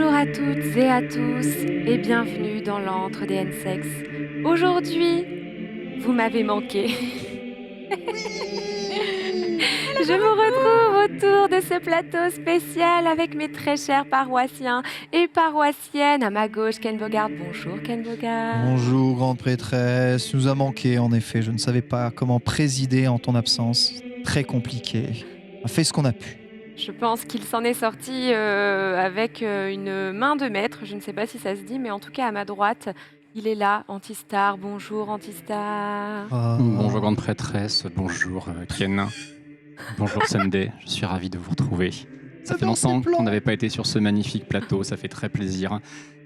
Bonjour à toutes et à tous et bienvenue dans l'antre des N-Sex. Aujourd'hui, vous m'avez manqué. Je vous retrouve autour de ce plateau spécial avec mes très chers paroissiens et paroissiennes. À ma gauche, Ken Bogard. Bonjour Ken Bogard. Bonjour grande prêtresse, tu nous as manqué en effet, je ne savais pas comment présider en ton absence, très compliqué. On a fait ce qu'on a pu. Je pense qu'il s'en est sorti avec une main de maître, je ne sais pas si ça se dit, mais en tout cas à ma droite, il est là, Antistar. Bonjour Antistar. Bonjour grande prêtresse, bonjour Ken, bonjour Sunday, je suis ravi de vous retrouver. Ça fait longtemps qu'on n'avait pas été sur ce magnifique plateau, ça fait très plaisir,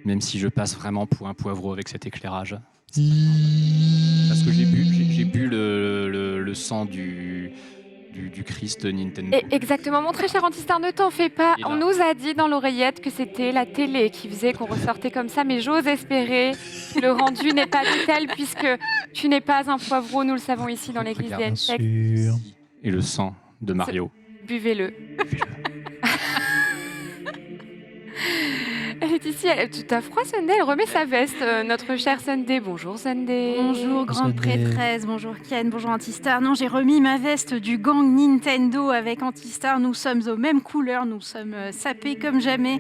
même si je passe vraiment pour un poivreau avec cet éclairage. Parce que j'ai bu le sang du Christ Nintendo. Et exactement, mon très cher Antistar, ne t'en fais pas. On nous a dit dans l'oreillette que c'était la télé qui faisait qu'on ressortait comme ça, mais j'ose espérer que le rendu n'est pas tel puisque tu n'es pas un poivreau, nous le savons ici dans l'église des N-Sex. Et le sang de Mario. Buvez-le. Elle est ici, tu as froid Sunday, elle remet sa veste, notre chère Sunday. Bonjour Sunday. Bonjour grande prêtresse, bonjour Ken, bonjour Antistar. Non, j'ai remis ma veste du gang Nintendo avec Antistar, nous sommes aux mêmes couleurs, nous sommes sapés comme jamais.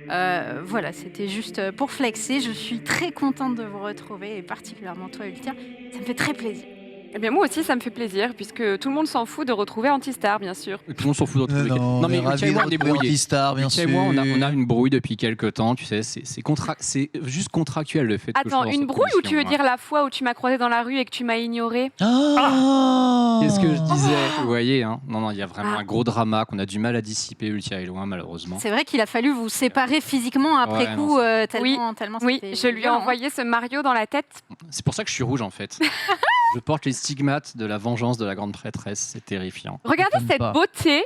Voilà, c'était juste pour flexer, je suis très contente de vous retrouver, et particulièrement toi Ultia, ça me fait très plaisir. Eh bien moi aussi ça me fait plaisir, puisque tout le monde s'en fout de retrouver Antistar, bien sûr. Tout le monde s'en fout de retrouver. Non, mais Ultia et moi on est brouillés. Antistar, bien sûr. Ultia et moi on a une brouille depuis quelques temps, tu sais, c'est juste contractuel le fait que je sois Attends, dans une cette brouille ou tu position, veux dire la fois où tu m'as croisé dans la rue et que tu m'as ignoré? Qu'est-ce que je disais? Vous voyez, hein? Non, il y a vraiment un gros drama qu'on a du mal à dissiper, Ultia est loin malheureusement. C'est vrai qu'il a fallu vous séparer physiquement après Ouais, coup, non, tellement Oui, c'était je lui ai violent. envoyé ce Mario dans la tête. C'est pour ça que je suis rouge en fait. Je porte les stigmates de la vengeance de la grande prêtresse, c'est terrifiant. Regardez m'étonne cette pas. beauté.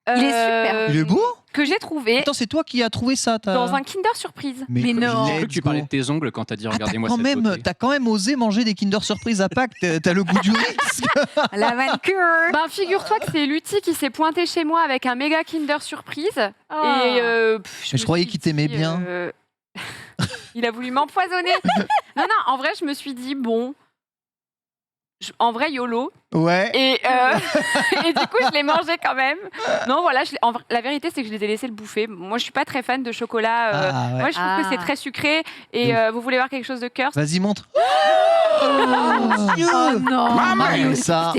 Il est super. Il est beau. Que j'ai trouvé Attends, c'est toi qui as trouvé ça dans un Kinder Surprise. Mais non. J'ai cru que tu parlais de tes ongles quand t'as dit regardez-moi cette beauté. T'as quand même osé manger des Kinder Surprise à Pâques, t'as le goût du risque. La vainqueur. Ben figure-toi que c'est Lutti qui s'est pointé chez moi avec un méga Kinder Surprise. Oh. Et Mais je croyais qu'il t'aimait bien. Il a voulu m'empoisonner. Non, en vrai, je me suis dit, bon, en vrai, YOLO. Ouais. Et, et du coup, je l'ai mangé quand même. Non, voilà, la vérité, c'est que je les ai laissés le bouffer. Moi, je suis pas très fan de chocolat. Ah, ouais. Moi, je trouve que c'est très sucré. Et vous voulez voir quelque chose de curse? Vas-y, montre. Oh non. Mais ça,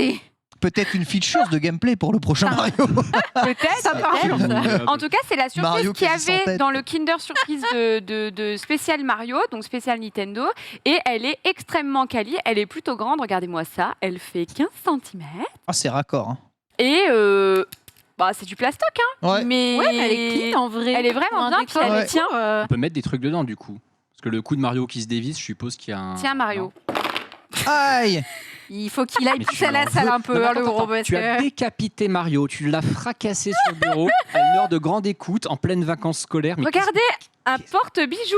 peut-être une feature de gameplay pour le prochain Mario. Peut-être. Ça part peut-être. bien. En tout cas, c'est la surprise Mario qu'il y quasi sans avait tête. dans le Kinder Surprise de spécial Mario, donc spécial Nintendo. Et elle est extrêmement quali. Elle est plutôt grande. Regardez-moi ça. Elle fait 15 cm. Ah, c'est raccord. Hein. Et bah, c'est du plastoc, hein. Ouais. Mais... Ouais, mais elle est clean en vrai. Elle est vraiment bien, puis elle Ouais. tient. On peut mettre des trucs dedans du coup. Parce que le coup de Mario qui se dévisse, je suppose qu'il y a un... Tiens, Mario. Aïe. Il faut qu'il aille Mais pousser tu à la l'en salle veux. un peu, Non, mais hein, attends, le gros attends. parce Tu as que... décapité Mario, tu l'as fracassé sur le bureau. Elle meurt de grande écoute en pleine vacances scolaires. Mais Regardez, un porte-bijoux.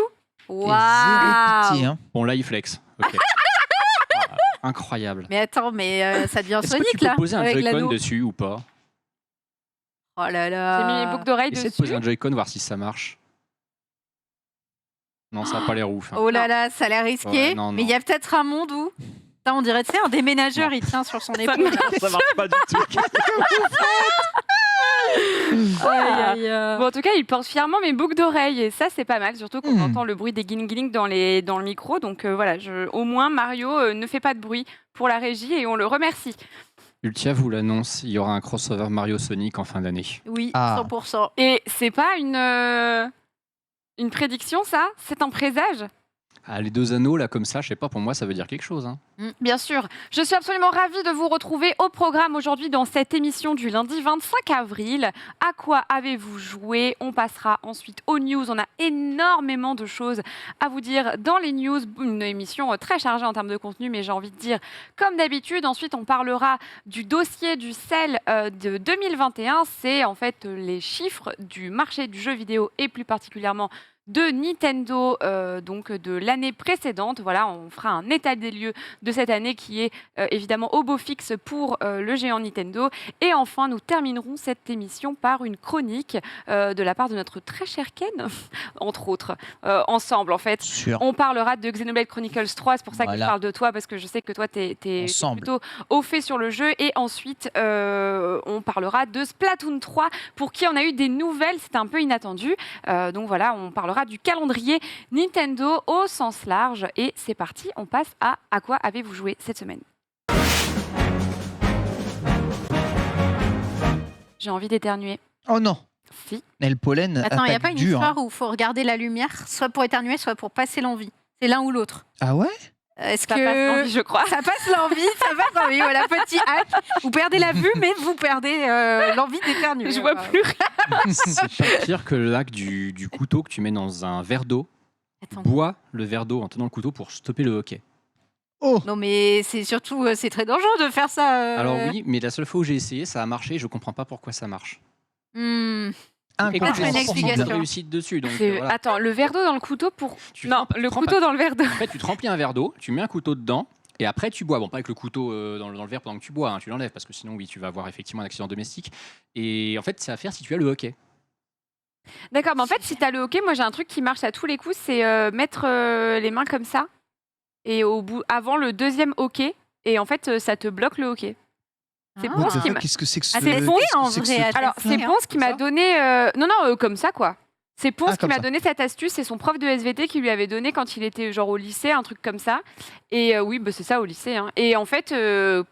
Waouh. Zéro pitié, hein. Bon là il flex. Ok. Voilà. Incroyable. Mais attends, mais ça devient Est-ce que tu Sonic peux là, poser un avec Joy-Con l'anneau. dessus ou pas? Oh là J'ai mis mes là. boucles d'oreilles Essaie de dessus. poser un Joy-Con, voir si ça marche. Non, ça n'a pas l'air ouf. Hein. Oh là là, ça a l'air risqué. Ouais, non, mais il non. y a peut-être un monde où... Putain, on dirait, tu sais, un déménageur, il tient sur son épaule. là. Ça marche pas du tout. Aïe, aïe, aïe. Bon, en tout cas, il porte fièrement mes boucles d'oreilles et ça, c'est pas mal, surtout qu'on entend le bruit des guiling dans le micro. Donc voilà, au moins Mario ne fait pas de bruit pour la régie et on le remercie. Ultia vous l'annonce, il y aura un crossover Mario Sonic en fin d'année. Oui, Ah. 100%. Et c'est pas une prédiction, ça? C'est un présage? Ah, les deux anneaux là comme ça, je sais pas, pour moi ça veut dire quelque chose. Hein. Bien sûr, je suis absolument ravie de vous retrouver au programme aujourd'hui dans cette émission du lundi 25 avril. À quoi avez-vous joué? On passera ensuite aux news. On a énormément de choses à vous dire dans les news. Une émission très chargée en termes de contenu, mais j'ai envie de dire comme d'habitude. Ensuite, on parlera du dossier du sel de 2021. C'est en fait les chiffres du marché du jeu vidéo et plus particulièrement de Nintendo, donc de l'année précédente. Voilà, on fera un état des lieux de cette année qui est évidemment au beau fixe pour le géant Nintendo. Et enfin, nous terminerons cette émission par une chronique de la part de notre très cher Ken, entre autres, ensemble en fait. Sûr. On parlera de Xenoblade Chronicles 3, c'est pour ça que je Voilà. parle de toi, parce que je sais que toi, t'es Ensemble. plutôt au fait sur le jeu. Et ensuite, on parlera de Splatoon 3, pour qui on a eu des nouvelles, c'était un peu inattendu. Donc voilà, on parlera du calendrier Nintendo au sens large. Et c'est parti, on passe à quoi avez-vous joué cette semaine? J'ai envie d'éternuer. Oh non. Si. Et le pollen Attends, il n'y a attaque pas une dur. histoire où il faut regarder la lumière, soit pour éternuer, soit pour passer l'envie. C'est l'un ou l'autre. Ah ouais? Est-ce Ça que passe l'envie, je crois. ça passe l'envie, ça passe l'envie. Voilà, petit hack. Vous perdez la vue, mais vous perdez l'envie d'éternuer. Je vois plus rien. C'est pas pire que le lac du couteau que tu mets dans un verre d'eau. Attends. Bois le verre d'eau en tenant le couteau pour stopper le hockey. Oh. Non, mais c'est surtout, c'est très dangereux de faire ça. Alors oui, mais la seule fois où j'ai essayé, ça a marché et je comprends pas pourquoi ça marche. Hmm. Et Peut-être j'ai une 100% explication. de réussite dessus. Donc, C'est- voilà. Attends, le verre d'eau dans le couteau pour... Tu Non, trempes- le trempes- couteau dans le verre d'eau. En fait, tu te remplis un verre d'eau, tu mets un couteau dedans, et après tu bois. Bon, pas avec le couteau dans le verre pendant que tu bois, hein, tu l'enlèves, parce que sinon, oui, tu vas avoir effectivement un accident domestique. Et en fait, c'est à faire si tu as le hockey. D'accord, mais en fait, si t'as le hockey, moi j'ai un truc qui marche à tous les coups, c'est mettre les mains comme ça, et au bout, avant le deuxième hockey, et en fait, ça te bloque le hockey. C'est Ah. bon What ce the qui fuck, m'a... qu'est-ce que c'est que ce... Ah, c'est qu'est-ce bon, que en c'est que vrai, ce- attends. Alors, c'est Hein, Ponce qui m'a ça donné... Non, comme ça, quoi. C'est Ponce qui comme m'a ça. donné cette astuce, c'est son prof de SVT qui lui avait donné quand il était genre au lycée, un truc comme ça. Et oui, bah, c'est ça au lycée. Hein. Et en fait,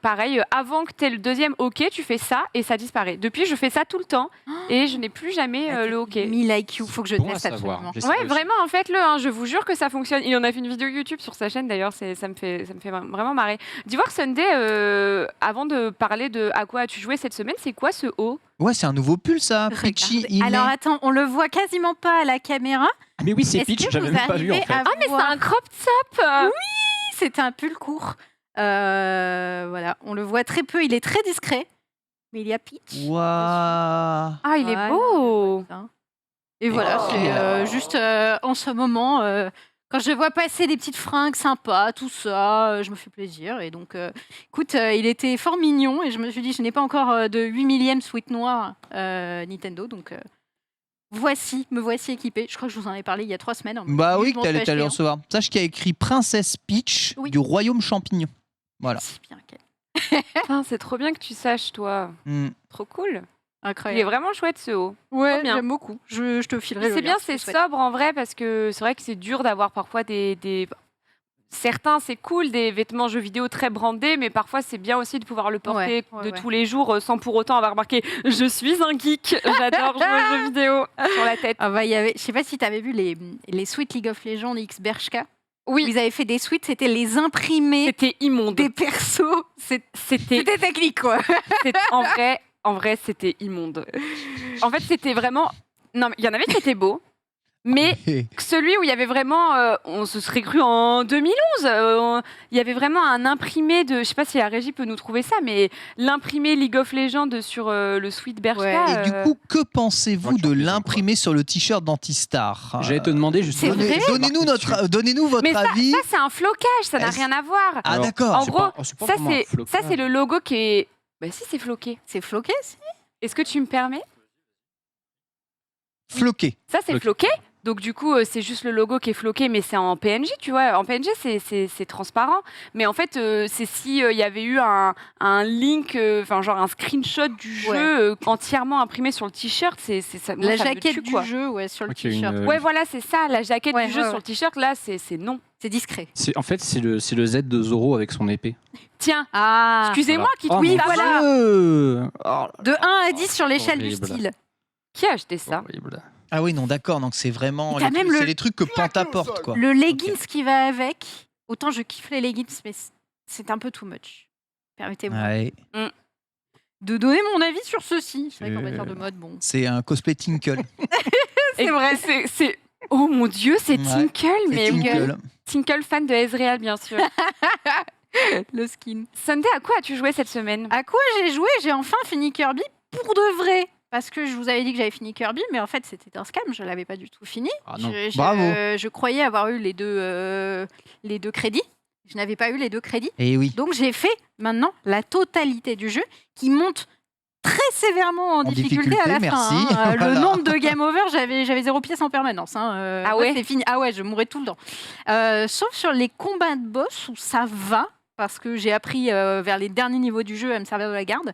pareil, avant que tu aies le deuxième hockey, tu fais ça et ça disparaît. Depuis, je fais ça tout le temps et je n'ai plus jamais le hockey. 1000 IQ, faut que je Bon à teste savoir. absolument. J'essaierai Ouais, aussi. vraiment, en fait, je vous jure que ça fonctionne. Il en a fait une vidéo YouTube sur sa chaîne d'ailleurs, ça me fait vraiment marrer. D'Ivoire Sunday, avant de parler de à quoi as-tu joué cette semaine, c'est quoi ce haut? Ouais, c'est un nouveau pull ça. Peachy, Regardez. il Alors est- attends, on le voit quasiment pas à la caméra. Ah, mais oui, c'est Est-ce Peach, que j'avais vous même pas vu en arrivez fait. à Ah, mais c'est voir un crop top. C'est un pull court. Voilà, on le voit très peu. Il est très discret, mais il y a Peach. Waouh. Ah, il est Voilà. beau. Et voilà, Oh. c'est juste en ce moment, quand je vois passer des petites fringues sympas, tout ça, je me fais plaisir. Et donc, écoute, il était fort mignon et je me suis dit, je n'ai pas encore de 8 millième sweat noir Nintendo, donc me voici équipée. Je crois que je vous en ai parlé il y a 3 semaines. Bah oui, Je que m'en t'allais suis t'allais acheté recevoir. Sache qu'il y a écrit Princesse Peach Oui. du Royaume Champignon. Voilà. C'est bien, quel- Putain, c'est trop bien que tu saches, toi. Hmm. Trop cool. Il est incroyable. vraiment chouette ce haut. Ouais, trop bien. j'aime beaucoup. Je te filerai le C'est lien, bien, si tu c'est souhaites. sobre en vrai parce que c'est vrai que c'est dur d'avoir parfois des... Certains, c'est cool, des vêtements jeux vidéo très brandés, mais parfois c'est bien aussi de pouvoir le porter Ouais, de ouais. tous les jours sans pour autant avoir marqué « Je suis un geek, j'adore jouer aux jeux vidéo » sur la tête. Ah bah, je sais pas si tu avais vu les suites League of Legends X Bershka. Oui, Ils avaient fait des suites, c'était les imprimés c'était immonde. des persos. C'était C'était technique, quoi. en vrai, c'était immonde. En fait, c'était vraiment... Non, mais il y en avait qui étaient beaux, mais celui où il y avait vraiment, on se serait cru en 2011, il y avait vraiment un imprimé de, je sais pas si la régie peut nous trouver ça, mais l'imprimé League of Legends sur le Sweet Bershka. Et du coup, que pensez-vous Moi, je de suis l'imprimé sur le t-shirt d'Antistar? J'allais te demander C'est justement. vrai Donnez-nous votre mais ça, avis. ça, c'est un flocage, ça n'a Est-ce- rien à voir. Ah Alors, d'accord. En c'est gros, pas- c'est pas Ça vraiment un c'est, flocage. ça, c'est le logo qui est. Bah si, c'est floqué. C'est floqué, si. Est-ce que tu me permets? Floqué. Ça, c'est Floqué. floqué. Donc, du coup, c'est juste le logo qui est floqué, mais c'est en PNG, tu vois. En PNG, c'est transparent. Mais en fait, c'est si il y avait eu un link, enfin, genre un screenshot du jeu entièrement imprimé sur le t-shirt. C'est ça. Moi, La ça me jaquette tue, du quoi. jeu, ouais, sur le Ok, une- t-shirt. Ouais, voilà, c'est ça. La jaquette Ouais, du jeu ouais, sur ouais. le t-shirt, là, c'est non. C'est discret. En fait, c'est le Z de Zoro avec son épée. Tiens, Ah. excusez-moi qui Oh, trouve mon ça voilà. Dieu. Oh, De 1 à 10 sur l'échelle du Horrible. style. Qui a acheté ça? horrible. Ah oui, non, d'accord. Donc c'est vraiment. T'as les même trucs- le- C'est les trucs que Panta porte, quoi. Le leggings qui va avec. Autant je kiffe les leggings, mais c'est un peu too much. Permettez-moi Ouais. de donner mon avis sur ceci. C'est vrai qu'en matière de Euh, mode, bon. C'est un cosplay Tinkle. C'est vrai. C'est. Oh mon Dieu, c'est Ouais, Tinkle, mais C'est Tinkle. Tinkle fan de Ezreal, bien sûr. Le skin. Sunday, à quoi as-tu joué cette semaine? À quoi j'ai joué? J'ai enfin fini Kirby pour de vrai. parce que je vous avais dit que j'avais fini Kirby, mais en fait c'était un scam, je ne l'avais pas du tout fini. Ah non. Bravo. Je croyais avoir eu les deux crédits. Je n'avais pas eu les 2 crédits. Et oui. Donc j'ai fait maintenant la totalité du jeu qui monte très sévèrement en difficulté à la merci. fin. Hein. Voilà. Le nombre de game over, j'avais 0 pièce en permanence. Hein. Ah ouais, c'est fini. Ah ouais, je mourais tout le temps. Sauf sur les combats de boss où ça va, parce que j'ai appris vers les derniers niveaux du jeu à me servir de la garde.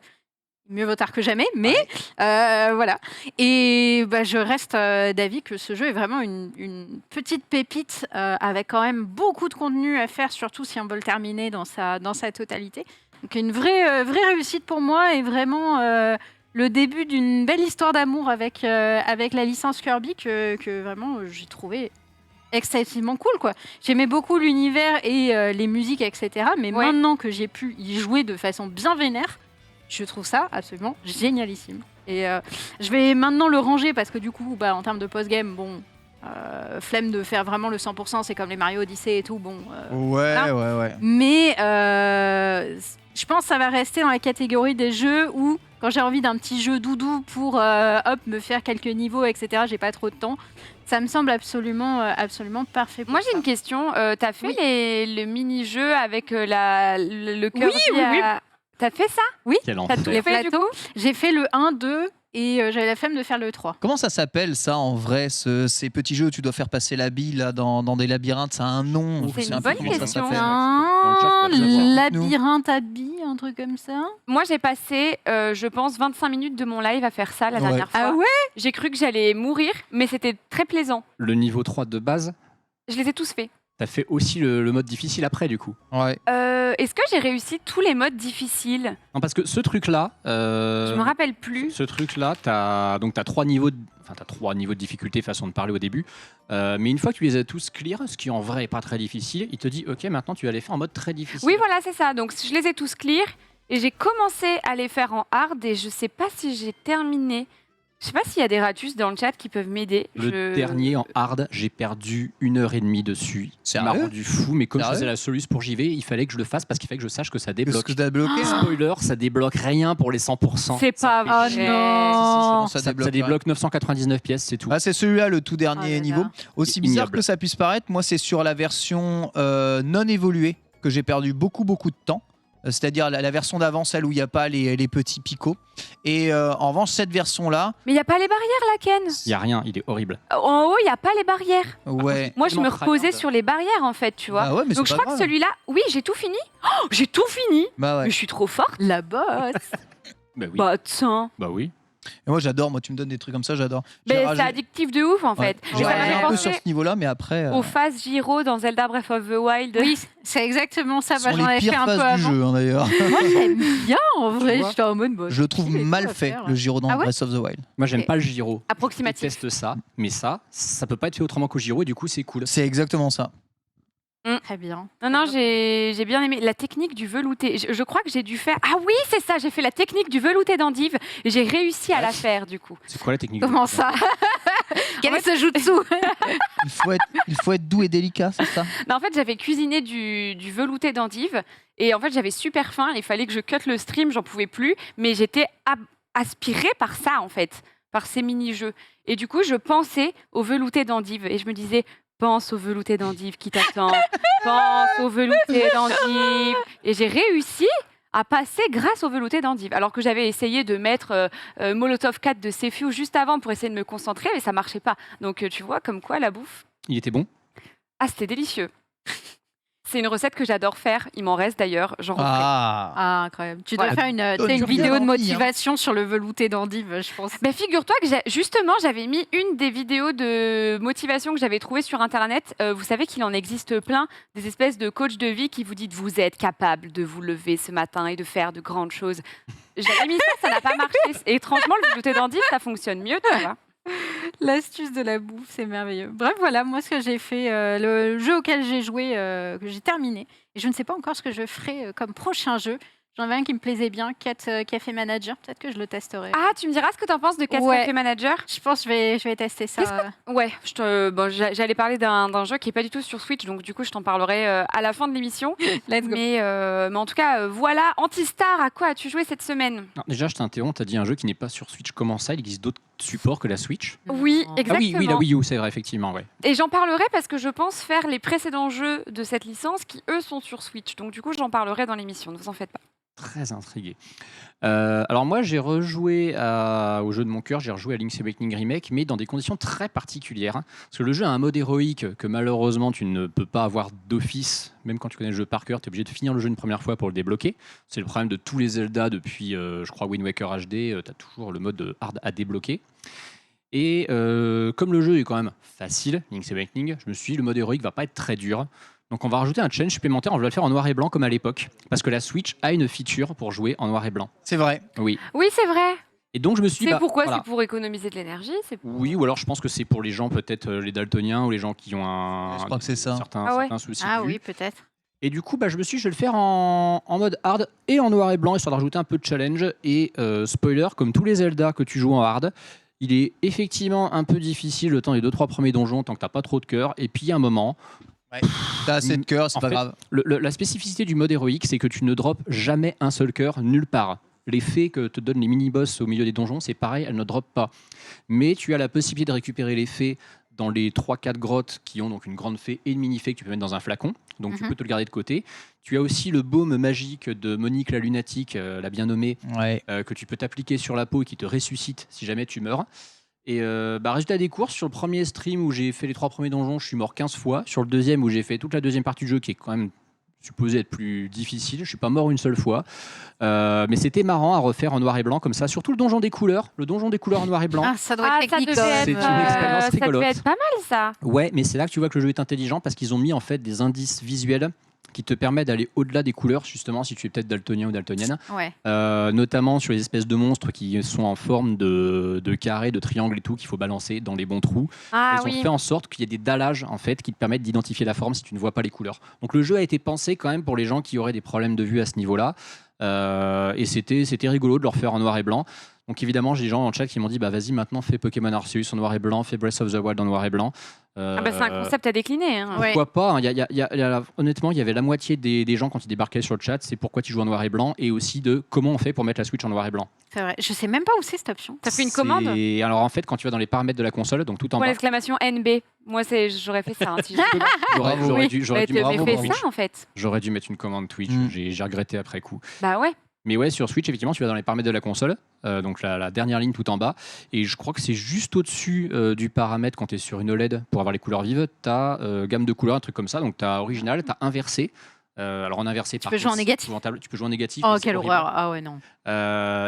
Mieux vaut tard que jamais, mais voilà. Et je reste d'avis que ce jeu est vraiment une petite pépite avec quand même beaucoup de contenu à faire, surtout si on veut le terminer dans sa totalité. Donc une vraie réussite pour moi et vraiment le début d'une belle histoire d'amour avec la licence Kirby que vraiment j'ai trouvé excessivement cool, quoi. J'aimais beaucoup l'univers et les musiques, etc. Mais maintenant que j'ai pu y jouer de façon bien vénère, je trouve ça absolument génialissime. Et je vais maintenant le ranger parce que du coup, en termes de post-game, flemme de faire vraiment le 100%, c'est comme les Mario Odyssey et tout. Ouais. Mais je pense que ça va rester dans la catégorie des jeux où, quand j'ai envie d'un petit jeu doudou pour me faire quelques niveaux, etc., j'ai pas trop de temps. Ça me semble absolument parfait pour moi j'ai ça. une question. T'as fait le mini-jeu avec le Kirby oui. T'as fait ça? Oui, Quel T'as enfer. tout les fait du plateaux. coup? J'ai fait le 1, 2 et j'avais la flemme de faire le 3. Comment ça s'appelle ça en vrai, ces petits jeux où tu dois faire passer la bille là, dans des labyrinthes? Ça a un nom. C'est Je sais une un peu bonne comment ça question. s'appelle. Dans le chat, tu vas le savoir. Labyrinthe à billes, un truc comme ça. Moi j'ai passé, je pense, 25 minutes de mon live à faire ça la Ouais. dernière fois. Ah ouais? J'ai cru que j'allais mourir, mais c'était très plaisant. Le niveau 3 de base, Je les ai tous faits. t'as fait aussi le mode difficile après, du coup. Ouais. Est-ce que j'ai réussi tous les modes difficiles? Non, parce que ce truc-là... Je me rappelle plus. Ce truc-là, t'as 3 niveaux de difficulté, façon de parler au début. Mais une fois que tu les as tous clear, ce qui en vrai est pas très difficile, il te dit ok, maintenant tu vas les faire en mode très difficile. Oui, voilà, c'est ça. Donc je les ai tous clear et j'ai commencé à les faire en hard et je sais pas si j'ai terminé. Je sais pas s'il y a des ratus dans le chat qui peuvent m'aider. Le dernier en hard, j'ai perdu 1h30 dessus. Ça m'a Sérieux rendu fou, mais comme je Sérieux faisais la soluce pour JV, il fallait que je le fasse parce qu'il fallait que je sache que ça Qu'est-ce débloque. que t'as bloqué? Spoiler, ça débloque rien pour les 100%. C'est pas Ça fait vrai. chier. non. Si, ça débloque 999 pièces, c'est tout. Ah, c'est celui-là, le tout dernier Oh là là. niveau. Aussi bizarre Ignoble. que ça puisse paraître, moi c'est sur la version non évoluée que j'ai perdu beaucoup de temps. C'est-à-dire la version d'avant, celle où il n'y a pas les petits picots. Et en revanche, cette version-là, Mais il y a pas les barrières là, Ken. Il y a rien, il est horrible. En haut, il y a pas les barrières. ouais. Moi, je me tellement reposais tryhard. sur les barrières en fait, tu vois. Bah ouais, mais Donc c'est je pas crois que grave. celui-là, oui, j'ai tout fini. Oh, j'ai tout fini. Bah ouais. Mais je suis trop forte. La bosse. Bah oui. Bah tiens. Bah oui. Et moi j'adore, moi tu me donnes des trucs comme ça, j'adore. J'ai Mais ragé- c'est addictif de ouf en Ouais. fait. J'ai Ça m'a ragé fait un peu penser sur ce niveau-là, mais après. aux phases Gyro dans Zelda Breath of the Wild. Oui, c'est exactement ça. ce sont J'en les avais fait pires un peu phases du avant. jeu hein, d'ailleurs. Moi, j'aime bien en vrai. vois, J'étais en mode boss. Je le trouve mal fait, le Giro dans Ah ouais Breath of the Wild. Moi, j'aime Ok. pas le gyro. Je Approximatif. déteste ça, mais ça peut pas être fait autrement qu'au gyro et du coup, c'est cool. C'est exactement ça. Très bien. Non, j'ai bien aimé la technique du velouté. Je crois que j'ai dû faire. Ah oui, c'est ça, j'ai fait la technique du velouté d'endive et j'ai réussi à la faire du coup. C'est quoi la technique Comment ça? Quel est ce jutsu? Il faut être doux et délicat, c'est ça? Non, en fait, j'avais cuisiné du velouté d'endive et en fait, j'avais super faim. Il fallait que je cut le stream, j'en pouvais plus, mais j'étais aspirée par ça en fait, par ces mini-jeux. Et du coup, je pensais au velouté d'endive et je me disais. Pense au velouté d'endive qui t'attend. Pense au velouté d'endive. Et j'ai réussi à passer grâce au velouté d'endive. Alors que j'avais essayé de mettre Molotov 4 de Sefiu juste avant pour essayer de me concentrer, mais ça marchait pas. Donc tu vois, comme quoi la bouffe. Il était bon. Ah, c'était délicieux. C'est une recette que j'adore faire. Il m'en reste d'ailleurs. J'en referai. Ah. Ah, incroyable. Tu Voilà. dois faire une Donne-lui vidéo de envie, hein. motivation sur le velouté d'endive, je pense. Mais figure-toi que justement, j'avais mis une des vidéos de motivation que j'avais trouvées sur Internet. Vous savez qu'il en existe plein, des espèces de coachs de vie qui vous disent vous êtes capable de vous lever ce matin et de faire de grandes choses. J'avais mis ça, ça n'a pas marché. Et étrangement, le velouté d'endive, ça fonctionne mieux, tu vois. L'astuce de la bouffe, c'est merveilleux. Bref, voilà, moi, ce que j'ai fait, le jeu auquel j'ai joué, que j'ai terminé. Et je ne sais pas encore ce que je ferai comme prochain jeu. J'en avais un qui me plaisait bien, Cat Café Manager. Peut-être que je le testerai. Ah, tu me diras ce que t'en penses de Cat Ouais. Café Manager? Je pense que je vais tester ça. Ouais, j'allais parler d'un jeu qui est pas du tout sur Switch, donc du coup je t'en parlerai à la fin de l'émission. Let's go. Mais en tout cas, voilà. Antistar, à quoi as-tu joué cette semaine? Alors, déjà, je t'interromps, tu as dit un jeu qui n'est pas sur Switch. Comment ça? Il existe d'autres supports que la Switch? Oui, Ah exactement. Ah oui, la Wii U, c'est vrai, effectivement. Ouais. Et j'en parlerai parce que je pense faire les précédents jeux de cette licence qui, eux, sont sur Switch. Donc du coup, j'en parlerai dans l'émission, ne vous en faites pas. Très intrigué. Alors moi, j'ai rejoué au jeu de mon cœur, j'ai rejoué à Link's Awakening Remake, mais dans des conditions très particulières. Parce que le jeu a un mode héroïque que malheureusement tu ne peux pas avoir d'office. Même quand tu connais le jeu par cœur, tu es obligé de finir le jeu une première fois pour le débloquer. C'est le problème de tous les Zelda depuis, je crois, Wind Waker HD. Tu as toujours le mode hard à débloquer. Et comme le jeu est quand même facile, Link's Awakening, je me suis dit, le mode héroïque va pas être très dur. Donc on va rajouter un challenge supplémentaire, on va le faire en noir et blanc comme à l'époque. Parce que la Switch a une feature pour jouer en noir et blanc. C'est vrai. Oui. Oui, c'est vrai. Et donc je me suis dit, C'est pourquoi? voilà. C'est pour économiser de l'énergie? Oui, ou alors je pense que c'est pour les gens, peut-être les daltoniens ou les gens qui ont Je crois que c'est ça. certains soucis. Ah de vue. oui, peut-être. Et du coup, je me suis dit, je vais le faire en mode hard et en noir et blanc, histoire de rajouter un peu de challenge. Et spoiler, comme tous les Zelda que tu joues en hard, il est effectivement un peu difficile le temps des 2-3 premiers donjons, tant que t'as pas trop de cœur. Et puis, il y a un moment, T'as assez de cœur, c'est En pas fait, grave. la spécificité du mode héroïque, c'est que tu ne droppes jamais un seul cœur nulle part. Les fées que te donnent les mini-boss au milieu des donjons, c'est pareil, elles ne droppent pas. Mais tu as la possibilité de récupérer les fées dans les 3-4 grottes qui ont donc une grande fée et une mini-fée que tu peux mettre dans un flacon. Donc tu peux te le garder de côté. Tu as aussi le baume magique de Monique la lunatique, la bien nommée, Ouais. que tu peux t'appliquer sur la peau et qui te ressuscite si jamais tu meurs. Et résultat des courses, sur le premier stream où j'ai fait les 3 premiers donjons, je suis mort 15 fois. Sur le deuxième où j'ai fait toute la deuxième partie du jeu qui est quand même supposé être plus difficile, je suis pas mort une seule fois. Mais c'était marrant à refaire en noir et blanc comme ça, surtout le donjon des couleurs en noir et blanc. Ah, ça doit Ah, être ça technique. devait quand C'est être, même. une expérience ça rigolote. devait être pas mal, ça. Ouais, mais c'est là que tu vois que le jeu est intelligent parce qu'ils ont mis en fait des indices visuels qui te permettent d'aller au-delà des couleurs, justement, si tu es peut-être daltonien ou daltonienne, Ouais. notamment sur les espèces de monstres qui sont en forme de carré, de triangle et tout, qu'il faut balancer dans les bons trous. Ah Ils ont oui. fait en sorte qu'il y ait des dallages en fait, qui te permettent d'identifier la forme si tu ne vois pas les couleurs. Donc le jeu a été pensé quand même pour les gens qui auraient des problèmes de vue à ce niveau-là. Et c'était rigolo de le refaire en noir et blanc. Donc évidemment, j'ai des gens en chat qui m'ont dit bah vas-y maintenant fais Pokémon Arceus en noir et blanc, fais Breath of the Wild en noir et blanc. Ah bah, c'est un concept à décliner. Hein. Ouais. Pourquoi pas, hein. Honnêtement, il y avait la moitié des gens quand ils débarquaient sur le chat, c'est pourquoi tu joues en noir et blanc, et aussi de comment on fait pour mettre la Switch en noir et blanc. C'est vrai. Je sais même pas où c'est cette option. T'as fait une commande? Et alors en fait, quand tu vas dans les paramètres de la console, donc tout en Point bas, d'exclamation NB. Moi, j'aurais fait ça. Hein, si je- j'aurais Oui. dû, Bah, j'aurais dû t'avais mettre fait une Twitch. ça, en fait. J'aurais dû mettre une commande Twitch, Mm. j'ai regretté après coup. Bah ouais. Mais ouais, sur Switch, effectivement, tu vas dans les paramètres de la console, donc la dernière ligne tout en bas, et je crois que c'est juste au-dessus du paramètre quand tu es sur une OLED pour avoir les couleurs vives, tu as gamme de couleurs, un truc comme ça, donc tu as original, tu as inversé. Alors en inversé, Tu peux jouer en négatif. tu peux jouer en négatif. Oh, mais c'est quelle horrible. horreur. Ah ouais, non.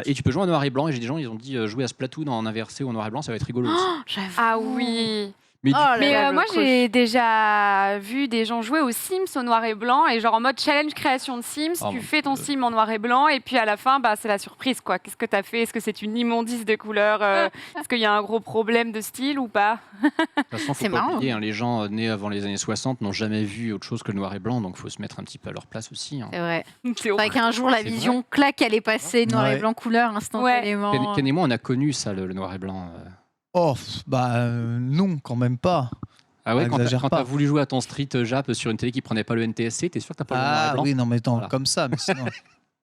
Et tu peux jouer en noir et blanc, et j'ai des gens, ils ont dit jouer à Splatoon en inversé ou en noir et blanc, ça va être rigolo aussi. J'avoue. Ah oui. Mais du Oh là Mais là, le moi, crush. j'ai déjà vu des gens jouer aux Sims au noir et blanc et genre en mode challenge création de Sims, Oh tu mon fais ton Dieu. sim en noir et blanc et puis à la fin, bah, c'est la surprise quoi. Qu'est-ce que tu as fait? Est-ce que c'est une immondice de couleurs? Est-ce qu'il y a un gros problème de style ou pas? De toute façon, faut C'est pas marrant. oublier, hein, les gens nés avant les années 60 n'ont jamais vu autre chose que le noir et blanc, donc faut se mettre un petit peu à leur place aussi. Hein. C'est vrai. C'est C'est vrai qu'un jour, la C'est vision claque, elle est passée noir et Ouais. blanc couleur instantanément. Ken et moi, on a connu ça, le noir et blanc. Oh, non, quand même pas. Ah ouais, Exagère quand pas. t'as voulu jouer à ton Street Jap sur une télé qui prenait pas le NTSC, t'es sûr que t'as pas le noir et Ah blanc? oui, non, mais attends, Voilà. comme ça, mais sinon.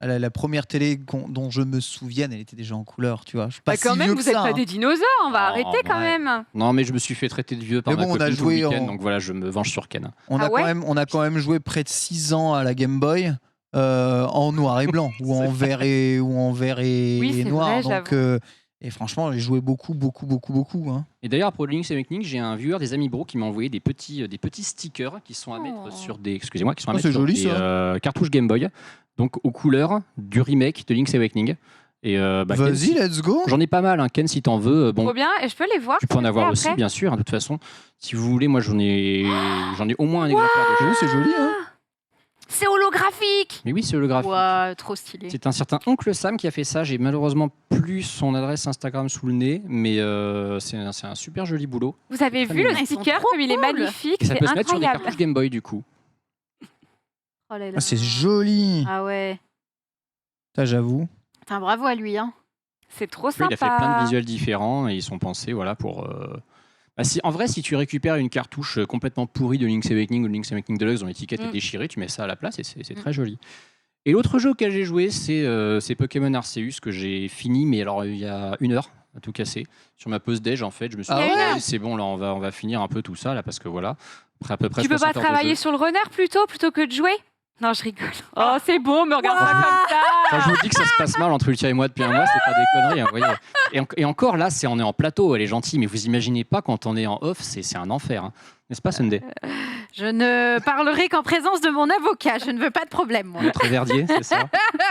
La première télé dont je me souvienne, elle était déjà en couleur, tu vois. Je suis pas Bah, quand si même, vieux vous que êtes ça, pas hein. des dinosaures, on va Oh, arrêter quand ouais. même. Non, mais je me suis fait traiter de vieux par Mais ma bon, on a copine tout joué le week-end, en- donc voilà, je me venge sur Ken. On a, Ah ouais on a quand même joué près de 6 ans à la Game Boy en noir et blanc ou en vert et Oui, c'est noir. vrai, Donc, et franchement, j'ai joué beaucoup. Hein. Et d'ailleurs, à propos de Link's Awakening, j'ai un viewer des Amiibo qui m'a envoyé des petits stickers qui sont à Oh. mettre sur des, excusez-moi, qui sont à Oh, mettre c'est sur joli, des ça. cartouches Game Boy, donc aux couleurs du remake de Link's Awakening. Et Ken, Vas-y, let's go. j'en ai pas mal, hein. Ken, si t'en veux, bon, Trop bien, et je peux les voir? tu peux en s'il te avoir plaît, aussi, après bien sûr. hein, de toute façon, si vous voulez, moi j'en ai au moins un exemplaire de Oui, jeu. c'est joli. Hein. C'est holographique! Mais oui, c'est holographique. Ouah, trop stylé. C'est un certain Oncle Sam qui a fait ça. J'ai malheureusement plus son adresse Instagram sous le nez, mais c'est un super joli boulot. Vous avez Très vu le mignon. Ils sont sticker, trop comme il est cool. magnifique, Et ça c'est peut se mettre sur des incroyable. cartouches Game Boy du coup. Oh là là. Ah, c'est joli. Ah ouais. Ça, j'avoue. Putain, bravo à lui. Hein. C'est trop Oui, sympa. il a fait plein de visuels différents et ils sont pensés pour... en vrai, si tu récupères une cartouche complètement pourrie de Link's Awakening ou de Link's Awakening Deluxe dont l'étiquette est déchirée, tu mets ça à la place et c'est très joli. Et l'autre jeu auquel j'ai joué, c'est Pokémon Arceus que j'ai fini, mais alors il y a 1 heure à tout casser. Sur ma pause déj, en fait, je me suis dit, c'est bon, là, on va finir un peu tout ça, là, parce que voilà, après à peu près Tu peux pas 60 heures de travailler jeu. sur le runner plutôt que de jouer? Non, je rigole. Oh, c'est bon, me regarde pas comme ça. Quand je vous dis que ça se passe mal entre Ultia et moi depuis un mois, c'est pas des conneries, hein, vous voyez. Et encore là, on est en plateau, elle est gentille, mais vous imaginez pas quand on est en off, c'est un enfer. Hein. N'est-ce pas, Sunday? Je ne parlerai qu'en présence de mon avocat. Je ne veux pas de problème, moi. Maître Verdier, c'est ça?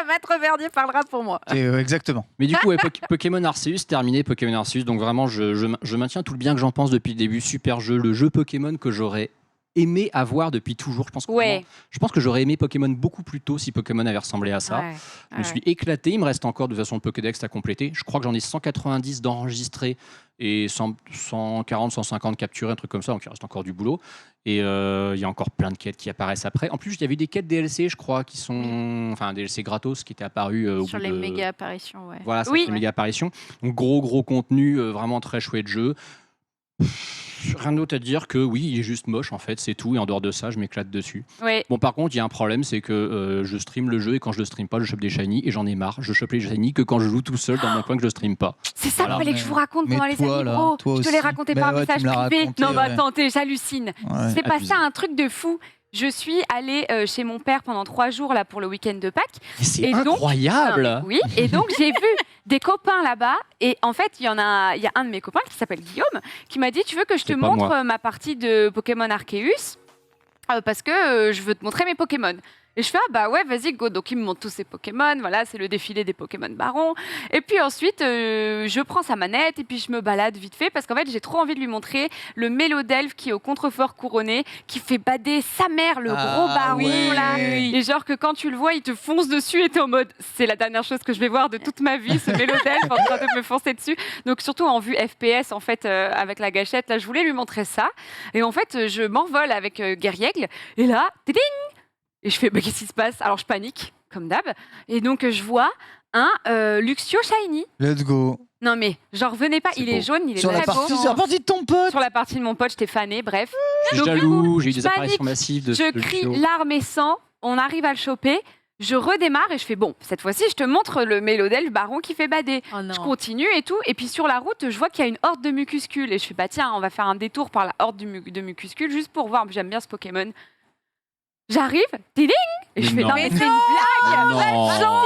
Maître Verdier parlera pour moi. Exactement. Mais du coup, ouais, Pokémon Arceus, terminé Pokémon Arceus. Donc vraiment, je maintiens tout le bien que j'en pense depuis le début. Super jeu, le jeu Pokémon que j'aurais aimé avoir depuis toujours. Je pense que j'aurais aimé Pokémon beaucoup plus tôt si Pokémon avait ressemblé à ça. Je me suis éclaté. Il me reste encore de toute façon le Pokédex à compléter. Je crois que j'en ai 190 d'enregistrés et 140, 150 capturés, un truc comme ça. Donc il reste encore du boulot. Et il y a encore plein de quêtes qui apparaissent après. En plus, il y avait des quêtes DLC, je crois, qui sont... Enfin, DLC gratos qui étaient apparus au sur bout les de... méga apparitions, ouais. Voilà, ça, les méga apparitions. Donc gros contenu, vraiment très chouette jeu. Rien d'autre à dire que oui, il est juste moche en fait, c'est tout. Et en dehors de ça, je m'éclate dessus. Oui. Bon, par contre, il y a un problème, c'est que je stream le jeu et quand je le stream pas, je chope des shiny et j'en ai marre. Je chope les shiny que quand je joue tout seul dans mon coin que je stream pas. C'est ça qu'il fallait que je vous raconte Mais pendant les toi, amis là, pro. toi Je te l'ai aussi. raconté Bah par ouais, tu message me l'as privé. raconté, Non, bah ouais. attendez, j'hallucine. Ouais. C'est passé Abusé. un truc de fou. Je suis allée chez mon père pendant 3 jours là pour le week-end de Pâques. Mais c'est Et donc- incroyable. Non, mais oui, et donc j'ai vu des copains là-bas. Et en fait, il y a un de mes copains qui s'appelle Guillaume qui m'a dit: tu veux que je te C'est pas montre moi. ma partie de Pokémon Arceus parce que je veux te montrer mes Pokémon. Et je fais: ah bah ouais, vas-y, go. Donc il me montre tous ses Pokémon, voilà, c'est le défilé des Pokémon Baron. Et puis ensuite, je prends sa manette et puis je me balade vite fait parce qu'en fait, j'ai trop envie de lui montrer le Mélodelphe qui est au contrefort couronné, qui fait bader sa mère, le gros Baron ouais. là. Et genre que quand tu le vois, il te fonce dessus et t'es en mode: c'est la dernière chose que je vais voir de toute ma vie, ce Mélodelphe en train de me foncer dessus. Donc surtout en vue FPS en fait, avec la gâchette, là, je voulais lui montrer ça. Et en fait, je m'envole avec Guerriègle et là, tiding. Et je fais: bah, qu'est-ce qui se passe? Alors je panique, comme d'hab. Et donc je vois un Luxio Shiny. Let's go. Non mais, genre venez pas, C'est il est beau. jaune, il est Sur la très partie, beau. sur la partie de ton pote. Sur la partie de mon pote, j'étais fanée, bref. Je suis Donc, du jaloux, coup, j'ai eu je des apparitions panique, massives de Je de crie Luxio. larmes et sang, on arrive à le choper, je redémarre et je fais: bon, cette fois-ci, je te montre le Mélodelphe Baron qui fait bader. Oh non. Je continue et tout, et puis sur la route, je vois qu'il y a une horde de mucuscules, et je fais: bah tiens, on va faire un détour par la horde de mucuscules juste pour voir, j'aime bien ce Pokémon. J'arrive, tiding, et je Mais fais: non. non mais c'est une blague. Non.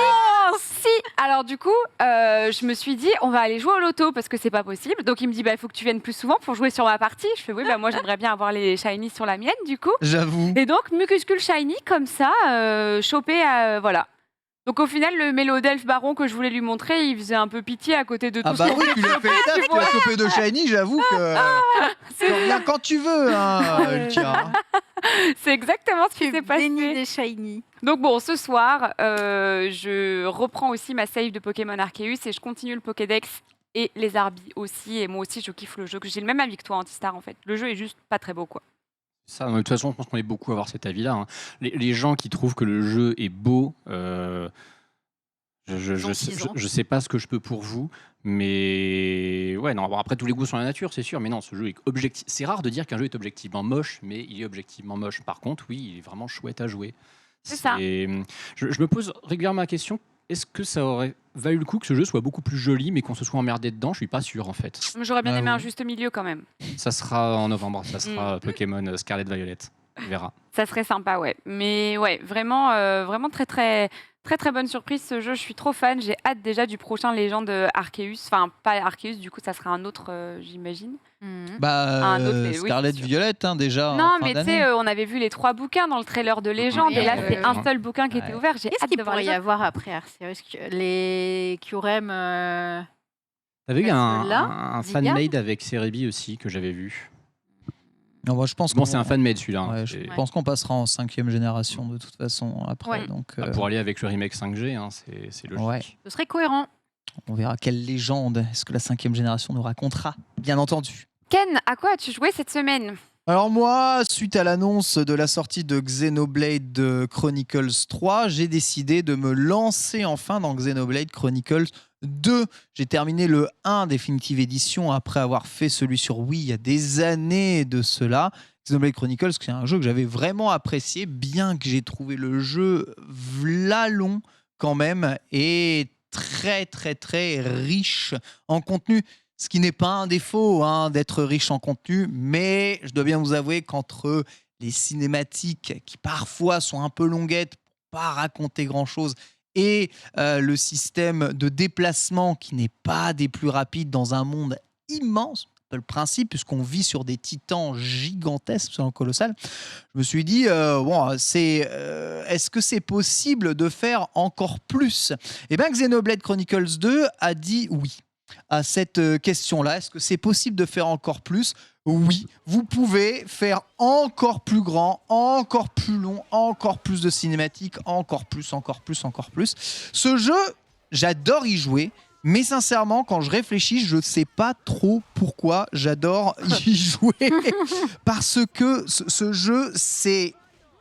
Si, alors du coup, je me suis dit: on va aller jouer au loto parce que c'est pas possible. Donc il me dit: bah il faut que tu viennes plus souvent pour jouer sur ma partie. Je fais: oui, bah moi j'aimerais bien avoir les shiny sur la mienne du coup. J'avoue. Et donc Mucuscule shiny comme ça, chopé, voilà. Donc au final, le Mélodelphe Baron que je voulais lui montrer, il faisait un peu pitié à côté de tout Ah ce bah qu'on oui, voulait tu l'as fait taf, tu l'as chopé de Shiny, j'avoue que... Tu reviens quand tu veux, hein, Ultia. C'est exactement ce qui s'est Béni passé. des shiny. Donc bon, ce soir, je reprends aussi ma save de Pokémon Arceus et je continue le Pokédex et les Arbis aussi. Et moi aussi, je kiffe le jeu. J'ai le même avis que toi, Antistar, en fait. Le jeu est juste pas très beau, quoi. Ça, de toute façon, je pense qu'on est beaucoup à avoir cet avis-là. Hein. Les gens qui trouvent que le jeu est beau, je sais pas ce que je peux pour vous, mais ouais, non. Bon, après, tous les goûts sont la nature, c'est sûr, mais non, ce jeu est objectif. C'est rare de dire qu'un jeu est objectivement moche, mais il est objectivement moche. Par contre, oui, il est vraiment chouette à jouer. C'est ça. Je me pose régulièrement la question. Est-ce que ça aurait valu le coup que ce jeu soit beaucoup plus joli, mais qu'on se soit emmerdé dedans? Je suis pas sûr en fait. J'aurais bien Ah aimé oui. un juste milieu quand même. Ça sera en novembre, ça sera Pokémon Scarlet Violet. On verra. Ça serait sympa, ouais. Mais ouais, vraiment, vraiment très bonne surprise ce jeu. Je suis trop fan. J'ai hâte déjà du prochain Légende Arceus. Enfin, pas Arceus, du coup, ça sera un autre, j'imagine. Bah, Un autre, oui, Scarlet c'est sûr. Violette, hein, déjà. en Non, fin mais tu d'année. sais, on avait vu les 3 bouquins dans le trailer de Légende. Oui, et là, ouais, c'est ouais. un seul bouquin qui était Ouais. ouvert. J'ai Qu'est-ce hâte qu'il de voir pourrait les y autres. avoir après Arceus? Les Kyurem. T'avais eu Là, un Zigarde fan-made avec Cerebi aussi que j'avais vu. Non, moi, je pense Bon, qu'on- c'est un fan-made celui-là. hein. Ouais, je C'est- pense qu'on passera en 5e génération de toute façon après. Ouais. Donc, Pour aller avec le remake 5G, hein, c'est logique. Ouais. Ce serait cohérent. on verra quelle légende est-ce que la 5e génération nous racontera, bien entendu. Ken, à quoi as-tu joué cette semaine? Alors moi, suite à l'annonce de la sortie de Xenoblade Chronicles 3, j'ai décidé de me lancer enfin dans Xenoblade Chronicles 2. J'ai terminé le 1 Definitive Edition après avoir fait celui sur Wii il y a des années de cela. Xenoblade Chronicles, c'est un jeu que j'avais vraiment apprécié, bien que j'ai trouvé le jeu v'là long quand même et très très très riche en contenu. Ce qui n'est pas un défaut d'être riche en contenu, mais je dois bien vous avouer qu'entre les cinématiques qui parfois sont un peu longuettes pour pas raconter grand-chose et le système de déplacement qui n'est pas des plus rapides dans un monde immense, le principe, puisqu'on vit sur des titans gigantesques, c'est colossal, je me suis dit, est-ce que c'est possible de faire encore plus ? Eh bien, Xenoblade Chronicles 2 a dit oui à cette question-là. Est-ce que c'est possible de faire encore plus ? Oui, vous pouvez faire encore plus grand, encore plus long, encore plus de cinématiques, encore plus. Ce jeu, j'adore y jouer, mais sincèrement, quand je réfléchis, je ne sais pas trop pourquoi j'adore y jouer. Parce que ce jeu,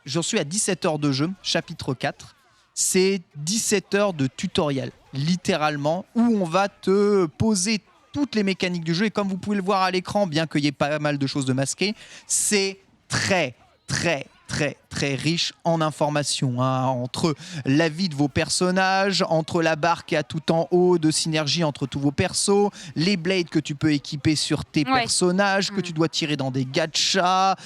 j'en suis à 17 heures de jeu, chapitre 4. C'est 17 heures de tutoriel, littéralement, où on va te poser toutes les mécaniques du jeu. Et comme vous pouvez le voir à l'écran, bien qu'il y ait pas mal de choses de masquées, c'est très, très, très, très riche en informations. Entre la vie de vos personnages, entre la barre qui est à tout en haut de synergie entre tous vos persos, les blades que tu peux équiper sur tes personnages, que tu dois tirer dans des gachas,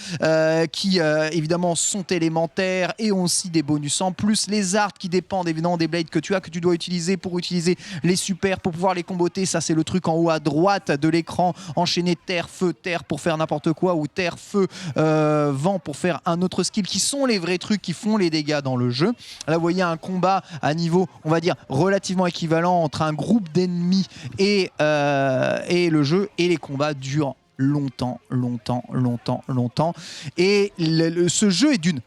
qui évidemment sont élémentaires et ont aussi des bonus en plus. Les arts qui dépendent évidemment des blades que tu dois utiliser pour utiliser les super, pour pouvoir les comboter. Ça, c'est le truc en haut à droite de l'écran. Enchaîner terre, feu, terre pour faire n'importe quoi, ou terre, feu, vent pour faire un autre skill, qui sont les vrais trucs qui font les dégâts dans le jeu. Là, vous voyez un combat à niveau, on va dire, relativement équivalent entre un groupe d'ennemis et le jeu, et les combats durent longtemps. Et ce jeu est d'une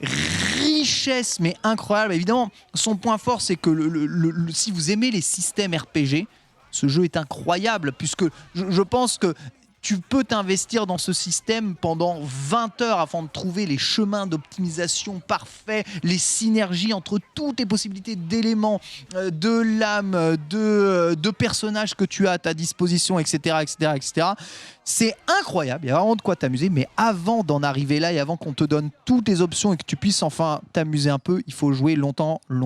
richesse mais incroyable. Évidemment, son point fort, c'est que si vous aimez les systèmes RPG, ce jeu est incroyable, puisque je pense que tu peux t'investir dans ce système pendant 20 heures afin de trouver les chemins d'optimisation parfaits, les synergies entre toutes les possibilités d'éléments, de lames, de personnages que tu as à ta disposition, etc. C'est incroyable, il y a vraiment de quoi t'amuser, mais avant d'en arriver là et avant qu'on te donne toutes les options et que tu puisses enfin t'amuser un peu, il faut jouer longtemps le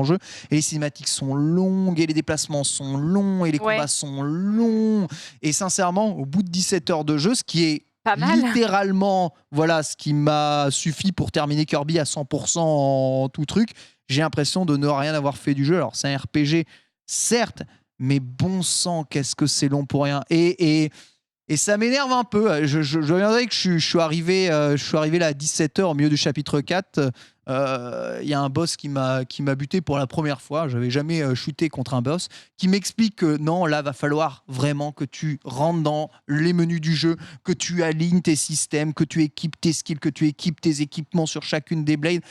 jeu. Et les cinématiques sont longues, et les déplacements sont longs, et les combats sont longs. Et sincèrement, au bout de 17 heures de jeu, ce qui est littéralement ce qui m'a suffi pour terminer Kirby à 100% en tout truc, j'ai l'impression de ne rien avoir fait du jeu. Alors c'est un RPG, certes, mais bon sang, qu'est-ce que c'est long pour rien. Et ça m'énerve un peu. Je reviendrai que je suis arrivé là à 17h au milieu du chapitre 4. Il y a un boss qui m'a buté pour la première fois. Je n'avais jamais chuté contre un boss, qui m'explique que non, là, va falloir vraiment que tu rentres dans les menus du jeu, que tu alignes tes systèmes, que tu équipes tes skills, que tu équipes tes équipements sur chacune des blades.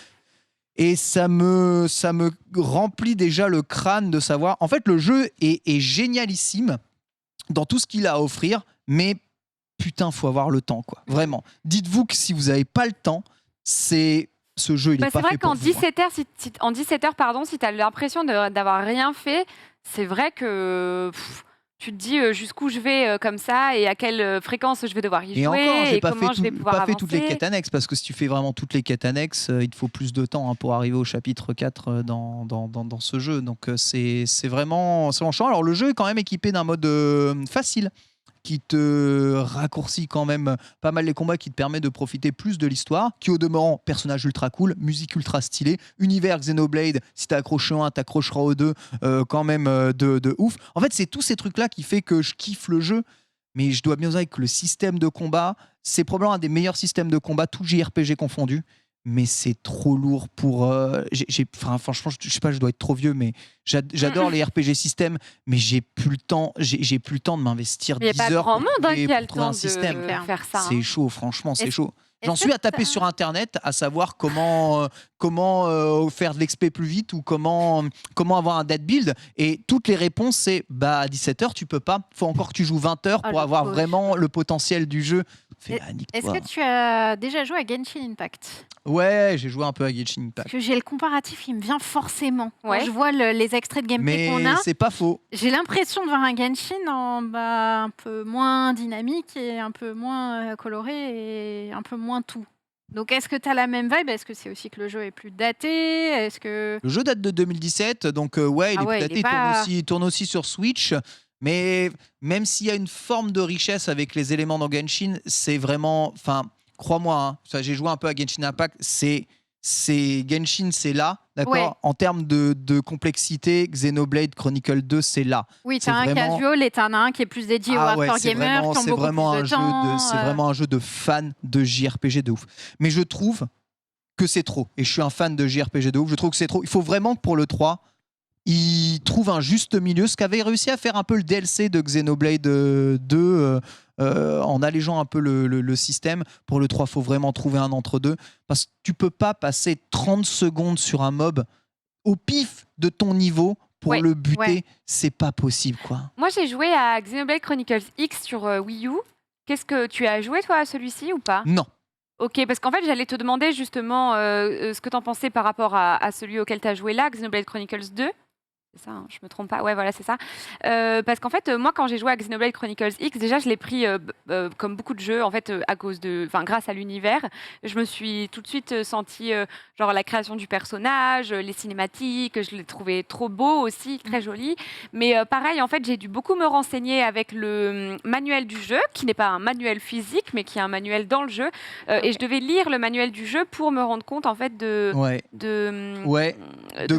Et ça me remplit déjà le crâne de savoir... En fait, le jeu est génialissime dans tout ce qu'il a à offrir, mais putain, faut avoir le temps, quoi. Vraiment. Dites-vous que si vous n'avez pas le temps, ce jeu, il est pas fait pour vous. C'est vrai qu'en 17 heures, si tu as l'impression d'avoir rien fait, c'est vrai que... tu te dis jusqu'où je vais comme ça, et à quelle fréquence je vais devoir y jouer, et comment je vais pouvoir avancer. Pas fait toutes les quêtes annexes, parce que si tu fais vraiment toutes les quêtes annexes, il te faut plus de temps pour arriver au chapitre 4 dans ce jeu. Donc c'est vraiment chiant. Alors le jeu est quand même équipé d'un mode facile, qui te raccourcit quand même pas mal les combats, qui te permet de profiter plus de l'histoire, qui au demeurant, personnage ultra cool, musique ultra stylée, univers Xenoblade, si t'as accroché au 1, t'accrocheras au 2, quand même de ouf. En fait, c'est tous ces trucs-là qui fait que je kiffe le jeu, mais je dois bien dire que le système de combat, c'est probablement un des meilleurs systèmes de combat, tout JRPG confondu, mais c'est trop lourd pour... franchement, je sais pas, je dois être trop vieux, mais j'adore les RPG systèmes, mais j'ai plus le temps de m'investir 10 heures pour trouver un monde qui a le temps de faire ça. C'est chaud, franchement, c'est chaud. J'en Est-ce suis que à taper sur Internet, à savoir comment faire de l'XP plus vite ou comment avoir un dead build. Et toutes les réponses, c'est à 17h, tu peux pas. Faut encore que tu joues 20 heures pour le avoir coach. vraiment le potentiel du jeu. Est-ce que tu as déjà joué à Genshin Impact? Ouais, j'ai joué un peu à Genshin Impact. Parce que j'ai le comparatif, il me vient forcément. Quand Ouais. je vois les extraits de gameplay qu'on Mais a, c'est pas faux. j'ai l'impression de voir un Genshin un peu moins dynamique et un peu moins coloré et un peu moins tout. Donc est-ce que tu as la même vibe? Est-ce que c'est aussi que le jeu est plus daté? Est-ce que... Le jeu date de 2017, donc ouais, il Ah est ouais, plus il daté, est il pas- tourne aussi sur Switch. Mais même s'il y a une forme de richesse avec les éléments dans Genshin, c'est vraiment... Enfin, crois-moi, hein, ça, j'ai joué un peu à Genshin Impact, Genshin, c'est là, d'accord. Ouais. En termes de complexité, Xenoblade Chronicle 2, c'est là. Oui, C'est t'as un vraiment- casual et t'en as un qui est plus dédié aux hardcore c'est gamers vraiment, qui ont c'est beaucoup vraiment plus un de jeu temps. c'est vraiment un jeu de fan de JRPG de ouf. Mais je trouve que c'est trop. Et je suis un fan de JRPG de ouf. Je trouve que c'est trop. Il faut vraiment que pour le 3, il trouve un juste milieu. Ce qu'avait réussi à faire un peu le DLC de Xenoblade 2 en allégeant un peu le système. Pour le 3, il faut vraiment trouver un entre-deux. Parce que tu peux pas passer 30 secondes sur un mob au pif de ton niveau pour Ouais, le buter. ouais. C'est pas possible, quoi. Moi, j'ai joué à Xenoblade Chronicles X sur Wii U. Qu'est-ce que tu as joué, toi, à celui-ci ou pas? Non. Ok, parce qu'en fait, j'allais te demander justement ce que tu en pensais par rapport à celui auquel tu as joué là, Xenoblade Chronicles 2. C'est ça, hein, je me trompe pas. Ouais, voilà, c'est ça. Parce qu'en fait, moi, quand j'ai joué à Xenoblade Chronicles X, déjà, je l'ai pris comme beaucoup de jeux, en fait, grâce à l'univers. Je me suis tout de suite sentie, genre, la création du personnage, les cinématiques, je l'ai trouvé trop beau aussi, très joli. Mais pareil, en fait, j'ai dû beaucoup me renseigner avec le manuel du jeu, qui n'est pas un manuel physique, mais qui est un manuel dans le jeu. Et je devais lire le manuel du jeu pour me rendre compte, en fait, de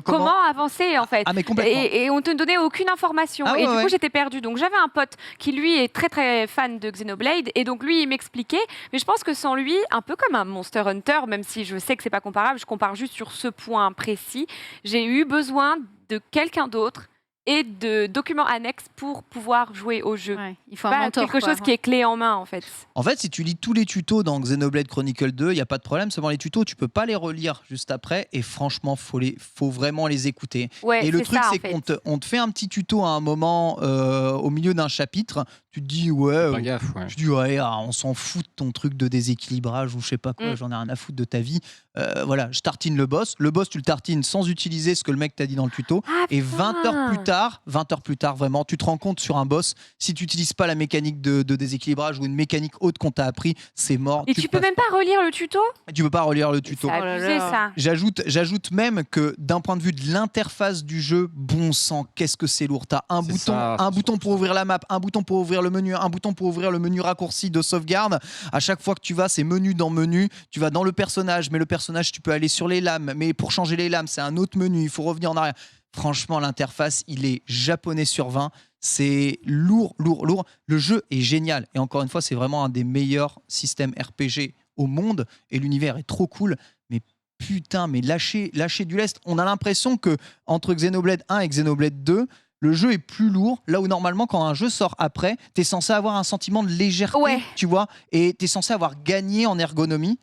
comment avancer, en fait. Ah, mais complètement. Et on ne te donnait aucune information. Ah et ouais, du ouais. coup, j'étais perdue. Donc, j'avais un pote qui, lui, est très, très fan de Xenoblade. Et donc, lui, il m'expliquait. Mais je pense que sans lui, un peu comme un Monster Hunter, même si je sais que c'est pas comparable, je compare juste sur ce point précis, j'ai eu besoin de quelqu'un d'autre et de documents annexes pour pouvoir jouer au jeu. Ouais, il faut un Pas mentor. quelque chose qui est clé en main, en fait. En fait, si tu lis tous les tutos dans Xenoblade Chronicle 2, il n'y a pas de problème. Seulement les tutos, tu peux pas les relire juste après. Et franchement, faut vraiment les écouter. Ouais, Et le c'est truc, ça, c'est en fait. qu'on te fait un petit tuto à un moment au milieu d'un chapitre. Tu te dis, Pas gaffe, ouais. je dis, ouais, on s'en fout de ton truc de déséquilibrage ou je sais pas quoi, j'en ai rien à foutre de ta vie. Voilà, je tartine le boss. Le boss, tu le tartines sans utiliser ce que le mec t'a dit dans le tuto. Ah, Et putain. 20 heures plus tard, vraiment, tu te rends compte sur un boss, si tu n'utilises pas la mécanique de déséquilibrage ou une mécanique haute qu'on t'a appris, c'est mort. Et tu peux même pas relire le tuto? Tu peux pas relire le tuto. C'est abusé, ça. J'ajoute même que d'un point de vue de l'interface du jeu, bon sang, qu'est-ce que c'est lourd. T'as un C'est bouton, ça, un bouton pour ouvrir la map, un bouton pour ouvrir le menu, un bouton pour ouvrir le menu raccourci de sauvegarde. À chaque fois que tu vas, c'est menu dans menu. Tu vas dans le personnage, mais le personnage, tu peux aller sur les lames. Mais pour changer les lames, c'est un autre menu. Il faut revenir en arrière. Franchement, l'interface, il est japonais sur 20. C'est lourd. Le jeu est génial. Et encore une fois, c'est vraiment un des meilleurs systèmes RPG au monde. Et l'univers est trop cool. Mais putain, mais lâchez du lest. On a l'impression que entre Xenoblade 1 et Xenoblade 2, le jeu est plus lourd, là où normalement quand un jeu sort après, t'es censé avoir un sentiment de légèreté, Ouais. tu vois, et t'es censé avoir gagné en ergonomie.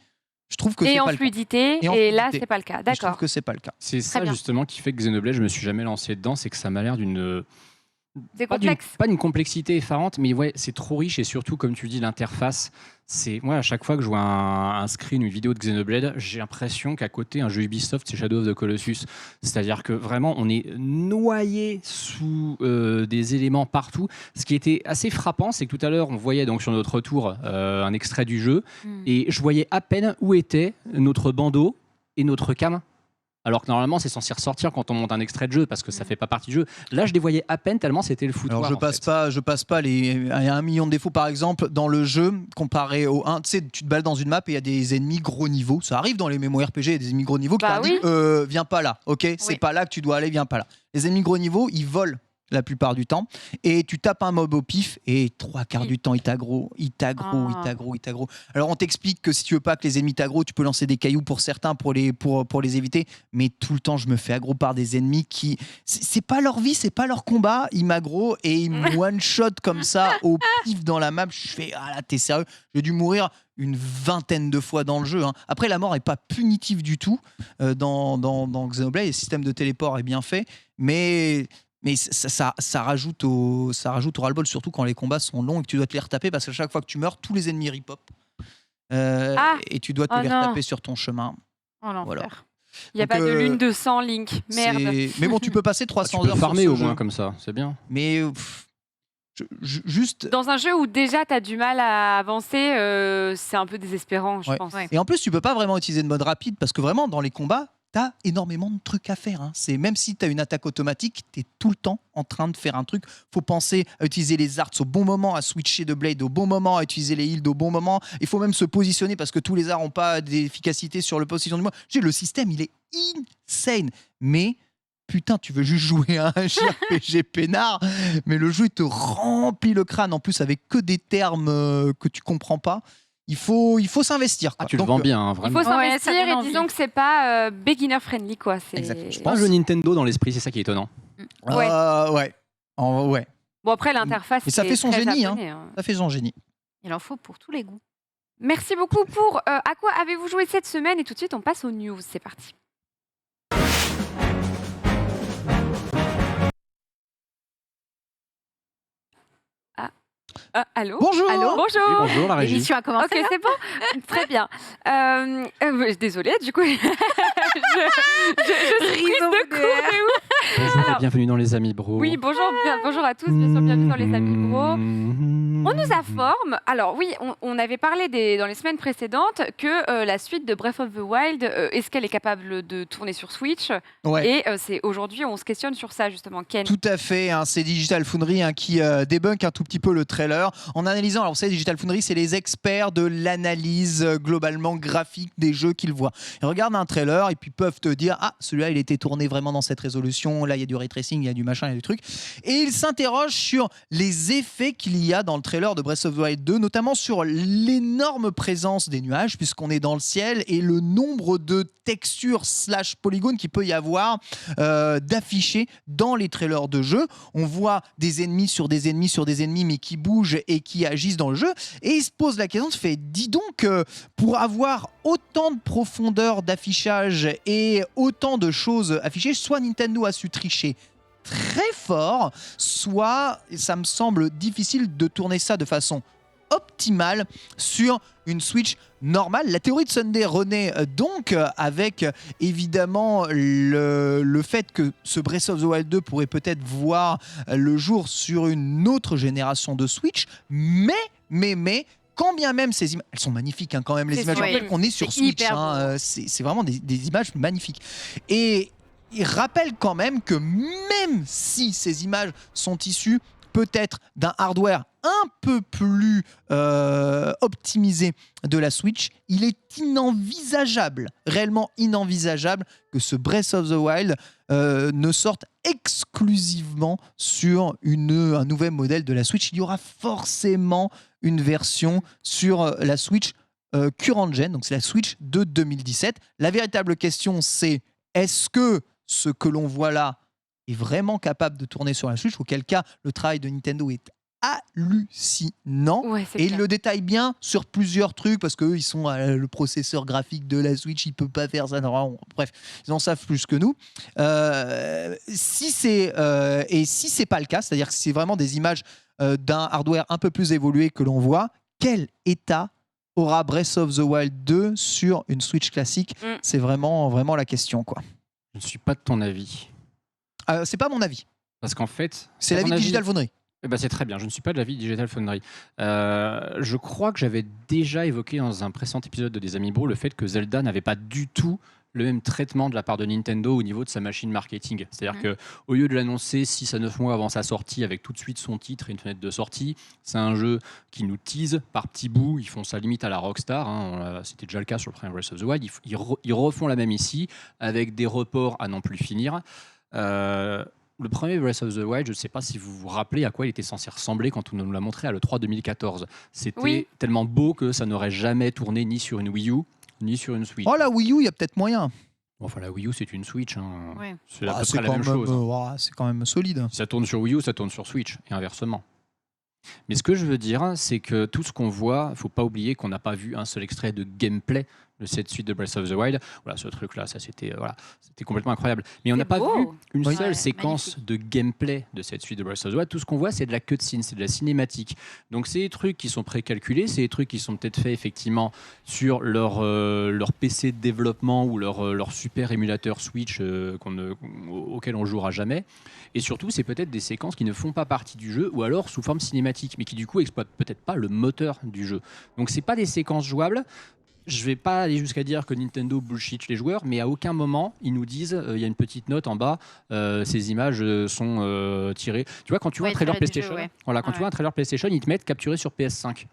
Je trouve que c'est Et en pas le cas. fluidité. Et en Et là, fluidité. c'est pas le cas. Et je trouve D'accord. que c'est pas le cas. C'est ça bien. justement qui fait que Xenoblade, je me suis jamais lancé dedans, c'est que ça m'a l'air d'une C'est pas d'une complexe. pas d'une complexité effarante, mais ouais, c'est trop riche et surtout, comme tu dis, l'interface. C'est moi à chaque fois que je vois un screen, une vidéo de Xenoblade, j'ai l'impression qu'à côté un jeu Ubisoft, c'est Shadow of the Colossus. C'est-à-dire que vraiment, on est noyé sous des éléments partout. Ce qui était assez frappant, c'est que tout à l'heure, on voyait donc sur notre retour un extrait du jeu et je voyais à peine où était notre bandeau et notre cam. Alors que normalement, c'est censé ressortir quand on monte un extrait de jeu parce que ça fait pas partie du jeu. Là, je les voyais à peine tellement c'était le foutoir. Alors je passe pas il y a 1 million de défauts par exemple dans le jeu comparé au 1. Tu sais, tu te balades dans une map et il y a des ennemis gros niveau. Ça arrive dans les MMORPG, il y a des ennemis gros niveau qui Bah t'indiquent viens pas là, ok, c'est Oui. pas là que tu dois aller, viens pas là. Les ennemis gros niveau, ils volent. la plupart du temps, et tu tapes un mob au pif, et 3/4 du temps, il t'aggro. Alors, on t'explique que si tu veux pas que les ennemis t'aggro, tu peux lancer des cailloux pour certains, pour les éviter, mais tout le temps, je me fais aggro par des ennemis qui... C'est pas leur vie, c'est pas leur combat, ils m'aggro, et ils me one-shot comme ça, au pif dans la map, je fais, ah là, t'es sérieux? J'ai dû mourir une 20aine de fois dans le jeu. Après, la mort n'est pas punitive du tout dans Xenoblade. Le système de téléport est bien fait, mais ça rajoute au ras-le-bol, surtout quand les combats sont longs et que tu dois te les retaper, parce qu'à chaque fois que tu meurs, tous les ennemis ripop. Et tu dois te les retaper sur ton chemin. Oh, l'enfer. Voilà. Il n'y a pas de lune de sang, Link. Merde. Mais bon, tu peux passer 300 Tu peux heures farmer sur au ce moins jeu. comme ça, c'est bien. Mais juste... Dans un jeu où déjà tu as du mal à avancer, c'est un peu désespérant, je Ouais. pense. Et en plus, tu peux pas vraiment utiliser de mode rapide, parce que vraiment, dans les combats, t'as énormément de trucs à faire. C'est même si t'as une attaque automatique, t'es tout le temps en train de faire un truc. Faut penser à utiliser les arts au bon moment, à switcher de blade au bon moment, à utiliser les heals au bon moment. Il faut même se positionner, parce que tous les arts n'ont pas d'efficacité sur le positionnement. Le système, il est insane. Mais putain, tu veux juste jouer à un JRPG peinard, mais le jeu il te remplit le crâne en plus avec que des termes que tu comprends pas. Il faut s'investir. Ah, tu le vends bien, hein, Il vraiment. faut s'investir ça donne et envie. disons que c'est pas beginner friendly, quoi. Exactement. Je Pas pense. un jeu Nintendo dans l'esprit, c'est ça qui est étonnant. Ouais. Ouais. Ouais. Bon, après, l'interface. Mais ça est fait son très génie, japonais, Ça fait son génie. Il en faut pour tous les goûts. Merci beaucoup pour à quoi avez-vous joué cette semaine, et tout de suite on passe aux news. C'est parti. Allô. Bonjour. Allô. Oui, Bonjour. bonjour la régie. L'émission a commencé. Ok, c'est bon. Très bien. Désolée, du coup, je suis prise de court de ouf. Bonjour et Alors- bienvenue dans les Amis Bro. Oui, bonjour à tous, bien sûr, bienvenue dans les Amis Bro. On nous informe, alors oui, on avait parlé dans les semaines précédentes que la suite de Breath of the Wild, est-ce qu'elle est capable de tourner sur Switch? Ouais. Et c'est aujourd'hui, on se questionne sur ça justement. Ken. Tout à fait, c'est Digital Foundry qui débunk un tout petit peu le trailer en analysant. Alors vous savez, Digital Foundry, c'est les experts de l'analyse globalement graphique des jeux qu'ils voient. Ils regardent un trailer et puis peuvent te dire, ah, celui-là, il était tourné vraiment dans cette résolution, là, il y a du ray tracing, il y a du machin, il y a du truc. Et ils s'interrogent sur les effets qu'il y a dans le trailer de Breath of the Wild 2, notamment sur l'énorme présence des nuages, puisqu'on est dans le ciel, et le nombre de textures / polygones qu'il peut y avoir d'affichés dans les trailers de jeu. On voit des ennemis sur des ennemis sur des ennemis, mais qui bougent et qui agissent dans le jeu. Et il se pose la question, se fait, dis donc, pour avoir autant de profondeur d'affichage et autant de choses affichées, soit Nintendo a su tricher très fort, soit ça me semble difficile de tourner ça de façon optimale sur une Switch normale. La théorie de Sunday renaît donc avec évidemment le fait que ce Breath of the Wild 2 pourrait peut-être voir le jour sur une autre génération de Switch, mais quand bien même ces images, elles sont magnifiques quand même, les C'est images. Je sûr. rappelle qu'on est sur C'est Switch, hyper beau. c'est vraiment des images magnifiques. Et il rappelle quand même que même si ces images sont issues peut-être d'un hardware un peu plus optimisé de la Switch, il est inenvisageable, réellement inenvisageable, que ce Breath of the Wild ne sorte exclusivement sur un nouvel modèle de la Switch. Il y aura forcément une version sur la Switch current gen, donc c'est la Switch de 2017. La véritable question, c'est est-ce que ce que l'on voit là est vraiment capable de tourner sur la Switch, auquel cas le travail de Nintendo est hallucinant. Ouais, c'est Et il clair. le détaille bien sur plusieurs trucs, parce qu'eux, ils sont le processeur graphique de la Switch, il peut pas faire ça. Non, bref, ils en savent plus que nous. Si c'est pas le cas, c'est-à-dire que c'est vraiment des images d'un hardware un peu plus évolué que l'on voit, quel état aura Breath of the Wild 2 sur une Switch classique? C'est vraiment la question, quoi. Je ne suis pas de ton avis. C'est pas mon avis, Parce qu'en fait... c'est à l'avis mon de avis- Digital Foundry. Eh ben, c'est très bien, je ne suis pas de l'avis de Digital Foundry. Je crois que j'avais déjà évoqué dans un précédent épisode de Des Amis Bro le fait que Zelda n'avait pas du tout le même traitement de la part de Nintendo au niveau de sa machine marketing. C'est-à-dire que au lieu de l'annoncer 6 à 9 mois avant sa sortie avec tout de suite son titre et une fenêtre de sortie, c'est un jeu qui nous tease par petits bouts. Ils font ça limite à la Rockstar. C'était déjà le cas sur le premier Breath of the Wild. Ils refont la même ici avec des reports à n'en plus finir. le premier Breath of the Wild, je ne sais pas si vous vous rappelez à quoi il était censé ressembler quand on nous l'a montré à l'E3 2014. C'était Oui. tellement beau que ça n'aurait jamais tourné ni sur une Wii U, ni sur une Switch. Oh, la Wii U, il y a peut-être moyen. Enfin, la Wii U, c'est une Switch. Hein. Ouais. C'est à Ah, peu c'est près la quand même même, chose. c'est quand même solide. Si ça tourne sur Wii U, ça tourne sur Switch, et inversement. Mais ce que je veux dire, c'est que tout ce qu'on voit, il ne faut pas oublier qu'on n'a pas vu un seul extrait de gameplay de cette suite de Breath of the Wild. Voilà, ce truc-là, ça c'était complètement incroyable. Mais on n'a pas beau. vu une Oui. seule Ouais, séquence de gameplay de cette suite de Breath of the Wild. Tout ce qu'on voit, c'est de la cutscene, c'est de la cinématique. Donc c'est des trucs qui sont précalculés, c'est des trucs qui sont peut-être faits effectivement sur leur PC de développement ou leur super émulateur Switch auquel on jouera jamais. Et surtout, c'est peut-être des séquences qui ne font pas partie du jeu ou alors sous forme cinématique, mais qui du coup exploitent peut-être pas le moteur du jeu. Donc c'est pas des séquences jouables. Je vais pas aller jusqu'à dire que Nintendo bullshit les joueurs, mais à aucun moment ils nous disent, il y a une petite note en bas, ces images sont tirées. Tu vois, quand tu vois Ouais, un trailer tirées du PlayStation, jeu, ouais. voilà, quand Ouais. tu vois un trailer PlayStation, ils te mettent capturé sur PS5.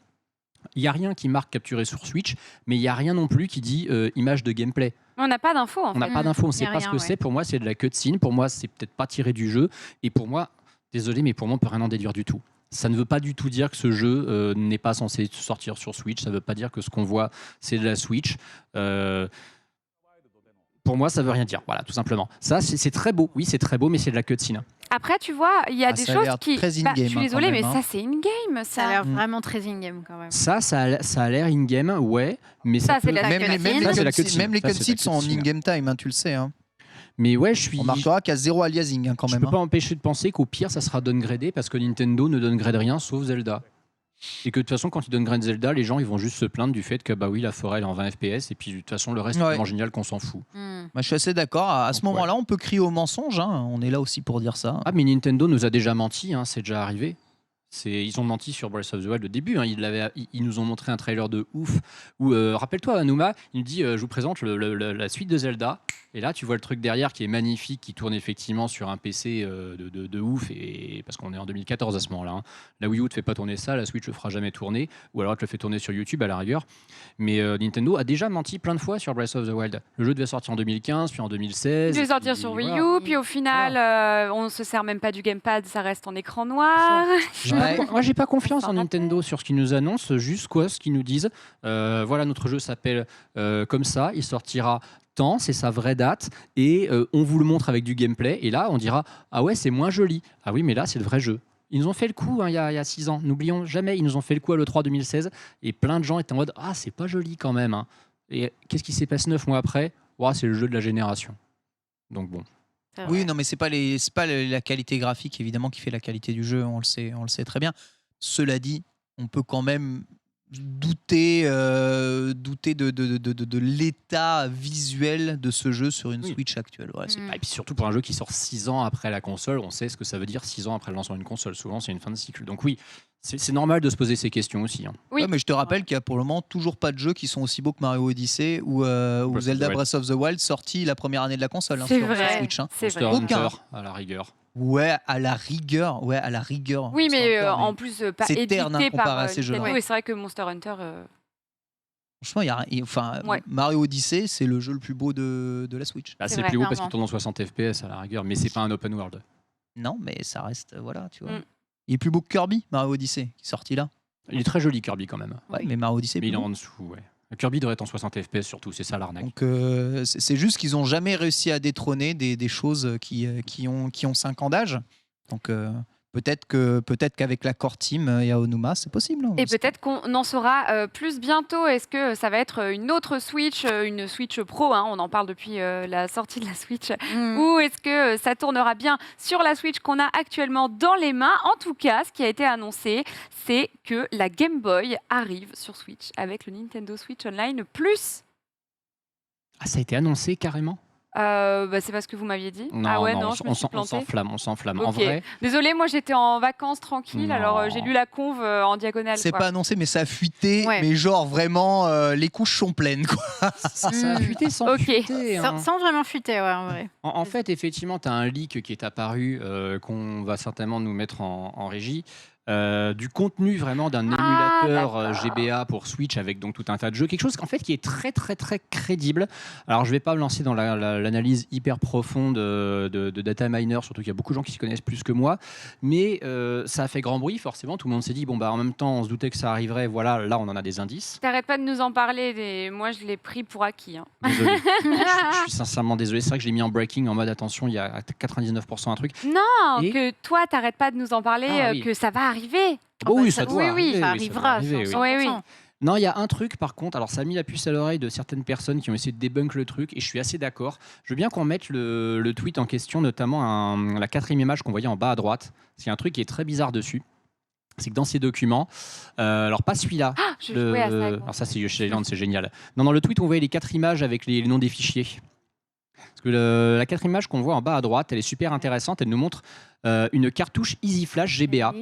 Il n'y a rien qui marque capturé sur Switch, mais il n'y a rien non plus qui dit image de gameplay. On n'a pas d'infos en On fait. n'a pas d'infos, on ne y sait a pas ce rien, que ouais. c'est. Pour moi, c'est de la cutscene. Pour moi, c'est peut-être pas tiré du jeu. Et pour moi, désolé, mais pour moi, on peut rien en déduire du tout. Ça ne veut pas du tout dire que ce jeu n'est pas censé sortir sur Switch. Ça ne veut pas dire que ce qu'on voit, c'est de la Switch. Pour moi, ça veut rien dire. Voilà, tout simplement. Ça, c'est très beau. Oui, c'est très beau, mais c'est de la cutscene. Après, tu vois, il y a Ah, des ça a choses l'air qui. très je in-game, suis hein, désolée, quand mais même, ça, c'est in-game. Ça a l'air Mm. vraiment très in-game quand même. Ça a l'air in-game, ouais. Mais Ça, c'est peut- la Même les, cutscene. Ça, c'est la cutscene. même les Ça, c'est la cutscenes sont en cutscene. in-game time, hein, tu le sais. Hein. Mais ouais, je suis. On marquera qu'à zéro aliasing, hein, quand Je même. peux hein. pas empêcher de penser qu'au pire, ça sera downgradé parce que Nintendo ne downgrade rien sauf Zelda. Et que de toute façon, quand ils downgradent Zelda, les gens ils vont juste se plaindre du fait que bah oui, la forêt elle est en 20 FPS et puis de toute façon, le reste est Ouais. tellement génial qu'on s'en fout. Hmm. Bah, je suis assez d'accord. À ce Donc, moment-là, on peut crier au mensonge. Hein. On est là aussi pour dire ça. Ah, mais Nintendo nous a déjà menti, hein, c'est déjà arrivé. Ils ont menti sur Breath of the Wild au début. Hein. Ils nous ont montré un trailer de ouf où, rappelle-toi, Anuma, il nous dit je vous présente la suite de Zelda. Et là, tu vois le truc derrière qui est magnifique, qui tourne effectivement sur un PC de ouf. Et, parce qu'on est en 2014 à ce moment-là. Hein. La Wii U ne te fait pas tourner ça, la Switch ne le fera jamais tourner. Ou alors elle te le fait tourner sur YouTube à la rigueur. Mais Nintendo a déjà menti plein de fois sur Breath of the Wild. Le jeu devait sortir en 2015, puis en 2016. Il devait sortir puis sur Wii voilà. U, puis au final, on ne se sert même pas du gamepad, ça reste en écran noir. Ouais. Moi, j'ai pas confiance Ça en rappelle. Nintendo sur ce qu'ils nous annoncent, juste ce qu'ils nous disent. Voilà, notre jeu s'appelle comme ça, il sortira tant, c'est sa vraie date, et on vous le montre avec du gameplay. Et là, on dira ah ouais, c'est moins joli. Ah oui, mais là, c'est le vrai jeu. Ils nous ont fait le coup hein, il y a 6 ans. N'oublions jamais, ils nous ont fait le coup à l'E3 2016, et plein de gens étaient en mode ah, c'est pas joli quand même. Hein. Et qu'est-ce qui s'est passé 9 mois après? Ouah, c'est le jeu de la génération. Donc bon. C'est Oui, vrai. non, mais c'est pas la qualité graphique évidemment qui fait la qualité du jeu. On le sait très bien. Cela dit, on peut quand même douter de l'état visuel de ce jeu sur une Oui. Switch actuelle. Voilà, c'est- Mm. Et puis surtout pour un jeu qui sort 6 ans après la console, on sait ce que ça veut dire 6 ans après le lancement d'une console. Souvent, c'est une fin de cycle. Donc oui, c'est normal de se poser ces questions aussi. Hein. Oui. Ouais, mais je te rappelle qu'il y a pour le moment toujours pas de jeux qui sont aussi beaux que Mario Odyssey ou of Zelda the Wild. Breath of the Wild sorti la première année de la console hein, C'est sur vrai. Switch. Hein. C'est Monster vrai. Aucun. Hunter, à la rigueur. Ouais, à la rigueur. Oui, Monster mais Hunter, en plus, pas c'est édité terne, hein, par comparé à ces jeux-là. Nintendo. Et c'est vrai que Monster Hunter. Franchement, Ouais. Mario Odyssey, c'est le jeu le plus beau de la Switch. Là, C'est c'est vrai, plus haut parce clairement. qu'il tourne en 60 FPS à la rigueur, mais c'est pas un open world. Non, mais ça reste, voilà, tu vois. Mm. Il est plus beau que Kirby, Mario Odyssey, qui est sorti là. Il est très joli Kirby quand même. Ouais, mais Mario Odyssey. est Mais il plus est beau. en dessous, ouais. Kirby devrait être en 60 FPS surtout, c'est ça l'arnaque. Donc c'est juste qu'ils n'ont jamais réussi à détrôner des choses qui ont 5 ans d'âge. Donc peut-être qu'avec la core team et Aonuma, c'est possible. hein, Et on sait peut-être qu'on en saura plus bientôt. Est-ce que ça va être une autre Switch, une Switch Pro hein, on en parle depuis la sortie de la Switch. Hmm. Ou est-ce que ça tournera bien sur la Switch qu'on a actuellement dans les mains? En tout cas, ce qui a été annoncé, c'est que la Game Boy arrive sur Switch avec le Nintendo Switch Online Plus. Ah, ça a été annoncé carrément? C'est pas ce que vous m'aviez dit. Ah ouais, non, je me suis on plantée. s'enflamme. En Ok. vrai, Désolée, moi j'étais en vacances tranquille, Non. alors j'ai lu la conve en diagonale. C'est quoi. pas annoncé, mais ça a fuité. Ouais. Mais genre vraiment, les couches sont pleines. Quoi. ça a fuité sans Ok. fuiter. hein. Sans vraiment fuiter, ouais, en vrai. En fait, effectivement, tu as un leak qui est apparu qu'on va certainement nous mettre en régie. du contenu vraiment d'un émulateur GBA pour Switch avec donc tout un tas de jeux, quelque chose en fait qui est très très très crédible. Alors je vais pas me lancer dans l'analyse hyper profonde de data miner, surtout qu'il y a beaucoup de gens qui s'y connaissent plus que moi, mais ça a fait grand bruit forcément, tout le monde s'est dit bon bah en même temps on se doutait que ça arriverait, voilà, là on en a des indices. T'arrêtes pas de nous en parler, moi je l'ai pris pour acquis. Désolé. je suis sincèrement désolé, c'est vrai que je l'ai mis en breaking en mode attention, il y a 99% un truc. Non, que toi t'arrêtes pas de nous en parler, que ça va arriver. Oui, ça doit oui, arriver, ça oui, arrivera. arriver, oui. 100%. Oui. Non, il y a un truc par contre, alors ça a mis la puce à l'oreille de certaines personnes qui ont essayé de débunk le truc et je suis assez d'accord. Je veux bien qu'on mette le tweet en question, notamment la 4e image qu'on voyait en bas à droite. Parce qu'il y a un truc qui est très bizarre dessus. C'est que dans ces documents, alors pas celui-là. Je jouais à ça. Alors ça c'est Yoshi Island, c'est génial. Non, dans le tweet on voyait les 4 images avec les noms des fichiers. Parce que la 4e image qu'on voit en bas à droite, elle est super intéressante. Elle nous montre une cartouche Easy Flash GBA.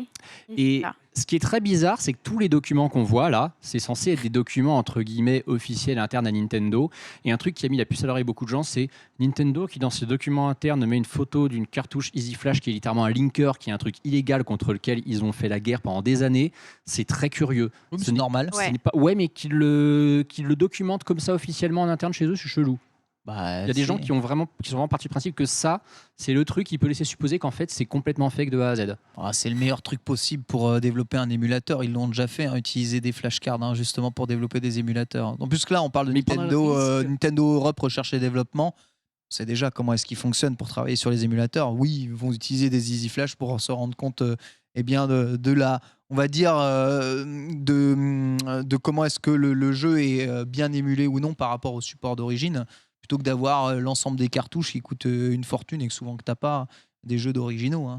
Et ce qui est très bizarre, c'est que tous les documents qu'on voit là, c'est censé être des documents entre guillemets officiels internes à Nintendo. Et un truc qui a mis la puce à l'oreille beaucoup de gens, c'est Nintendo qui dans ses documents internes met une photo d'une cartouche Easy Flash qui est littéralement un linker, qui est un truc illégal contre lequel ils ont fait la guerre pendant des années. C'est très curieux. Oui, c'est normal. Ouais, mais qu'ils le documentent comme ça officiellement en interne chez eux, c'est chelou. Bah, il y a des gens qui sont vraiment partis du principe que ça, c'est le truc qui peut laisser supposer qu'en fait, c'est complètement fake de A à Z. C'est le meilleur truc possible pour développer un émulateur. Ils l'ont déjà fait, utiliser des flashcards justement pour développer des émulateurs. En plus que là, on parle de Nintendo Europe Recherche et Développement. On sait déjà comment est-ce qu'ils fonctionnent pour travailler sur les émulateurs. Oui, ils vont utiliser des Easy Flash pour se rendre compte de la... On va dire de comment est-ce que le jeu est bien émulé ou non par rapport au support d'origine, plutôt que d'avoir l'ensemble des cartouches qui coûtent une fortune et que souvent que tu n'as pas des jeux d'originaux.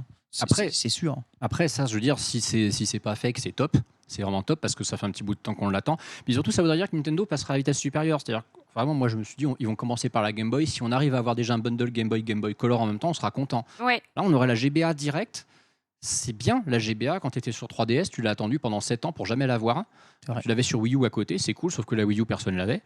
Après, c'est sûr. Après, ça, je veux dire, si c'est pas fake, c'est top. C'est vraiment top parce que ça fait un petit bout de temps qu'on l'attend. Puis surtout, ça voudrait dire que Nintendo passera à la vitesse supérieure. C'est-à-dire, vraiment, moi, je me suis dit, ils vont commencer par la Game Boy. Si on arrive à avoir déjà un bundle Game Boy Color en même temps, on sera content. Ouais. Là, on aurait la GBA direct. C'est bien, la GBA, quand tu étais sur 3DS, tu l'as attendu pendant 7 ans pour jamais l'avoir. Tu l'avais sur Wii U à côté, c'est cool, sauf que la Wii U, personne l'avait.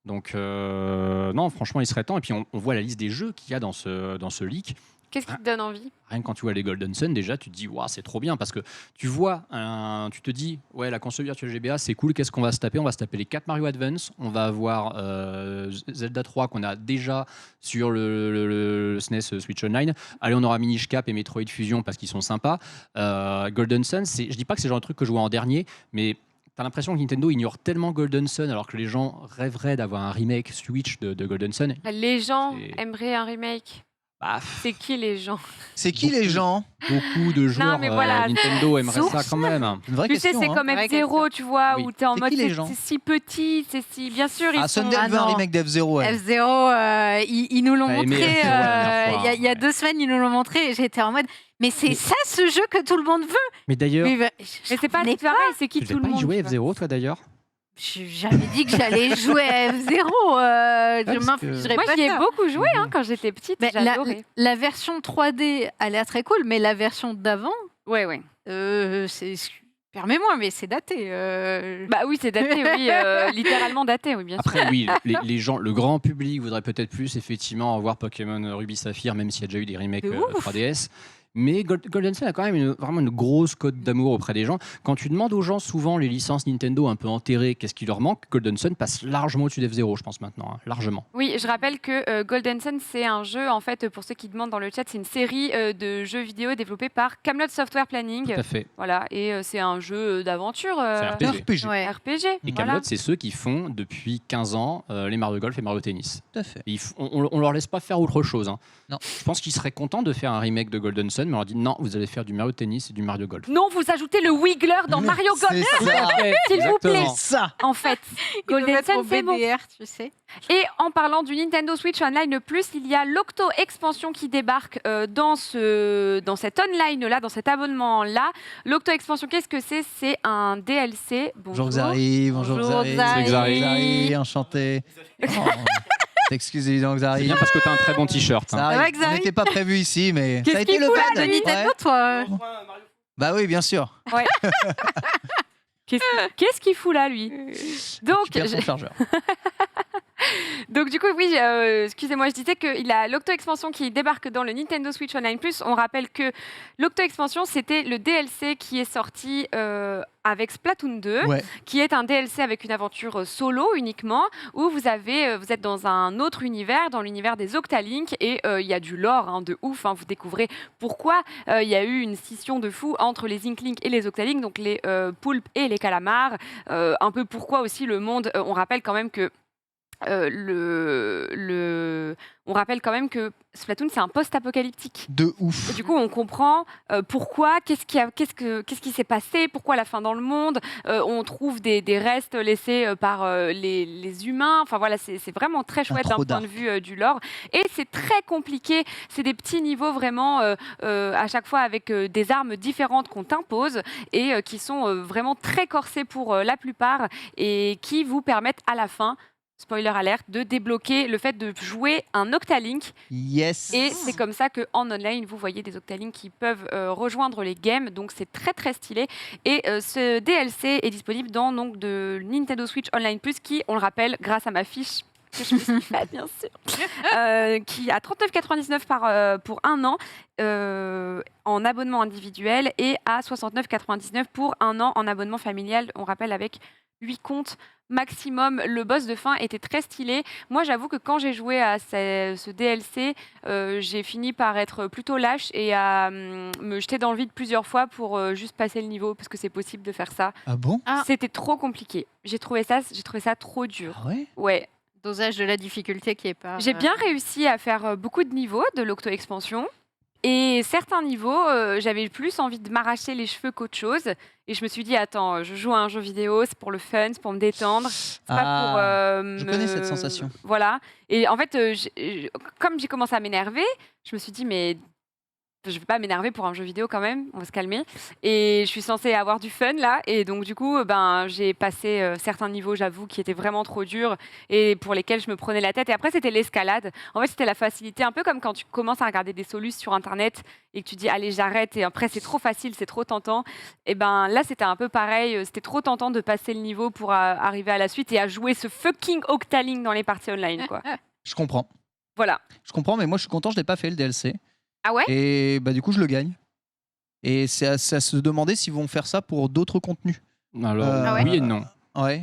Donc, non, franchement, il serait temps. Et puis, on voit la liste des jeux qu'il y a dans ce leak. Qu'est-ce qui te donne envie? Rien que quand tu vois les Golden Sun, déjà, tu te dis, waouh, c'est trop bien. Parce que tu vois, tu te dis, ouais, la console virtuelle GBA, c'est cool. Qu'est-ce qu'on va se taper? On va se taper les 4 Mario Advance. On va avoir Zelda 3 qu'on a déjà sur le SNES Switch Online. Allez, on aura Minish Cap et Metroid Fusion parce qu'ils sont sympas. Golden Sun, je dis pas que c'est le genre de truc que je vois en dernier, mais t'as l'impression que Nintendo ignore tellement Golden Sun alors que les gens rêveraient d'avoir un remake Switch de Golden Sun. Les gens aimeraient un remake. C'est qui les gens? C'est qui les gens? Beaucoup de joueurs Nintendo aimeraient ça quand même. Une vraie tu sais, c'est comme F0, tu vois, où t'es en mode c'est si petit, c'est si... Bien sûr, ils sont... Sunday veut un remake d'F0. F0, ils nous l'ont montré il y a 2 semaines, ils nous l'ont montré et j'étais en mode mais c'est ça ce jeu que tout le monde veut. Mais d'ailleurs, mais c'est pas pareil, c'est qui tout le monde? Tu joué F0 toi d'ailleurs? Je jamais dit que j'allais jouer à F0. Moi, j'y ai beaucoup joué quand j'étais petite. La version 3D a l'air très cool, mais la version d'avant, ouais. Permets-moi, mais c'est daté. Bah oui, c'est daté, oui, littéralement daté, oui, bien sûr. Après, oui, les gens, le grand public voudrait peut-être plus effectivement avoir Pokémon Ruby Saphir, même s'il y a déjà eu des remakes 3DS. Mais Golden Sun a quand même vraiment une grosse cote d'amour auprès des gens. Quand tu demandes aux gens souvent les licences Nintendo un peu enterrées, qu'est-ce qui leur manque, Golden Sun passe largement au-dessus d'F0, je pense maintenant, largement. Oui, je rappelle que Golden Sun, c'est un jeu, en fait, pour ceux qui demandent dans le chat, c'est une série de jeux vidéo développés par Camelot Software Planning. Tout à fait. Voilà, et c'est un jeu d'aventure. C'est RPG. Ouais. RPG. Et Camelot, c'est ceux qui font depuis 15 ans les Mario Golf et Mario Tennis. Tout à fait. On leur laisse pas faire autre chose. Non. Je pense qu'ils seraient contents de faire un remake de Golden Sun, mais on leur dit non, vous allez faire du Mario Tennis et du Mario Golf. Non, vous ajoutez le Wiggler dans Mario Golf, s'il vous plaît. Ça. En fait, Golden Sun, c'est bon. Tu sais. Et en parlant du Nintendo Switch Online Plus, il y a l'Octo Expansion qui débarque dans cet online-là, dans cet abonnement-là. L'Octo Expansion, qu'est-ce que c'est? C'est un DLC. Bonjour Xari, bonjour Xari, enchanté. Excusez moi Xari. C'est bien parce que t'as un très bon t-shirt. On n'était pas prévu ici, mais ça a été le cas de Nintendo, toi. Bah oui, bien sûr. Ouais. Qu'est-ce qu'il fout là, lui? Donc, son chargeur. Donc du coup, oui, excusez-moi, je disais qu'il a l'Octo-expansion qui débarque dans le Nintendo Switch Online Plus. On rappelle que l'Octo-expansion, c'était le DLC qui est sorti avec Splatoon 2, Ouais. qui est un DLC avec une aventure solo uniquement, où vous êtes dans un autre univers, dans l'univers des Octalink, et il y a du lore de ouf. Vous découvrez pourquoi il y a eu une scission de fou entre les Inklings et les Octalink, donc les poulpes et les calamars. Un peu pourquoi aussi le monde. On rappelle quand même que on rappelle quand même que Splatoon, c'est un post-apocalyptique. De ouf. Et du coup, on comprend pourquoi, qu'est-ce qui s'est passé, pourquoi la fin dans le monde. On trouve des restes laissés par les humains. Enfin voilà, c'est vraiment très chouette d'un trop point de dark. vue du lore. Et c'est très compliqué. C'est des petits niveaux vraiment à chaque fois avec des armes différentes qu'on t'impose et qui sont vraiment très corsés pour la plupart et qui vous permettent à la fin, spoiler alerte, de débloquer le fait de jouer un Octalink. Yes. Et c'est comme ça qu'en online, vous voyez des Octalink qui peuvent rejoindre les games. Donc c'est très très stylé. Et ce DLC est disponible dans donc, de Nintendo Switch Online Plus qui, on le rappelle, grâce à ma fiche que je me suis faite, bien sûr, qui à 39,99 pour un an en abonnement individuel et à 69,99 pour un an en abonnement familial. On rappelle avec 8 comptes maximum. Le boss de fin était très stylé. Moi, j'avoue que quand j'ai joué à ce DLC, j'ai fini par être plutôt lâche et à me jeter dans le vide plusieurs fois pour juste passer le niveau, parce que c'est possible de faire ça. Ah bon? C'était trop compliqué. J'ai trouvé ça trop dur. Ah ouais? Ouais. Dosage de la difficulté qui est pas... J'ai bien réussi à faire beaucoup de niveaux de l'Octo-expansion. Et certains niveaux, j'avais plus envie de m'arracher les cheveux qu'autre chose. Et je me suis dit, attends, je joue à un jeu vidéo, c'est pour le fun, c'est pour me détendre. C'est pas pour, je connais cette sensation. Voilà. Et en fait, comme j'ai commencé à m'énerver, je me suis dit, mais je vais pas m'énerver pour un jeu vidéo quand même, on va se calmer. Et je suis censée avoir du fun là, et donc du coup, j'ai passé certains niveaux, j'avoue, qui étaient vraiment trop durs et pour lesquels je me prenais la tête. Et après, c'était l'escalade. En fait, c'était la facilité, un peu comme quand tu commences à regarder des solus sur Internet et que tu dis, allez, j'arrête. Et après, c'est trop facile, c'est trop tentant. Et là, c'était un peu pareil. C'était trop tentant de passer le niveau pour arriver à la suite et à jouer ce fucking Octalink dans les parties online, quoi. Je comprends. Voilà. Je comprends, mais moi je suis content, je n'ai pas fait le DLC. Ah ouais? Et du coup, je le gagne. Et c'est à se demander s'ils vont faire ça pour d'autres contenus. Alors, Ah ouais? oui et non. Ouais.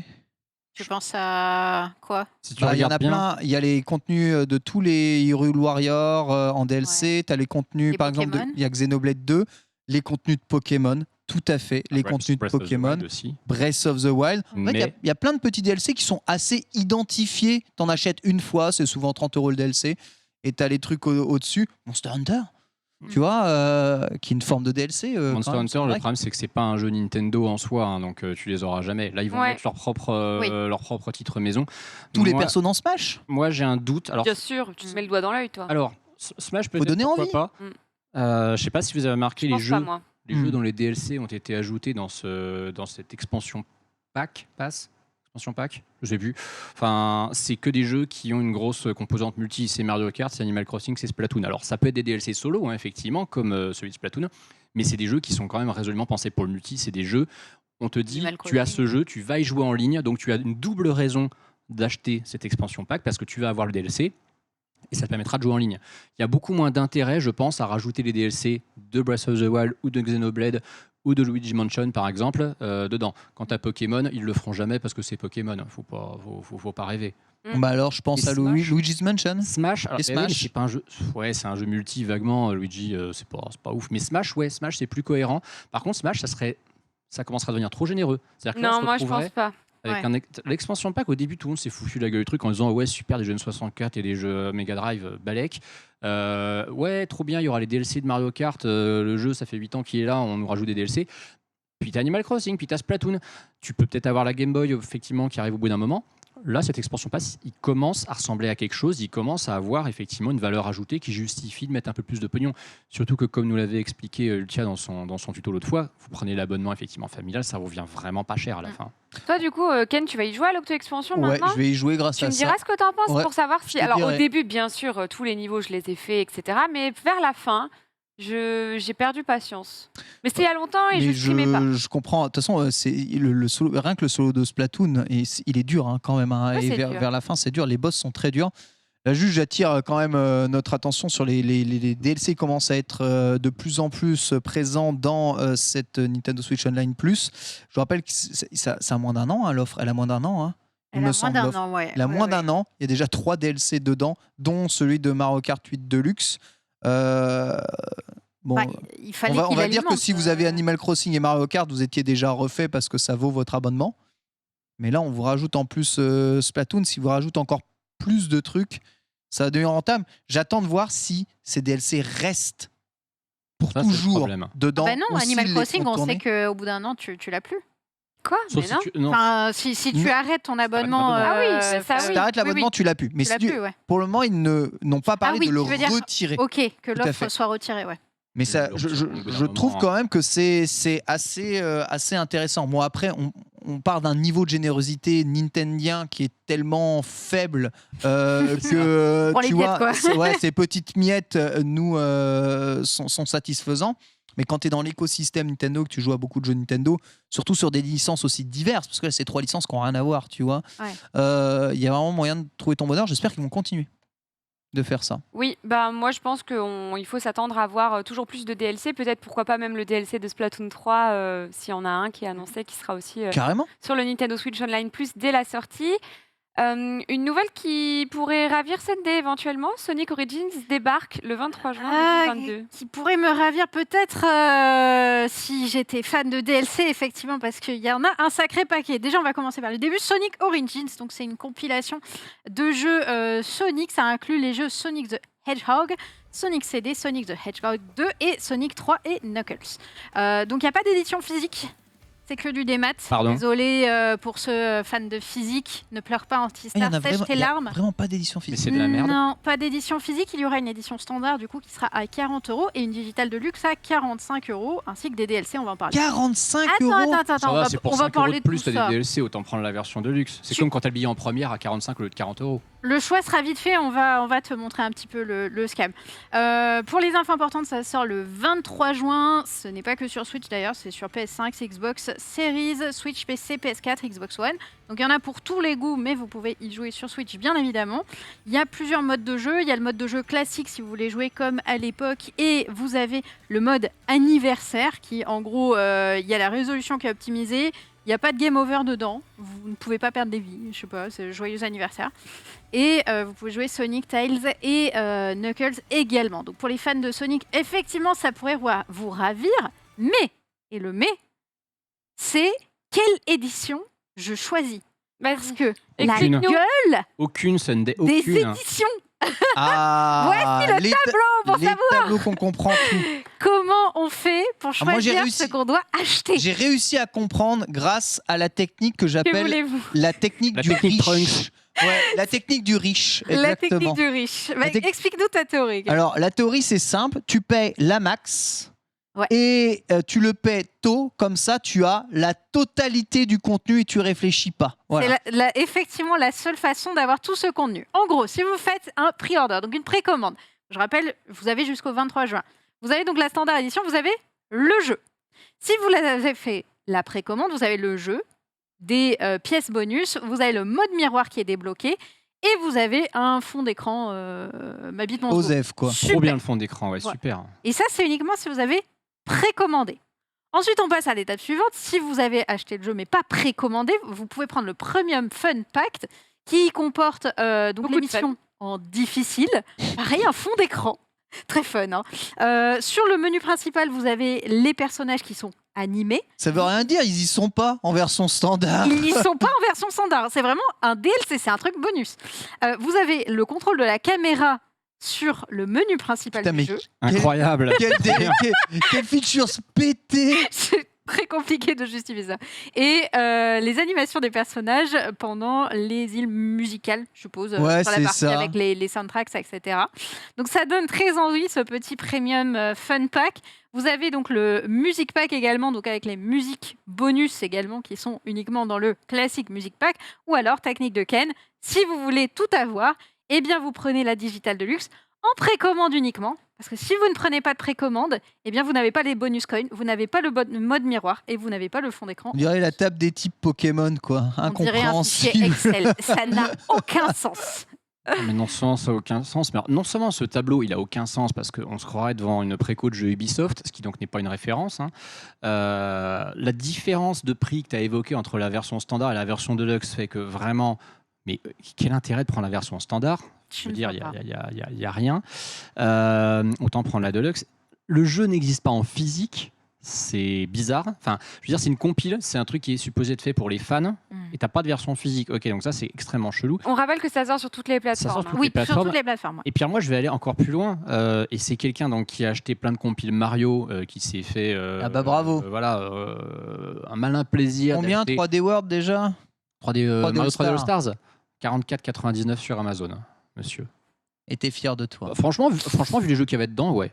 Tu penses à quoi? Si tu Il y en regardes a bien, plein. Il y a les contenus de tous les Hyrule Warriors en DLC. Tu as les contenus, Les par exemple, Pokémon. il y a Xenoblade 2, les contenus de Pokémon. Tout à fait. Les contenus de Breath of the Pokémon. Wild aussi. Breath of the Wild. En fait, Mais il y a plein de petits DLC qui sont assez identifiés. T'en achètes une fois, c'est souvent 30 € le DLC. Et t'as les trucs au-dessus. Monster Hunter, tu vois, qui est une forme de DLC. Monster quand même, Hunter, c'est le vrai. problème c'est que c'est pas un jeu Nintendo en soi, donc tu les auras jamais. Là, ils vont Ouais. mettre leur propre titre maison. Tous les Moi- persos dans Smash. Moi, j'ai un doute. Alors, Bien sûr, tu te mets le doigt dans l'œil, toi. alors Smash peut-être donner pourquoi envie. pas. Mm. Je sais pas si vous avez marqué Je les pense jeux. pas, moi. Les jeux Mm. dont les DLC ont été ajoutés dans cette expansion expansion pack, je sais plus. Enfin, c'est que des jeux qui ont une grosse composante multi. C'est Mario Kart, c'est Animal Crossing, c'est Splatoon. Alors, ça peut être des DLC solo, hein, effectivement, comme celui de Splatoon, mais c'est des jeux qui sont quand même résolument pensés pour le multi. C'est des jeux, on te dit, Animal tu as Crossing. ce jeu, tu vas y jouer en ligne, donc tu as une double raison d'acheter cette expansion pack parce que tu vas avoir le DLC. Et ça te permettra de jouer en ligne. Il y a beaucoup moins d'intérêt, je pense, à rajouter les DLC de Breath of the Wild ou de Xenoblade ou de Luigi Mansion, par exemple, dedans. Quant à Pokémon, ils le feront jamais parce que c'est Pokémon. Faut pas rêver. Bah alors, je pense Et à Smash Luigi's Mansion. Smash, alors, Et eh oui, mais Smash c'est pas un jeu. Ouais, c'est un jeu multi vaguement. Luigi, c'est pas ouf. Mais Smash, ouais, Smash, c'est plus cohérent. Par contre, Smash, ça commencera à devenir trop généreux. C'est-à-dire que là, on Non, se moi, je retrouverait pense pas. avec Ouais. l'expansion pack, au début, tout le monde s'est foutu la gueule du truc en disant ouais, super, des jeux N64 et des jeux Mega Drive, balèque. Ouais, trop bien, il y aura les DLC de Mario Kart. Le jeu, ça fait 8 ans qu'il est là, on nous rajoute des DLC. Puis t'as Animal Crossing, puis t'as Splatoon. Tu peux peut-être avoir la Game Boy, effectivement, qui arrive au bout d'un moment. Là, cette expansion pass, il commence à ressembler à quelque chose, il commence à avoir effectivement une valeur ajoutée qui justifie de mettre un peu plus de pognon. Surtout que, comme nous l'avait expliqué Lucia dans son tuto l'autre fois, vous prenez l'abonnement effectivement familial, ça revient vraiment pas cher à la fin. Toi, du coup, Ken, tu vas y jouer à l'Octo-expansion Ouais, maintenant? je vais y jouer grâce Tu à me ça. diras ce que t'en penses Ouais, pour savoir si. te Alors, au dirai. début, bien sûr, tous les niveaux, je les ai faits, etc. Mais vers la fin, J'ai perdu patience. Mais c'était il y a longtemps et Mais je streamais pas. je comprends. De toute façon, c'est le solo, rien que le solo de Splatoon, il est dur quand même. Ouais, Et c'est dur. vers la fin, c'est dur. Les boss sont très durs. Là, juste, j'attire quand même notre attention sur les DLC qui commencent à être de plus en plus présents dans cette Nintendo Switch Online Plus. Je vous rappelle que ça a moins d'un an, l'offre. Elle a moins d'un an. Il Elle me a moins semble, d'un l'offre. an, ouais. Elle a moins d'un an. Il y a déjà 3 DLC dedans, dont celui de Mario Kart 8 Deluxe. Bon, Bah, il fallait on qu'il va dire que alimente, si vous avez Animal Crossing et Mario Kart, vous étiez déjà refait parce que ça vaut votre abonnement. Mais là, on vous rajoute en plus Splatoon. Si vous rajoutez encore plus de trucs, ça va devenir rentable. J'attends de voir si ces DLC restent pour Ça, c'est le toujours problème. dedans. Bah non, ou s'ils Animal les Crossing, font on sait tourner. qu'au bout d'un an, tu l'as plus. Quoi? Sauf Mais si non. tu... non. Enfin, si tu Non. arrêtes ton abonnement. l'abonnement. Ah oui, ça, Si oui. t'arrêtes l'abonnement, tu l'as plus. Mais Tu l'as si plus, ouais. pour le moment, ils n'ont pas parlé oui, de le tu veux dire- retirer. Ok, que Tout à l'offre fait. soit retirée, ouais. Mais ça, Le je retirer au bout d'un je trouve moment, quand même que c'est assez intéressant. Moi, après, on part d'un niveau de générosité nintendien qui est tellement faible que Pour les tu miettes, vois, quoi. ces petites miettes nous sont satisfaisants. Mais quand tu es dans l'écosystème Nintendo, que tu joues à beaucoup de jeux Nintendo, surtout sur des licences aussi diverses, parce que là, c'est 3 licences qui n'ont rien à voir, tu vois, Ouais. y a vraiment moyen de trouver ton bonheur. J'espère qu'ils vont continuer de faire ça. Oui, bah moi je pense qu'il faut s'attendre à avoir toujours plus de DLC. Peut-être pourquoi pas même le DLC de Splatoon 3, s'il y en a un qui est annoncé, qui sera aussi Carrément. sur le Nintendo Switch Online Plus dès la sortie. Une nouvelle qui pourrait ravir Sunday éventuellement, Sonic Origins débarque le 23 juin 2022. Qui pourrait me ravir peut-être si j'étais fan de DLC, effectivement, parce qu'il y en a un sacré paquet. Déjà, on va commencer par le début. Sonic Origins, donc c'est une compilation de jeux Sonic. Ça inclut les jeux Sonic the Hedgehog, Sonic CD, Sonic the Hedgehog 2 et Sonic 3 et Knuckles. Donc il n'y a pas d'édition physique. C'est que du démat. Pardon. Désolé pour ceux fans de physique. Ne pleure pas, Il y Antistar. en a Sèche tes il y a larmes. vraiment pas d'édition Mais physique. c'est de la merde. Non, pas d'édition physique. Il y aura une édition standard du coup qui sera à 40 € et une digitale de luxe à 45 €, ainsi que des DLC. On va en parler. 45 Attends, euros. attends, Ça on va, va, c'est pour on va 5 € parler de plus, tout t'as ça. des DLC, autant prendre la version de luxe. C'est Tu- comme quand t'as le billet en première à 45 au lieu de 40 €. Le choix sera vite fait. On va te montrer un petit peu le scam. Pour les infos importantes, ça sort le 23 juin. Ce n'est pas que sur Switch d'ailleurs, c'est sur PS5, Xbox Series, Switch, PC, PS4, Xbox One. Donc il y en a pour tous les goûts, mais vous pouvez y jouer sur Switch, bien évidemment. Il y a plusieurs modes de jeu. Il y a le mode de jeu classique si vous voulez jouer comme à l'époque, et vous avez le mode anniversaire qui, en gros, il y a la résolution qui est optimisée. Il n'y a pas de game over dedans. Vous ne pouvez pas perdre des vies. Je sais pas, c'est joyeux anniversaire. Et vous pouvez jouer Sonic, Tails et Knuckles également. Donc pour les fans de Sonic, effectivement, ça pourrait vous ravir. Mais, et le mais, c'est quelle édition je choisis. Parce que la Aucune. gueule Aucune Sunday, des aucune. éditions, Ah, Voici le pour les tableaux qu'on comprend tout. comment on fait pour Ah, moi, j'ai choisir réussi. ce qu'on doit acheter. J'ai réussi à comprendre grâce à la technique que Que j'appelle voulez-vous? la technique La du technique riche. Ouais, la technique du riche, La exactement. technique du riche. Bah, La tec- Explique-nous ta théorie. Alors, la théorie, c'est simple. Tu payes la max Ouais. et tu le paies tôt. Comme ça, tu as la totalité du contenu et tu réfléchis pas. Voilà. C'est effectivement la seule façon d'avoir tout ce contenu. En gros, si vous faites un pre-order, donc une précommande, je rappelle, vous avez jusqu'au 23 juin. Vous avez donc la standard édition, vous avez le jeu. Si vous avez fait la précommande, vous avez le jeu, des pièces bonus, vous avez le mode miroir qui est débloqué et vous avez un fond d'écran ma bite mon scoop. Osef, quoi. Super. Trop bien le fond d'écran, ouais, Ouais. super. Et ça, c'est uniquement si vous avez précommandé. Ensuite, on passe à l'étape suivante. Si vous avez acheté le jeu mais pas précommandé, vous pouvez prendre le Premium Fun Pack qui comporte donc Beaucoup de l'émission en difficile. Pareil, un fond d'écran. Très fun. Hein. Sur le menu principal, vous avez les personnages qui sont animés. Ça veut rien dire, ils y sont pas en version standard. Ils n'y sont pas en version standard. C'est vraiment un DLC, c'est un truc bonus. Vous avez le contrôle de la caméra sur le menu principal Putain, du mais jeu. Incroyable. Quelle feature pétée. C'est très compliqué de justifier ça. Et les animations des personnages pendant les îles musicales, je suppose, Ouais, sur la c'est partie ça. avec les soundtracks, etc. Donc ça donne très envie, ce petit premium fun pack. Vous avez donc le music pack également, donc avec les musiques bonus également, qui sont uniquement dans le classique music pack, ou alors technique de Ken. Si vous voulez tout avoir, eh bien vous prenez la digitale de luxe en précommande uniquement, Parce que si vous ne prenez pas de précommande, eh bien vous n'avez pas les bonus coins, vous n'avez pas le mode miroir et vous n'avez pas le fond d'écran. On dirait la table des types Pokémon, quoi. On dirait un fichier Incompréhensible. Excel. Ça n'a aucun sens. Mais non seulement ça n'a aucun sens, mais non seulement ce tableau il a aucun sens parce qu'on se croirait devant une préco de jeu Ubisoft, ce qui donc n'est pas une référence. La différence de prix que tu as évoquée entre la version standard et la version Deluxe fait que vraiment, mais quel intérêt de prendre la version standard? Je veux dire, il n'y a rien. Autant prendre la Deluxe. Le jeu n'existe pas en physique. C'est bizarre. Enfin, je veux dire, c'est une compile, c'est un truc qui est supposé être fait pour les fans, et t'as pas de version physique. Ok, donc ça c'est extrêmement chelou. On rappelle que ça sort sur toutes les Ça sort plateformes. sur Oui, les plateformes. sur toutes les plateformes. Ouais. Et puis moi, je vais aller encore plus loin. Et c'est quelqu'un donc qui a acheté plein de compiles Mario, qui s'est fait. Ah bah bravo. Un malin plaisir. Combien d'acheter 3D World déjà 3D, 3D Mario 3D All All Stars 44,99 sur Amazon, monsieur. Et t'es fier de toi. Franchement, vu les jeux qu'il y avait dedans, ouais.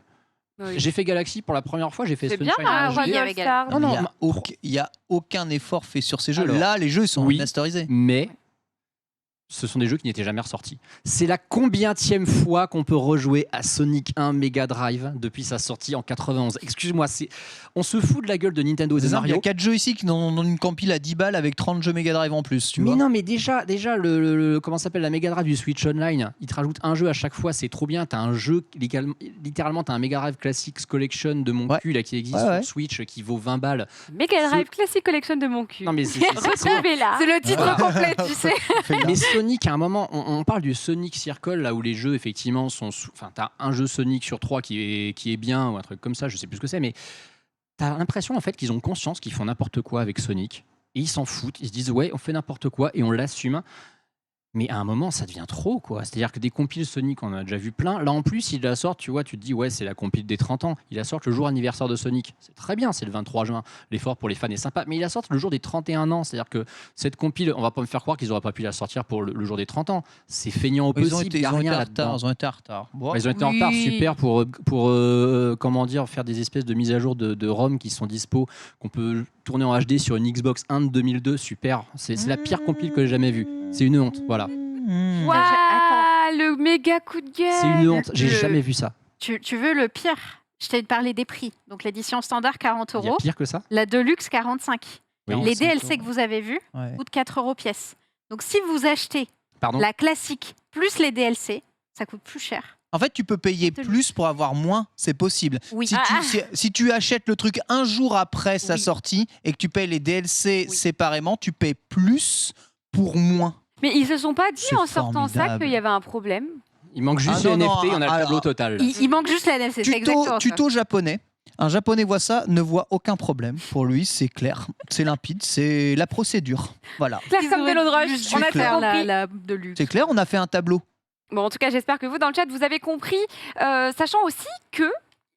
Oui. J'ai fait Galaxy pour la première fois, j'ai fait C'est bien, Sunshine hein, HD. Royal il y avait Stars. Non, non, Il y a aucun effort fait sur ces jeux. Alors, Là, les jeux ils sont oui. remasterisés. Mais ce sont des jeux qui n'étaient jamais ressortis. C'est la combienième fois qu'on peut rejouer à Sonic 1 Mega Drive depuis sa sortie en 91. Excuse-moi, on se fout de la gueule de Nintendo et de Il y a Mario. 4 jeux ici qui ont une compile à 10 balles avec 30 jeux Mega Drive en plus. Tu Mais vois. non, mais déjà comment s'appelle la Mega Drive du Switch Online, il te rajoute un jeu à chaque fois, c'est trop bien. T'as un jeu, littéralement, t'as un Mega Drive Classics Collection de mon cul là, qui existe sur Switch qui vaut 20 balles. Mega Drive Classic Collection de mon cul. Non, mais c'est Retrouvez-la. C'est le titre Voilà. complet, tu sais. Mais Sonic, à un moment, on parle du Sonic Circle, là où les jeux, effectivement, sont. Enfin, t'as un jeu Sonic sur 3 qui est bien, ou un truc comme ça, je sais plus ce que c'est, mais t'as l'impression, en fait, qu'ils ont conscience qu'ils font n'importe quoi avec Sonic. Et ils s'en foutent, ils se disent, ouais, on fait n'importe quoi et on l'assume. Mais à un moment, ça devient trop, quoi. C'est-à-dire que des compiles Sonic, on en a déjà vu plein. Là, en plus, il la sort, tu vois, tu te dis, ouais, c'est la compile des 30 ans. Il la sort le jour anniversaire de Sonic. C'est très bien, c'est le 23 juin. L'effort pour les fans est sympa. Mais il la sort le jour des 31 ans. C'est-à-dire que cette compile, on va pas me faire croire qu'ils auraient pas pu la sortir pour le jour des 30 ans. C'est feignant au possible, il y a rien là-dedans. Ils ont été en retard. Bon. Ils ont été en retard, super, pour comment dire, faire des espèces de mises à jour de ROM qui sont dispo, qu'on peut tourner en HD sur une Xbox 1 de 2002, super. C'est la pire compile que j'ai jamais vue. C'est une honte, voilà. Waouh, Attends. le méga coup de gueule. C'est une honte, j'ai Le- jamais vu ça. Tu veux le pire? Je t'ai parlé des prix. Donc l'édition standard, 40 Il y a euros. pire que ça. La Deluxe, 45. Oui. Les 45 DLC que euros. vous avez vus Ouais. coûtent 4 euros pièce. Donc si vous achetez Pardon. la classique plus les DLC, ça coûte plus cher. En fait, tu peux payer plus pour avoir moins, c'est possible. Oui. Si tu achètes le truc un jour après sa Oui. sortie et que tu payes les DLC Oui. séparément, tu payes plus pour moins. Mais ils se sont pas dit C'est en sortant ça formidable. qu'il y avait un problème. Il manque juste Ah les non, NFT, non, on a le alors, tableau total. Il manque juste la DLC, c'est exactement ça. Tuto japonais. Un japonais voit ça, ne voit aucun problème. Pour lui, c'est clair, c'est limpide, c'est la procédure. Voilà. Claire Ils comme de auraient l'eau de dû roche. juste On a C'est tout clair. faire compris. la Deluxe. C'est clair, on a fait un tableau. Bon, en tout cas, j'espère que vous, dans le chat, vous avez compris. Sachant aussi que,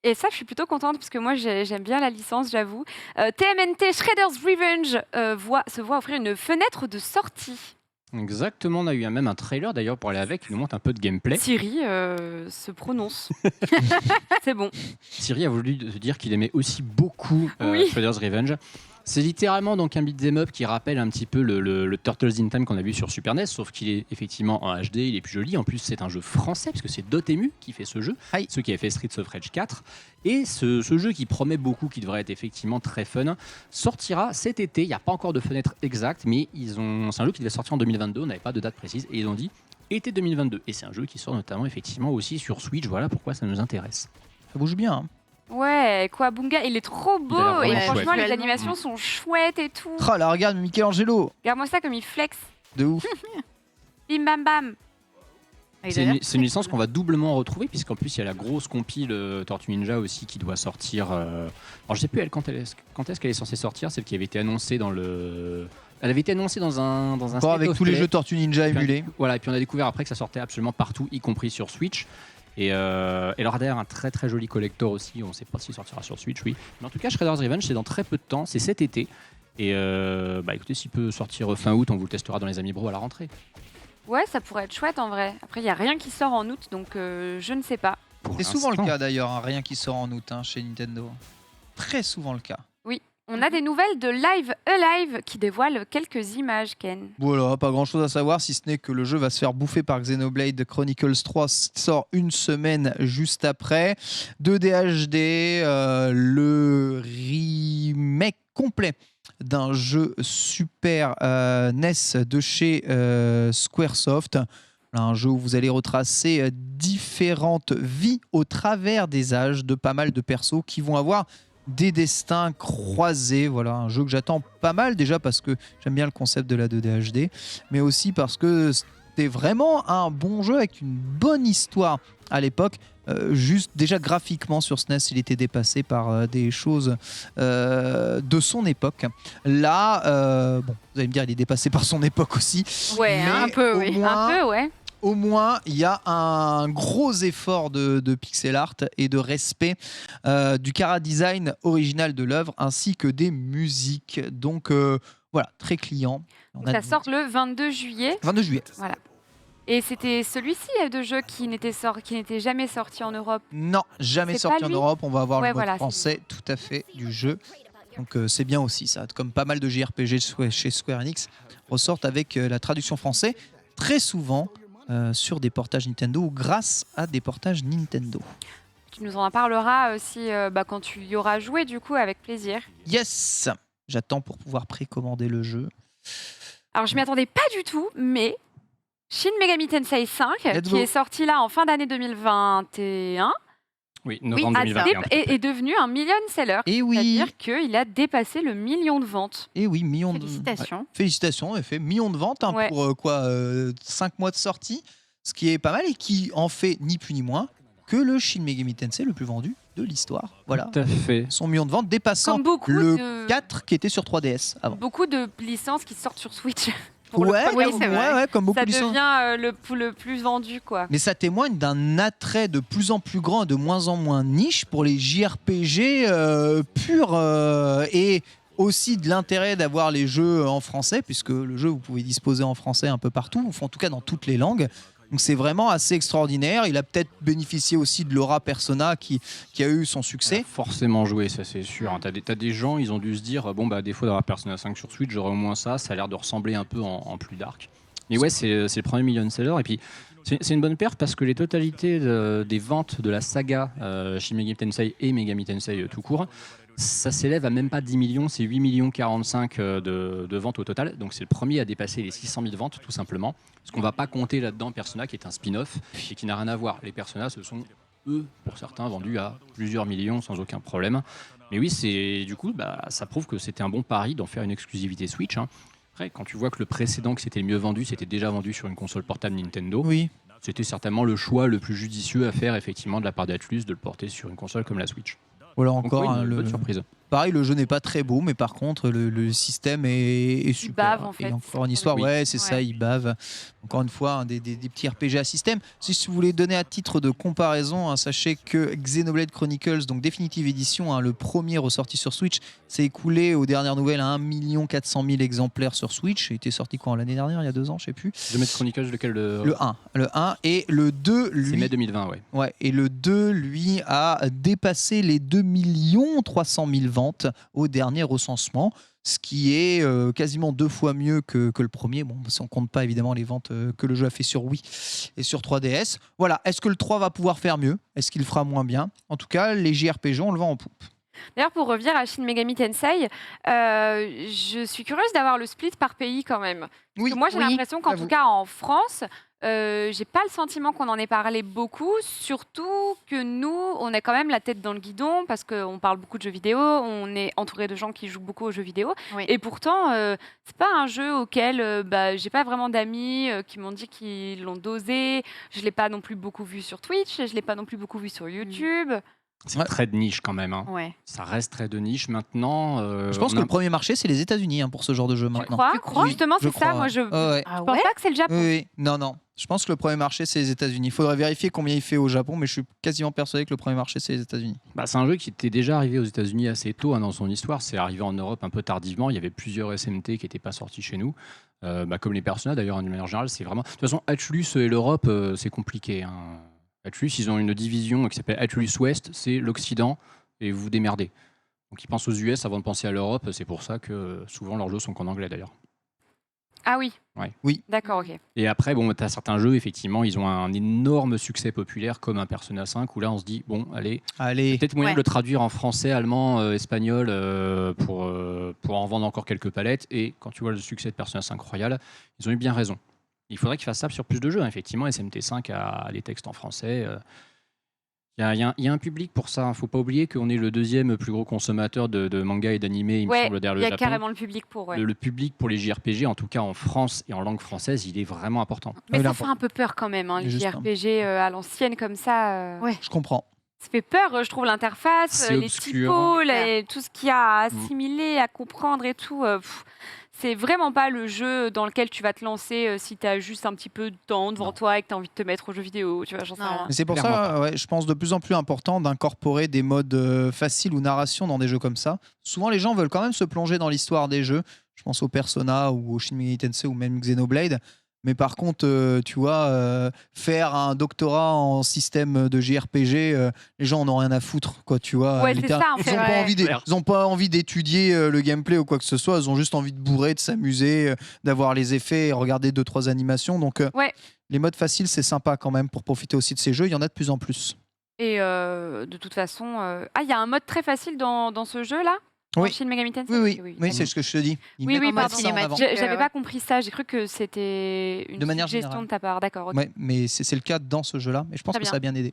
et ça, je suis plutôt contente parce que moi, j'aime bien la licence, j'avoue. TMNT Shredder's Revenge se voit offrir une fenêtre de sortie. Exactement, on a eu même un trailer d'ailleurs pour aller avec, il nous montre un peu de gameplay. Siri se prononce. C'est bon. Thierry a voulu dire qu'il aimait aussi beaucoup Oui. Shredder's Revenge. C'est littéralement donc un beat'em up qui rappelle un petit peu le Turtles in Time qu'on a vu sur Super NES, sauf qu'il est effectivement en HD, il est plus joli. En plus, c'est un jeu français, parce que c'est Dotemu qui fait ce jeu, Aïe. ceux qui avaient fait Streets of Rage 4. Et ce jeu qui promet beaucoup, qui devrait être effectivement très fun, sortira cet été. Il n'y a pas encore de fenêtre exacte, mais c'est un jeu qui devait sortir en 2022, on n'avait pas de date précise, et ils ont dit été 2022. Et c'est un jeu qui sort notamment effectivement aussi sur Switch, voilà pourquoi ça nous intéresse. Ça bouge bien. Hein. Ouais, Bunga, il est trop beau. Il a l'air Et vraiment franchement, chouette. les animations sont chouettes et tout. Oh là, regarde Michelangelo. Regarde-moi ça comme il flex. De ouf. Bim bam bam. C'est une licence qu'on va doublement retrouver, puisqu'en plus il y a la grosse compile Tortue Ninja aussi qui doit sortir. Alors je sais plus quand est-ce qu'elle est censée sortir, celle qui avait été annoncée dans le. Elle avait été annoncée dans un Encore State avec of tous les Play. jeux Tortue Ninja émulés. Voilà, et puis on a découvert après que ça sortait absolument partout, y compris sur Switch. Et alors derrière un très très joli collector aussi, on ne sait pas s'il sortira sur Switch, oui. Mais en tout cas, Shredder's Revenge, c'est dans très peu de temps, c'est cet été. Et écoutez, s'il peut sortir fin août, on vous le testera dans les Amis Bro à la rentrée. Ouais, ça pourrait être chouette en vrai. Après, il n'y a rien qui sort en août, donc je ne sais pas. Pour C'est souvent le l'instant. cas d'ailleurs, hein, rien qui sort en août hein, chez Nintendo. Très souvent le cas. On a des nouvelles de Live Alive qui dévoilent quelques images, Ken. Voilà, pas grand chose à savoir si ce n'est que le jeu va se faire bouffer par Xenoblade Chronicles 3, sort une semaine juste après. 2D HD, le remake complet d'un jeu Super NES de chez Squaresoft. Un jeu où vous allez retracer différentes vies au travers des âges de pas mal de persos qui vont avoir des destins croisés. Voilà, un jeu que j'attends pas mal, déjà parce que j'aime bien le concept de la 2D HD, mais aussi parce que c'était vraiment un bon jeu avec une bonne histoire à l'époque. Juste déjà graphiquement sur SNES, il était dépassé par des choses de son époque. Là, bon, vous allez me dire, il est dépassé par son époque aussi. Ouais, mais un peu, oui. moins, Un peu, ouais. Au moins, il y a un gros effort de pixel art et de respect du chara-design original de l'œuvre, ainsi que des musiques. Donc voilà, très client. Ça sort le 22 juillet. 22 juillet. Voilà. Et c'était celui-ci de jeu qui n'était jamais sorti en Europe. Non, jamais C'est sorti pas en lui Europe. On va avoir Ouais, le mode voilà, français tout à fait du jeu. Donc c'est bien aussi ça. Comme pas mal de JRPG chez Square Enix ressortent avec la traduction française, très souvent sur des portages Nintendo ou grâce à des portages Nintendo. Tu nous en parleras aussi quand tu y auras joué, du coup, avec plaisir. Yes, j'attends pour pouvoir précommander le jeu. Alors, je m'y attendais pas du tout, mais Shin Megami Tensei 5, Let's qui go. est sorti là en fin d'année 2021, Oui, novembre 2021. est devenu un million seller. Et oui, C'est-à-dire qu'il a dépassé le million de ventes. et oui, millions de... Félicitations. Ouais. Félicitations, en effet, millions de ventes Ouais. pour 5 mois de sortie, ce qui est pas mal et qui en fait ni plus ni moins que le Shin Megami Tensei le plus vendu de l'histoire. Voilà, Tout à fait. son million de ventes dépassant Comme beaucoup le de- 4 qui était sur 3DS avant. Beaucoup de licences qui sortent sur Switch. Pour Ouais, le premier, oui, c'est vrai. ouais, comme beaucoup ça de licences. devient le plus vendu, quoi. Mais ça témoigne d'un attrait de plus en plus grand et de moins en moins niche pour les JRPG purs et aussi de l'intérêt d'avoir les jeux en français, puisque le jeu vous pouvez disposer en français un peu partout, ou en tout cas dans toutes les langues. Donc c'est vraiment assez extraordinaire. Il a peut-être bénéficié aussi de l'aura Persona qui a eu son Ça a succès. forcément joué, ça c'est sûr. T'as des gens, ils ont dû se dire, bon, bah, à défaut d'avoir Persona 5 sur Switch, j'aurais au moins ça. Ça a l'air de ressembler un peu en plus dark. Mais ouais, c'est le premier million seller. Et puis, c'est une bonne perte parce que les totalités des ventes de la saga Shin Megami Tensei et Megami Tensei tout court, ça s'élève à même pas 10 millions, c'est 8 millions 45 de ventes au total. Donc c'est le premier à dépasser les 600 000 ventes, tout simplement. Parce qu'on va pas compter là-dedans Persona, qui est un spin-off et qui n'a rien à voir. Les Persona, ce sont, eux, pour certains, vendus à plusieurs millions sans aucun problème. Mais oui, du coup, ça prouve que c'était un bon pari d'en faire une exclusivité Switch. Hein. Après, quand tu vois que le précédent, qui s'était le mieux vendu, c'était déjà vendu sur une console portable Nintendo, Oui. c'était certainement le choix le plus judicieux à faire, effectivement, de la part d'Atlus, de le porter sur une console comme la Switch. Voilà Donc, encore oui, hein, une bonne surprise. Pareil, le jeu n'est pas très beau, mais par contre, le système est super. bave, en fait. Et encore une histoire, Oui. ouais, c'est ça, il bave. Encore une fois, des petits RPG à système. Si vous voulez donner à titre de comparaison, hein, sachez que Xenoblade Chronicles, donc Definitive Edition, hein, le premier ressorti sur Switch, s'est écoulé aux dernières nouvelles à 1 400 000 exemplaires sur Switch. Il était sorti quand l'année dernière, il y a 2 ans, je sais plus. The Met Chronicles, lequel Le 1 et le 2, C'est lui. mai 2020, ouais. Ouais, et le 2, lui, a dépassé les 2 300 000 ventes au dernier recensement, ce qui est quasiment 2 fois mieux que le premier. Bon, si on compte pas évidemment les ventes que le jeu a fait sur Wii et sur 3DS. Voilà, est-ce que le 3 va pouvoir faire mieux? Est-ce qu'il fera moins bien? En tout cas, les JRPG, on le vend en poupe. D'ailleurs, pour revenir à Shin Megami Tensei, je suis curieuse d'avoir le split par pays quand même. Parce que moi, j'ai Oui, l'impression qu'en j'avoue. tout cas en France, j'ai pas le sentiment qu'on en ait parlé beaucoup. Surtout que nous, on a quand même la tête dans le guidon parce qu'on parle beaucoup de jeux vidéo, on est entouré de gens qui jouent beaucoup aux jeux vidéo. Oui. Et pourtant, c'est pas un jeu auquel j'ai pas vraiment d'amis qui m'ont dit qu'ils l'ont dosé. Je l'ai pas non plus beaucoup vu sur Twitch, je l'ai pas non plus beaucoup vu sur YouTube. C'est Ouais. très de niche quand même. Hein. Ouais. Ça reste très de niche. Maintenant, Je pense que le premier marché, c'est les États-Unis hein, pour ce genre de jeu maintenant. Tu Tu crois Justement, Je c'est ça. crois, Moi, je ouais. Ouais. Ah je pense ouais pas que c'est le Japon. Oui, oui. Non. Je pense que le premier marché, c'est les États-Unis. Il faudrait vérifier combien il fait au Japon, mais je suis quasiment persuadé que le premier marché, c'est les États-Unis. c'est un jeu qui était déjà arrivé aux États-Unis assez tôt hein, dans son histoire. C'est arrivé en Europe un peu tardivement. Il y avait plusieurs SMT qui n'étaient pas sortis chez nous. Comme les Persona d'ailleurs, d'une manière générale, c'est vraiment. De toute façon, Atlus et l'Europe, c'est compliqué. Hein. Atlus, ils ont une division qui s'appelle Atlus West, c'est l'Occident, et vous vous démerdez. Donc ils pensent aux US avant de penser à l'Europe, c'est pour ça que souvent leurs jeux sont qu'en anglais d'ailleurs. Ah oui. Ouais. Oui. D'accord, ok. Et après, bon, tu as certains jeux, effectivement, ils ont un énorme succès populaire, comme un Persona 5, où là on se dit, bon, allez, peut-être moyen de le traduire en français, allemand, espagnol, pour en vendre encore quelques palettes. Et quand tu vois le succès de Persona 5 Royal, ils ont eu bien raison. Il faudrait qu'ils fassent ça sur plus de jeux, hein. Effectivement, SMT5 a des textes en français. Il y a un public pour ça. Il ne faut pas oublier qu'on est le deuxième plus gros consommateur de manga et d'animé, il me semble, derrière le Japon. Il y a carrément le public pour. Ouais. Le public pour les JRPG, en tout cas en France et en langue française, il est vraiment important. Mais ça fait un peu peur quand même, hein, les JRPG à l'ancienne comme ça. Ouais, je comprends. Ça fait peur, je trouve, l'interface, les typos, tout ce qu'il y a à assimiler, à comprendre et tout. C'est vraiment pas le jeu dans lequel tu vas te lancer si tu as juste un petit peu de temps devant toi et que tu as envie de te mettre aux jeux vidéo. Tu vois, j'en sais rien. Mais c'est pour ça, je pense de plus en plus important d'incorporer des modes faciles ou narration dans des jeux comme ça. Souvent, les gens veulent quand même se plonger dans l'histoire des jeux. Je pense au Persona ou au Shin Megami Tensei ou même Xenoblade. Mais par contre, tu vois, faire un doctorat en système de JRPG, les gens en ont rien à foutre, quoi, tu vois. Ouais, c'est ça, ils n'ont pas envie d'étudier le gameplay ou quoi que ce soit. Ils ont juste envie de bourrer, de s'amuser, d'avoir les effets et regarder 2-3 animations. Donc, les modes faciles, c'est sympa quand même pour profiter aussi de ces jeux. Il y en a de plus en plus. Et de toute façon, il y a un mode très facile dans ce jeu-là. Oui. Shin Megami Tensei. Oui, c'est ce que je te dis. Oui, pardon. J'avais pas compris ça. J'ai cru que c'était une suggestion de ta part. D'accord. Okay. Ouais, mais c'est le cas dans ce jeu-là. Et je pense que ça a bien aidé.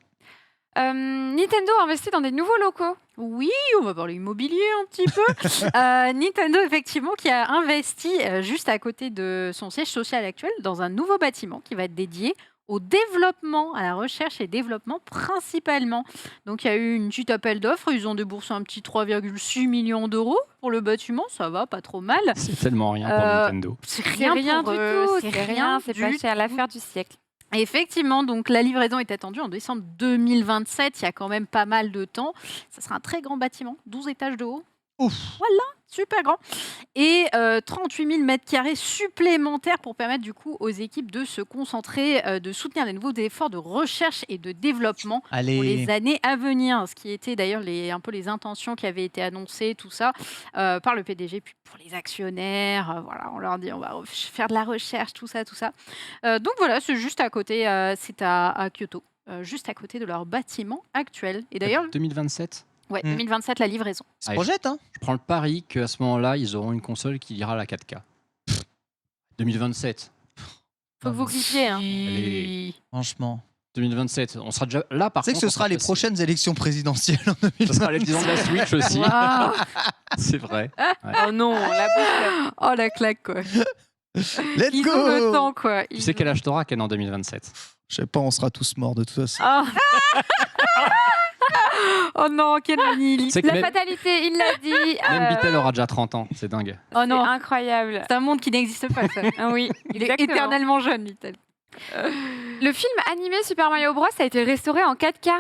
Nintendo investit dans des nouveaux locaux. Oui, on va parler immobilier un petit peu. Nintendo, effectivement, qui a investi juste à côté de son siège social actuel dans un nouveau bâtiment qui va être dédié au développement, à la recherche et développement principalement. Donc il y a eu une petite appel d'offres, ils ont déboursé un petit 3,6 millions d'euros pour le bâtiment, ça va, pas trop mal. C'est tellement rien pour Nintendo. C'est rien du tout, c'est pas cher, l'affaire du siècle. Effectivement, donc la livraison est attendue en décembre 2027, il y a quand même pas mal de temps. Ça sera un très grand bâtiment, 12 étages de haut. Ouf. Voilà, super grand. Et 38 000 mètres carrés supplémentaires pour permettre du coup aux équipes de se concentrer, de soutenir les nouveaux efforts de recherche et de développement pour les années à venir. Ce qui était d'ailleurs un peu les intentions qui avaient été annoncées, tout ça, par le PDG, puis pour les actionnaires. Voilà, on leur dit on va faire de la recherche, tout ça. Donc voilà, c'est juste à côté, c'est à Kyoto, juste à côté de leur bâtiment actuel. Et d'ailleurs 2027 Ouais, 2027, la livraison. Ça se projette, hein. Je prends le pari qu'à ce moment-là, ils auront une console qui ira à la 4K. 2027. Faut que vous cliquiez. Hein. Allez. Franchement. 2027, on sera déjà là par contre. C'est que ce sera les prochaines élections présidentielles en 2027. Ce sera l'élection de la Switch aussi. Wow. C'est vrai. Ouais. Oh non, la boucle. Oh la claque quoi. Let's Ils go. ont le temps quoi. Tu sais quel âge t'auras, Ken, en 2027? Je sais pas, on sera tous morts de toute façon. Oh non, quel nihiliste. La fatalité, il l'a dit. Même Beatle aura déjà 30 ans, c'est dingue. Oh non, c'est incroyable. C'est un monde qui n'existe pas ça. Ah oui, Il est éternellement jeune, Beatle. Le film animé Super Mario Bros a été restauré en 4K.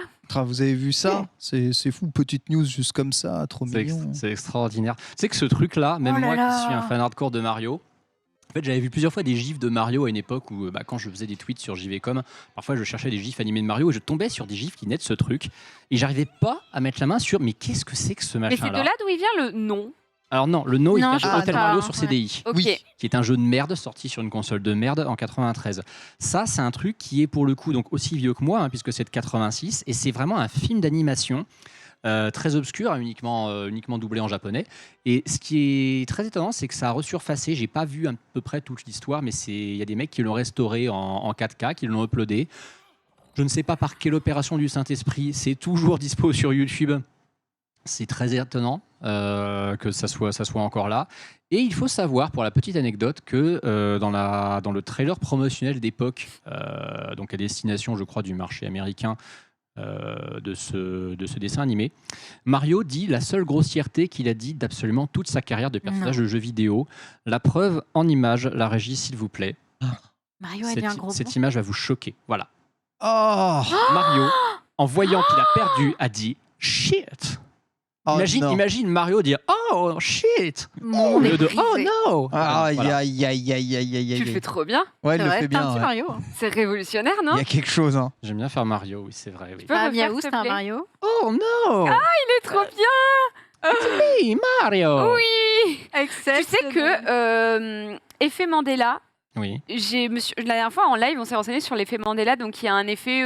Vous avez vu ça? C'est fou, petite news juste comme ça, trop mignon. C'est extraordinaire. Tu sais que ce truc-là, même moi qui suis un fan hardcore de Mario, en fait, j'avais vu plusieurs fois des gifs de Mario à une époque où, quand je faisais des tweets sur JVcom, parfois je cherchais des gifs animés de Mario et je tombais sur des gifs qui naissent de ce truc et j'arrivais pas à mettre la main sur mais qu'est-ce que c'est que ce machin-là? Mais c'est de là d'où il vient le nom? Alors non, le nom il vient de Hotel Mario sur CDI, Okay. qui est un jeu de merde sorti sur une console de merde en 93. Ça, c'est un truc qui est pour le coup donc aussi vieux que moi, puisque c'est de 86 et c'est vraiment un film d'animation. Très obscur, uniquement doublé en japonais. Et ce qui est très étonnant, c'est que ça a resurfacé. J'ai pas vu à peu près toute l'histoire, mais il y a des mecs qui l'ont restauré en 4K, qui l'ont uploadé. Je ne sais pas par quelle opération du Saint-Esprit, c'est toujours dispo sur YouTube. C'est très étonnant que ça soit encore là. Et il faut savoir, pour la petite anecdote, que dans le trailer promotionnel d'époque, donc à destination, je crois, du marché américain, de ce dessin animé, Mario dit la seule grossièreté qu'il a dit d'absolument toute sa carrière de personnage de jeu vidéo. La preuve en image, la régie s'il vous plaît. Mario a dit un gros cette image va vous choquer. Voilà. Oh Mario, en voyant qu'il a perdu, a dit shit. Imagine Mario dire oh shit au lieu de oh no. Aïe. Tu le fais trop bien. Ouais, il le fait bien. Mario. C'est révolutionnaire, non? Il y a quelque chose, hein. J'aime bien faire Mario, oui, c'est vrai. Oui. Tu peux refaire, Miaou, s'il te c'est un plaît? Mario. Oh no. Il est trop bien. Hey, Mario. Oui. Tu Exceptionnel. sais que effet Mandela. Oui. La dernière fois en live, on s'est renseigné sur l'effet Mandela. Donc il y a un effet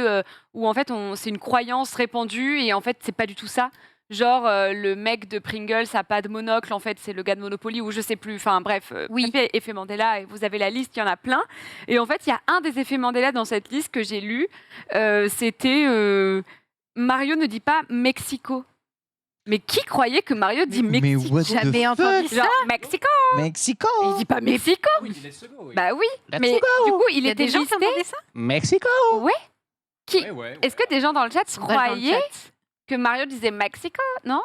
où en fait c'est une croyance répandue et en fait c'est pas du tout ça. Genre le mec de Pringles a pas de monocle, en fait c'est le gars de Monopoly ou je sais plus. Enfin bref, Oui. effet Mandela. Et vous avez la liste, il y en a plein. Et en fait il y a un des effets Mandela dans cette liste que j'ai lu. C'était Mario ne dit pas Mexico. Mais qui croyait que Mario dit Mais Mexico? what the Jamais entendu fuck ça. Genre Mexico. Mexico. Il dit pas Mexico. Oui, let's go. Bah oui. Let's Mais go. du coup il Il y a était des gens qui listé. entendaient ça Mexico. Ouais. Qui Ouais. Est-ce que des gens dans le chat Dans le croyaient chat. que Mario disait Mexico? Non.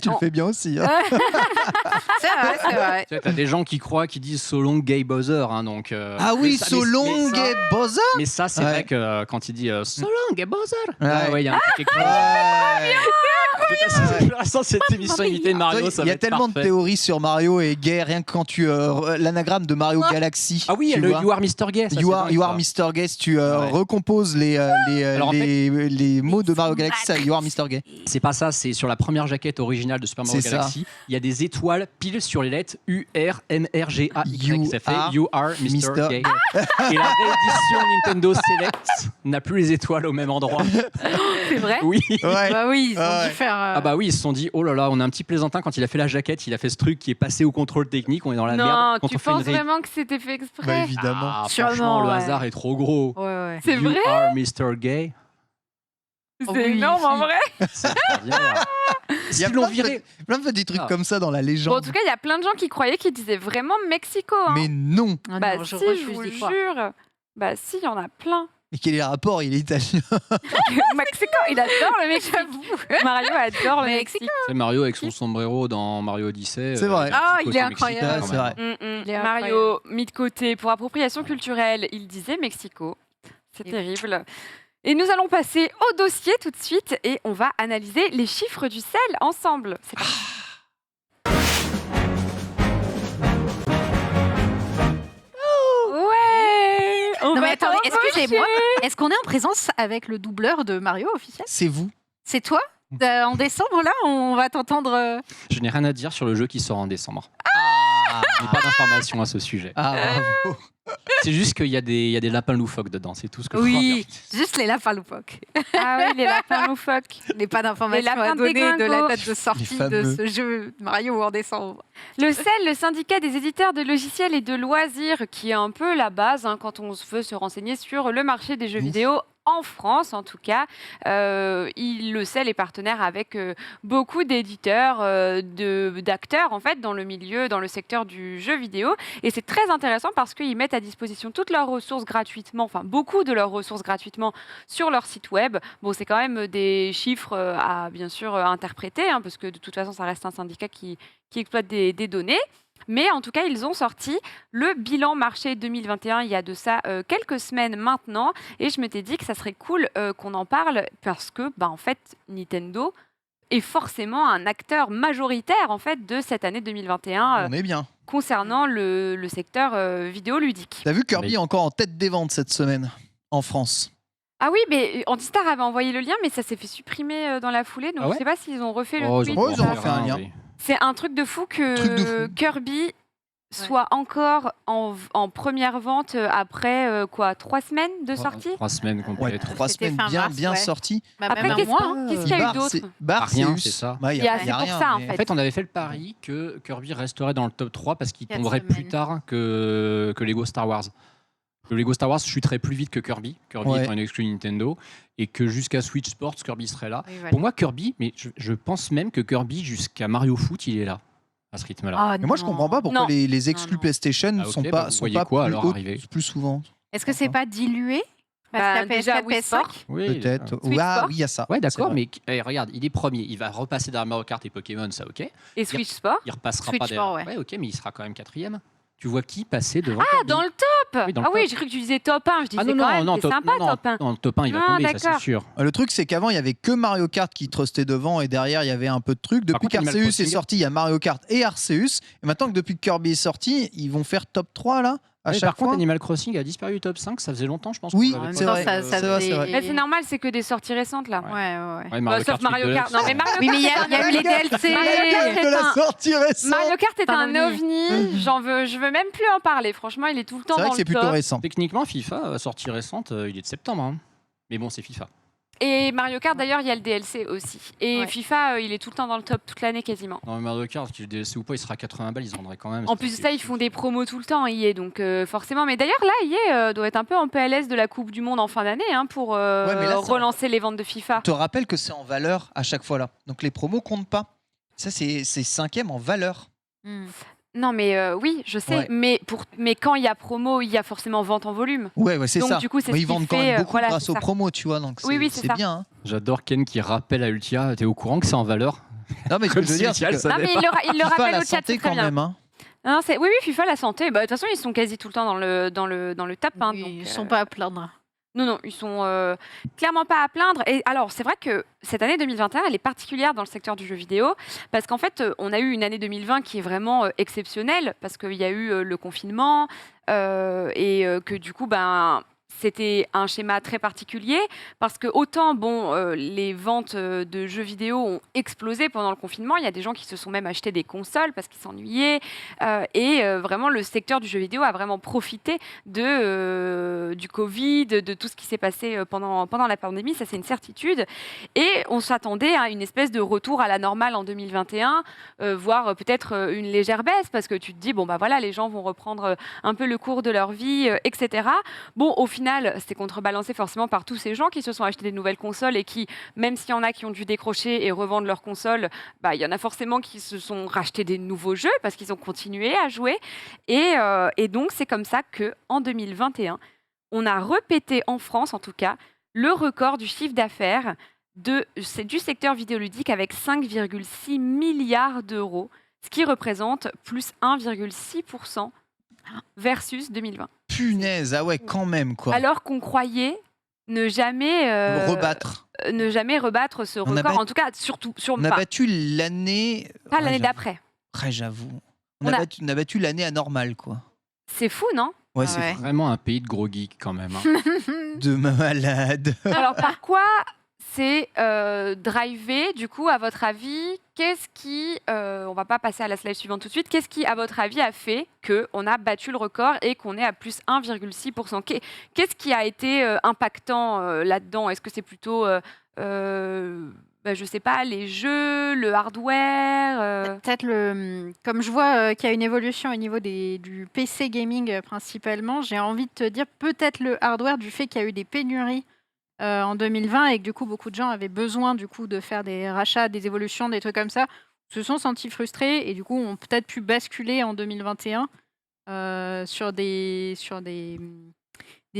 Tu le fais bien aussi. Hein. C'est vrai, c'est vrai. Tu sais, t'as des gens qui croient qu'ils disent So long gay buzzer. Hein, donc, Ah oui, mais ça- so mais- long mais ça- et buzzer. Mais ça, c'est Ouais. vrai que quand il dit So long gay buzzer. Ouais. Il y a un truc quelque chose. Ouais. C'est intéressant cette émission imitée de Mario. Ça Il y va a être tellement de parfait. théories sur Mario et gay, rien que quand tu l'anagramme de Mario Galaxy. Ah oui, tu le vois. You Are Mr. Gay. ça, You c'est are, dingue, you ça. are Mr. Gay, si tu Ouais. recomposes Alors, en les mots de Mario Galaxy, ça, You are Mr. Gay. C'est pas ça, c'est sur la première jaquette originale de Super Mario C'est ça. Galaxy. Il y a des étoiles pile sur les lettres U-R-M-R-G-A-Y. You Ça fait are You Are Mr. Mr. Gay. Et la réédition Nintendo Select n'a plus les étoiles au même endroit. C'est vrai. Oui. Ouais. Bah oui, ils ont Ouais. dû faire. Ah bah oui, ils se sont dit, oh là là, on a un petit plaisantin quand il a fait la jaquette, il a fait ce truc qui est passé au contrôle technique, on est dans la Non, merde. Quand tu on fait une penses vraiment que c'était fait Bah, exprès? évidemment. Ah, Sûrement, franchement, le ouais. hasard est trop gros. Ouais, ouais. C'est You vrai. are Mr. Gay. C'est Oui, énorme en si. vrai. C'est extraordinaire. Il y a S'ils l'ont plein de, viré. plein de petits trucs Ah. comme ça dans la Bon, légende. en tout cas, il y a plein de gens qui croyaient qu'il disait vraiment Mexico. Hein. Mais non. Ah bah non, si, je je refuse vous d'y croire. jure. Bah si, il y en a plein. Mais quel est le rapport? Il est italien. Mexico, il adore le Mexique. Mario adore le Mexico. Mexique. C'est Mario avec son sombrero dans Mario Odyssey. C'est vrai. Ah, il est côté incroyable. mexicain, Ouais, quand c'est même. vrai. Il est Mario, mis de côté pour appropriation culturelle, il disait Mexico. C'est Et- terrible. Et nous allons passer au dossier tout de suite et on va analyser les chiffres du sel ensemble. C'est parti. Ouais. On Non, va mais attendez, t'embaucher. excusez-moi. Est-ce qu'on est en présence avec le doubleur de Mario officiel? C'est vous. C'est toi? En décembre, là, on va t'entendre. Je n'ai rien à dire sur le jeu qui sort en décembre. Je n'ai pas d'informations à ce sujet. Ah, bravo. C'est juste qu'il y a des lapins loufoques dedans, c'est tout ce que je peux Oui, dire. juste les lapins loufoques. Ah oui, les lapins loufoques. Il n'est pas d'informations lapins à donner de la déglingo. date de sortie Les de fameux. ce jeu Mario en décembre. Le CEL, le syndicat des éditeurs de logiciels et de loisirs, qui est un peu la base quand on veut se renseigner sur le marché des jeux Ouf. vidéo. En France, en tout cas, le CEL est partenaire avec beaucoup d'éditeurs, d'acteurs en fait dans le milieu, dans le secteur du jeu vidéo. Et c'est très intéressant parce qu'ils mettent à disposition toutes leurs ressources gratuitement, enfin beaucoup de leurs ressources gratuitement sur leur site web. Bon, c'est quand même des chiffres à bien sûr interpréter, parce que de toute façon, ça reste un syndicat qui exploite des données. Mais en tout cas, ils ont sorti le bilan marché 2021 il y a de ça quelques semaines maintenant. Et je m'étais dit que ça serait cool qu'on en parle parce que, en fait, Nintendo est forcément un acteur majoritaire en fait, de cette année 2021 On est bien. concernant le secteur vidéoludique. T'as vu Kirby Oui. encore en tête des ventes cette semaine en France? Ah oui, mais Antistar avait envoyé le lien, mais ça s'est fait supprimer dans la foulée. Donc Ah ouais je sais pas s'ils ont refait le Oh, tweet. ont pas ils ont en refait faire un lien. oui. C'est un truc de fou que Truc de fou. Kirby soit encore en première vente après 3 semaines de sortie. 3 semaines Ouais, complètes. 3 C'était semaines fin bien, mars, bien ouais. sorties. Bah, Après, même un qu'est-ce mois, qu'il hein. qu'est-ce qu'il y a eu Bar, d'autre? c'est- Bar, Rien, c'est c'est ça. Bah, Il y a- y c'est pour rien, ça, en mais- fait. En fait, on avait fait le pari que Kirby resterait dans le top 3 parce qu'il 4 tomberait plus semaines. tard que Lego Star Wars. Le Lego Star Wars chuterait plus vite que Kirby, Kirby Ouais. étant une exclue Nintendo, et que jusqu'à Switch Sports, Kirby serait là. Oui, voilà. Pour moi, Kirby, mais je pense même que Kirby, jusqu'à Mario Foot, il est là, à ce rythme-là. Ah, Mais moi, je non. comprends pas pourquoi Non. les exclus non. PlayStation Ah, ok, sont bah, pas, vous sont voyez pas quoi, plus, alors, hautes, arriver plus souvent. Est-ce que c'est pas dilué? Parce Bah, qu'il y a déjà, PS4, Wii PS5. Sport. Oui, Peut-être. Switch Ah Sport. oui, il y a ça. Ouais, C'est d'accord, vrai. mais regarde, il est premier. Il va repasser derrière Mario Kart et Pokémon, ça, ok. Et Switch Sport. Il repassera Switch pas derrière. Sport, ouais. Ok, mais il sera quand même 4e. Tu vois qui passer devant Ah, Kirby dans le top. Oui, dans le Ah oui, top. j'ai cru que tu disais top 1. Je disais Ah non, quand même, non, c'est top, sympa, non, top 1. non, top 1, il va Ah, tomber, ça c'est d'accord. sûr. Le truc, c'est qu'avant, il y avait que Mario Kart qui trustait devant et derrière, il y avait un peu de trucs. Par Depuis contre, Animal qu'Arceus est Crossing- sorti, il y a Mario Kart et Arceus. Et maintenant que depuis que Kirby est sorti, ils vont faire top 3 là. À Par chaque contre, fois. Animal Crossing a disparu du top 5, ça faisait longtemps, je pense. Oui, qu'on l'avait c'est pas. vrai. ça c'est vrai, c'est vrai. Mais c'est normal, c'est que des sorties récentes là. Ouais. Ouais, Bah, sauf Mario Kart. Non, mais Mario Oui, mais il y Kart, a eu les DLC. De la sortie récente. Mario Kart est C'est un un ovni. Je veux même plus en parler. Franchement, il est tout le temps C'est vrai dans que c'est le plutôt top. récent. Techniquement, FIFA, sortie récente, il est de septembre. Hein. Mais bon, c'est FIFA. Et Mario Kart, d'ailleurs, il y a le DLC aussi. Et Ouais. FIFA, il est tout le temps dans le top toute l'année quasiment. Dans le Mario Kart, qu'il y ait le DLC ou pas, il sera à 80 balles, ils vendraient quand même. En plus de ça, ils font des promos tout le temps, EA, donc forcément. Mais d'ailleurs, là, EA doit être un peu en PLS de la Coupe du Monde en fin d'année pour mais là, ça- relancer les ventes de FIFA. Je te rappelle que c'est en valeur à chaque fois là. Donc les promos comptent pas. Ça, c'est 5e en valeur. Non, mais oui, je sais. Ouais. Mais quand il y a promo, il y a forcément vente en volume. Ouais, c'est Donc, ça. du coup, c'est Mais ce ils qui vendent quand fait, même beaucoup voilà, grâce c'est aux ça. promos, tu vois. Donc Oui, c'est ça. bien. Hein. J'adore Ken qui rappelle à Ultia. T'es au courant que c'est en valeur? Non, mais ce que Comme je veux si dire, Ultia c'est le que savait. Non, mais il le FIFA rappelle la au chat, santé c'est très quand bien. même. Hein. Non, oui, FIFA la santé. Bah, de toute façon, ils sont quasi tout le temps dans le top. Hein, donc, Ils sont pas à plaindre. Non, ils sont clairement pas à plaindre. Et alors, c'est vrai que cette année 2021, elle est particulière dans le secteur du jeu vidéo, parce qu'en fait, on a eu une année 2020 qui est vraiment exceptionnelle, parce qu'il y a eu le confinement, et que du coup, c'était un schéma très particulier, parce que autant, les ventes de jeux vidéo ont explosé pendant le confinement, il y a des gens qui se sont même achetés des consoles parce qu'ils s'ennuyaient, et vraiment, le secteur du jeu vidéo a vraiment profité du Covid, de tout ce qui s'est passé pendant la pandémie, ça c'est une certitude. Et on s'attendait à une espèce de retour à la normale en 2021, voire peut-être une légère baisse, parce que tu te dis, les gens vont reprendre un peu le cours de leur vie, etc. Bon, au final, c'était contrebalancé forcément par tous ces gens qui se sont achetés des nouvelles consoles et qui, même s'il y en a qui ont dû décrocher et revendre leurs consoles, il y en a forcément qui se sont rachetés des nouveaux jeux parce qu'ils ont continué à jouer. Et donc, c'est comme ça qu'en 2021, on a répété en France, en tout cas, le record du chiffre d'affaires du secteur vidéoludique avec 5,6 milliards d'euros, ce qui représente plus 1,6% versus 2020. Punaise, ah ouais, quand même quoi. Alors qu'on croyait ne jamais rebattre ce On a record, en tout cas On a battu l'année. pas l'année j'avoue. d'après. Ouais, j'avoue. On a- On a battu l'année anormale quoi. C'est fou, non? Ouais, Ah c'est ouais. fou. Vraiment un pays de gros geeks quand même. Hein. De malade. Alors par quoi c'est drivé, du coup, à votre avis, qu'est-ce qui, on va pas passer à la slide suivante tout de suite, qu'est-ce qui, à votre avis, a fait qu'on a battu le record et qu'on est à plus 1,6%? Qu'est-ce qui a été impactant là-dedans? Est-ce que c'est plutôt, je sais pas, les jeux, le hardware Peut-être comme je vois qu'il y a une évolution au niveau du PC gaming principalement, j'ai envie de te dire peut-être le hardware du fait qu'il y a eu des pénuries en 2020 et que du coup beaucoup de gens avaient besoin du coup de faire des rachats, des évolutions, des trucs comme ça, se sont sentis frustrés et du coup ont peut-être pu basculer en 2021 sur des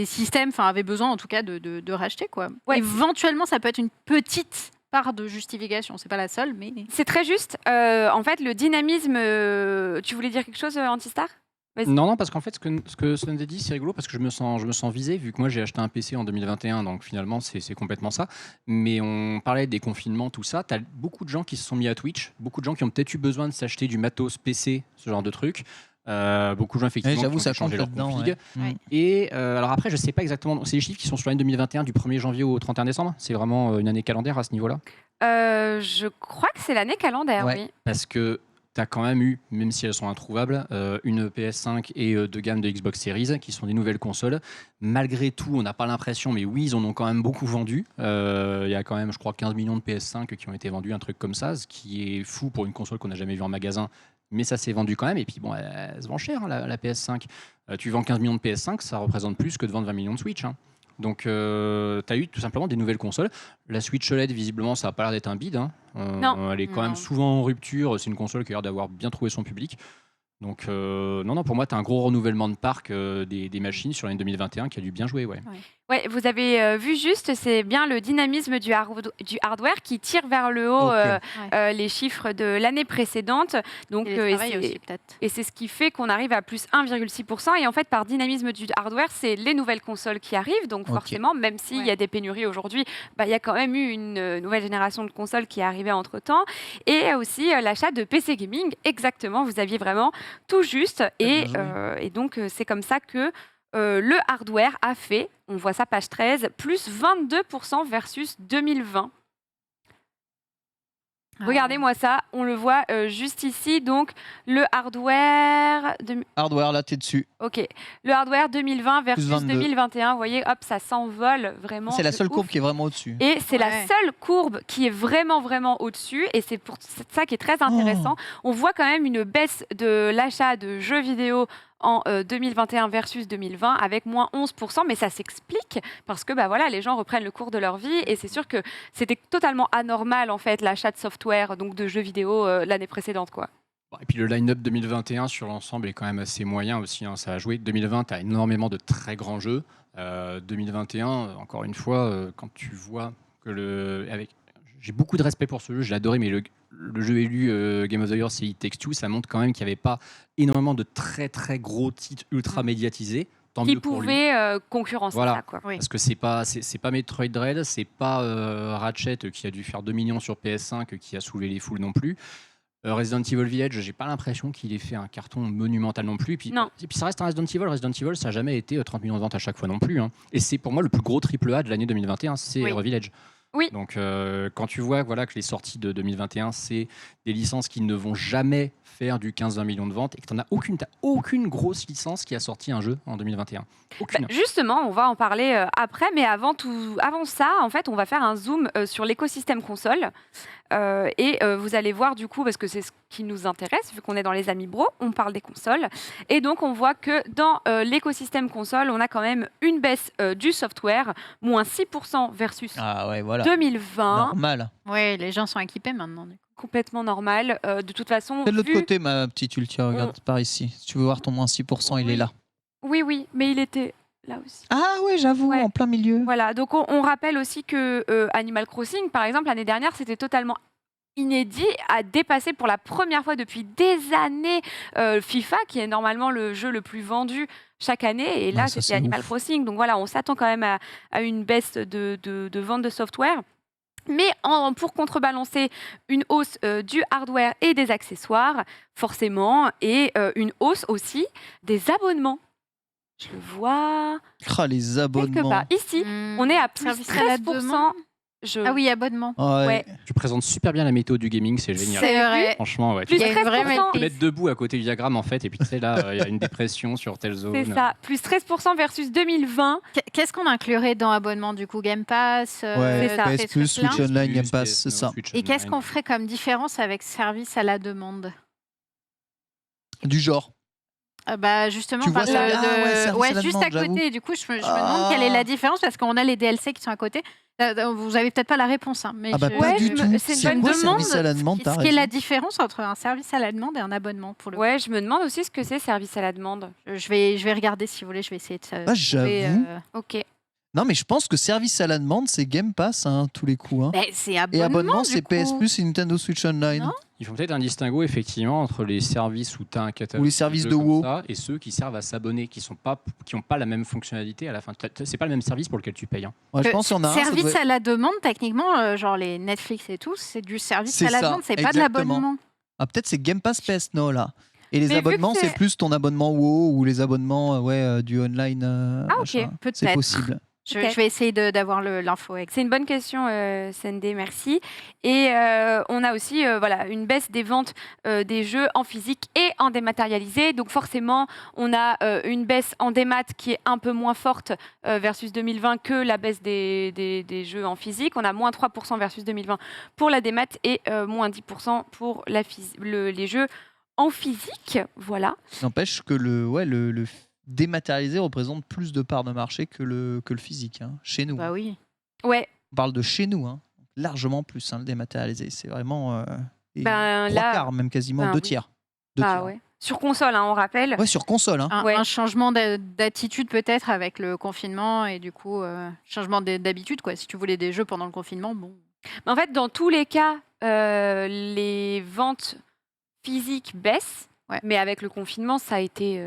systèmes, enfin avaient besoin en tout cas de racheter quoi. Ouais. Éventuellement ça peut être une petite part de justification, c'est pas la seule mais C'est très juste. En fait, le dynamisme... tu voulais dire quelque chose, Antistar? Vas-y. Non, parce qu'en fait, ce que Sunday dit, c'est rigolo parce que je me sens visé, vu que moi j'ai acheté un PC en 2021, donc finalement c'est complètement ça. Mais on parlait des confinements, tout ça. Tu as beaucoup de gens qui se sont mis à Twitch, beaucoup de gens qui ont peut-être eu besoin de s'acheter du matos PC, ce genre de truc. Beaucoup de gens effectivement J'avoue, qui ont ça changé compte leur là-dedans. config. Ouais. Ouais. Et alors après, je sais pas exactement, c'est les chiffres qui sont sur l'année 2021 du 1er janvier au 31 décembre. C'est vraiment une année calendaire à ce niveau-là. Je crois que c'est l'année calendaire, Ouais. oui. Parce que tu as quand même eu, même si elles sont introuvables, une PS5 et deux gammes de Xbox Series qui sont des nouvelles consoles. Malgré tout, on n'a pas l'impression, mais oui, ils en ont quand même beaucoup vendu. Il y a quand même, je crois, 15 millions de PS5 qui ont été vendus, un truc comme ça, ce qui est fou pour une console qu'on n'a jamais vue en magasin. Mais ça s'est vendu quand même. Et puis, bon, elle se vend cher, hein, la PS5. Tu vends 15 millions de PS5, ça représente plus que de vendre 20 millions de Switch. Hein. Donc, tu as eu tout simplement des nouvelles consoles. La Switch OLED, visiblement, ça n'a pas l'air d'être un bide. Hein. Non. Elle est quand Non. même souvent en rupture. C'est une console qui a l'air d'avoir bien trouvé son public. Donc, non, pour moi, tu as un gros renouvellement de parc des machines sur l'année 2021 qui a dû bien jouer. Ouais. Ouais, vous avez vu juste, c'est bien le dynamisme du hardware qui tire vers le haut Ok. les chiffres de l'année précédente. Donc, et le travail aussi peut-être. et c'est ce qui fait qu'on arrive à plus 1,6%. Et en fait, par dynamisme du hardware, c'est les nouvelles consoles qui arrivent. Donc Ok. forcément, même s'il y a des pénuries aujourd'hui, il y a quand même eu une nouvelle génération de consoles qui est arrivée entre-temps. Et aussi l'achat de PC gaming. Exactement, vous aviez vraiment tout juste. Bien joué. Et donc, c'est comme ça que le hardware a fait, on voit ça page 13, plus 22% versus 2020. Regardez-moi ça, on le voit juste ici. Donc, le hardware... Hardware, là, t'es dessus. Ok, le hardware 2020 versus 22. 2021, vous voyez, hop, ça s'envole vraiment. C'est la de seule ouf. courbe qui est vraiment au-dessus. Et c'est la Ouais. seule courbe qui est vraiment, vraiment au-dessus. Et c'est pour ça qui est très intéressant. On voit quand même une baisse de l'achat de jeux vidéo en 2021 versus 2020 avec moins 11%. Mais ça s'explique parce que bah, voilà, les gens reprennent le cours de leur vie. Et c'est sûr que c'était totalement anormal, en fait, l'achat de software, donc de jeux vidéo l'année précédente, quoi. Et puis le line-up 2021 sur l'ensemble est quand même assez moyen aussi, hein, ça a joué. 2020, tu as énormément de très grands jeux. 2021, encore une fois, quand tu vois que j'ai beaucoup de respect pour ce jeu, je l'ai adoré, mais le jeu élu Game of the Year, c'est It Takes Two, ça montre quand même qu'il n'y avait pas énormément de très très gros titres ultra médiatisés. Tant Qui mieux pour lui. pouvaient concurrencer Voilà. ça, quoi. Oui. Parce que c'est pas Metroid Dread, c'est pas Ratchet qui a dû faire 2 millions sur PS5 qui a soulevé les foules non plus. Resident Evil Village, j'ai pas l'impression qu'il ait fait un carton monumental non plus. Non. Et puis ça reste un Resident Evil. Resident Evil, ça n'a jamais été 30 millions de ventes à chaque fois non plus, hein. Et c'est pour moi le plus gros triple A de l'année 2021, c'est Oui. Village. Oui. Donc quand tu vois que les sorties de 2021, c'est des licences qui ne vont jamais faire du 15-20 millions de ventes et que t'as aucune grosse licence qui a sorti un jeu en 2021. Aucune. Justement, on va en parler après, mais avant ça, en fait, on va faire un zoom sur l'écosystème console. Vous allez voir du coup, parce que c'est ce qui nous intéresse, vu qu'on est dans les Amis Bro, on parle des consoles. Et donc, on voit que dans l'écosystème console, on a quand même une baisse du software, moins 6% versus Ah ouais, voilà. 2020. Normal. Oui, les gens sont équipés maintenant. du coup. Complètement normal. De toute façon, C'est de l'autre vu- côté, ma petite Ultia. Regarde par ici. Si tu veux voir ton moins 6%, il est là. Oui, mais il était là aussi. Ah ouais, j'avoue, Ouais. en plein milieu. Voilà, donc on rappelle aussi que Animal Crossing, par exemple, l'année dernière, c'était totalement inédit, a dépassé pour la première fois depuis des années FIFA, qui est normalement le jeu le plus vendu chaque année. Et là, Ouais, ça, c'était c'est Animal ouf. Crossing. Donc voilà, on s'attend quand même à une baisse de vente de software. Mais pour contrebalancer une hausse du hardware et des accessoires, forcément, et une hausse aussi des abonnements. Je le vois Ah, les quelque abonnements. part. Ici, on est à plus Service à la 13%. demande. Ah oui, abonnement. Ouais. Ouais. Tu présentes super bien la météo du gaming, c'est génial. C'est vrai. Franchement, ouais. Plus Il y a une vraie 13%. Tu peux maîtrise. mettre debout à côté du diagramme en fait, et puis tu sais là, il y a une dépression sur telle zone. C'est ça, plus 13% versus 2020. Qu'est-ce qu'on inclurait dans abonnement du coup? Game Pass Ouais, c'est ça. PS Plus, ces trucs-là Switch Online, Game PS Pass, Plus, c'est ça. Switch Et qu'est-ce Online. qu'on ferait comme différence avec service à la demande? Du genre. Bah justement, Tu on vois parle ça Ah ouais, service à la juste demande, à côté. j'avoue. Du coup, je me demande quelle est la différence parce qu'on a les DLC qui sont à côté. Vous avez peut-être pas la réponse, hein, mais Ah bah je- pas Ouais, du je tout. me- c'est une C'est bonne quoi demande. service à la demande, t'as ce qui est la raison. différence entre un service à la demande et un abonnement pour le coup. Ouais, je me demande aussi ce que c'est service à la demande. Je vais regarder si vous voulez. Je vais essayer de Ah, trouver, j'avoue. Ok. Non, mais je pense que service à la demande, c'est Game Pass, hein, tous les coups. Hein. c'est Et abonnement. abonnement, du c'est coup. PS Plus et Nintendo Switch Online. Non Ils font peut-être un distinguo effectivement entre les services où tu as un catalogue Ou les services jeux de comme WoW. ça, et ceux qui servent à s'abonner, qui n'ont pas la même fonctionnalité à la fin. C'est pas le même service pour lequel tu payes, hein. Ouais, je pense qu'il y en a un. ça Service doit- à la demande, techniquement, genre les Netflix et tout, c'est du service C'est à la ça, demande. C'est pas de exactement. l'abonnement. Ah, peut-être c'est Game Pass PS Now, là. Et les Mais vu que abonnements, c'est- c'est plus ton abonnement WoW ou les abonnements du online. Ah, ok, machin. C'est peut-être. possible. Je Ok. vais essayer d'avoir l'info avec. C'est une bonne question, Sendé, merci. Et on a aussi une baisse des ventes des jeux en physique et en dématérialisé. Donc forcément, on a une baisse en démat qui est un peu moins forte versus 2020 que la baisse des jeux en physique. On a moins 3% versus 2020 pour la démat et moins 10% pour les jeux en physique. Voilà. N'empêche que le dématérialisé représente plus de parts de marché que le physique, hein, chez nous. Bah oui. Ouais, On parle de chez nous, hein. Largement plus, hein, le dématérialisé. C'est vraiment et Ben, trois là- quarts, même quasiment ben deux oui. tiers. Deux bah tiers. ouais. Sur console, hein, on rappelle. Ouais, sur console. Hein. Ouais. Un changement d'attitude peut-être avec le confinement et du coup, changement d'habitude. Quoi. Si tu voulais des jeux pendant le confinement, bon. Mais en fait, dans tous les cas, les ventes physiques baissent. Ouais. Mais avec le confinement, ça a été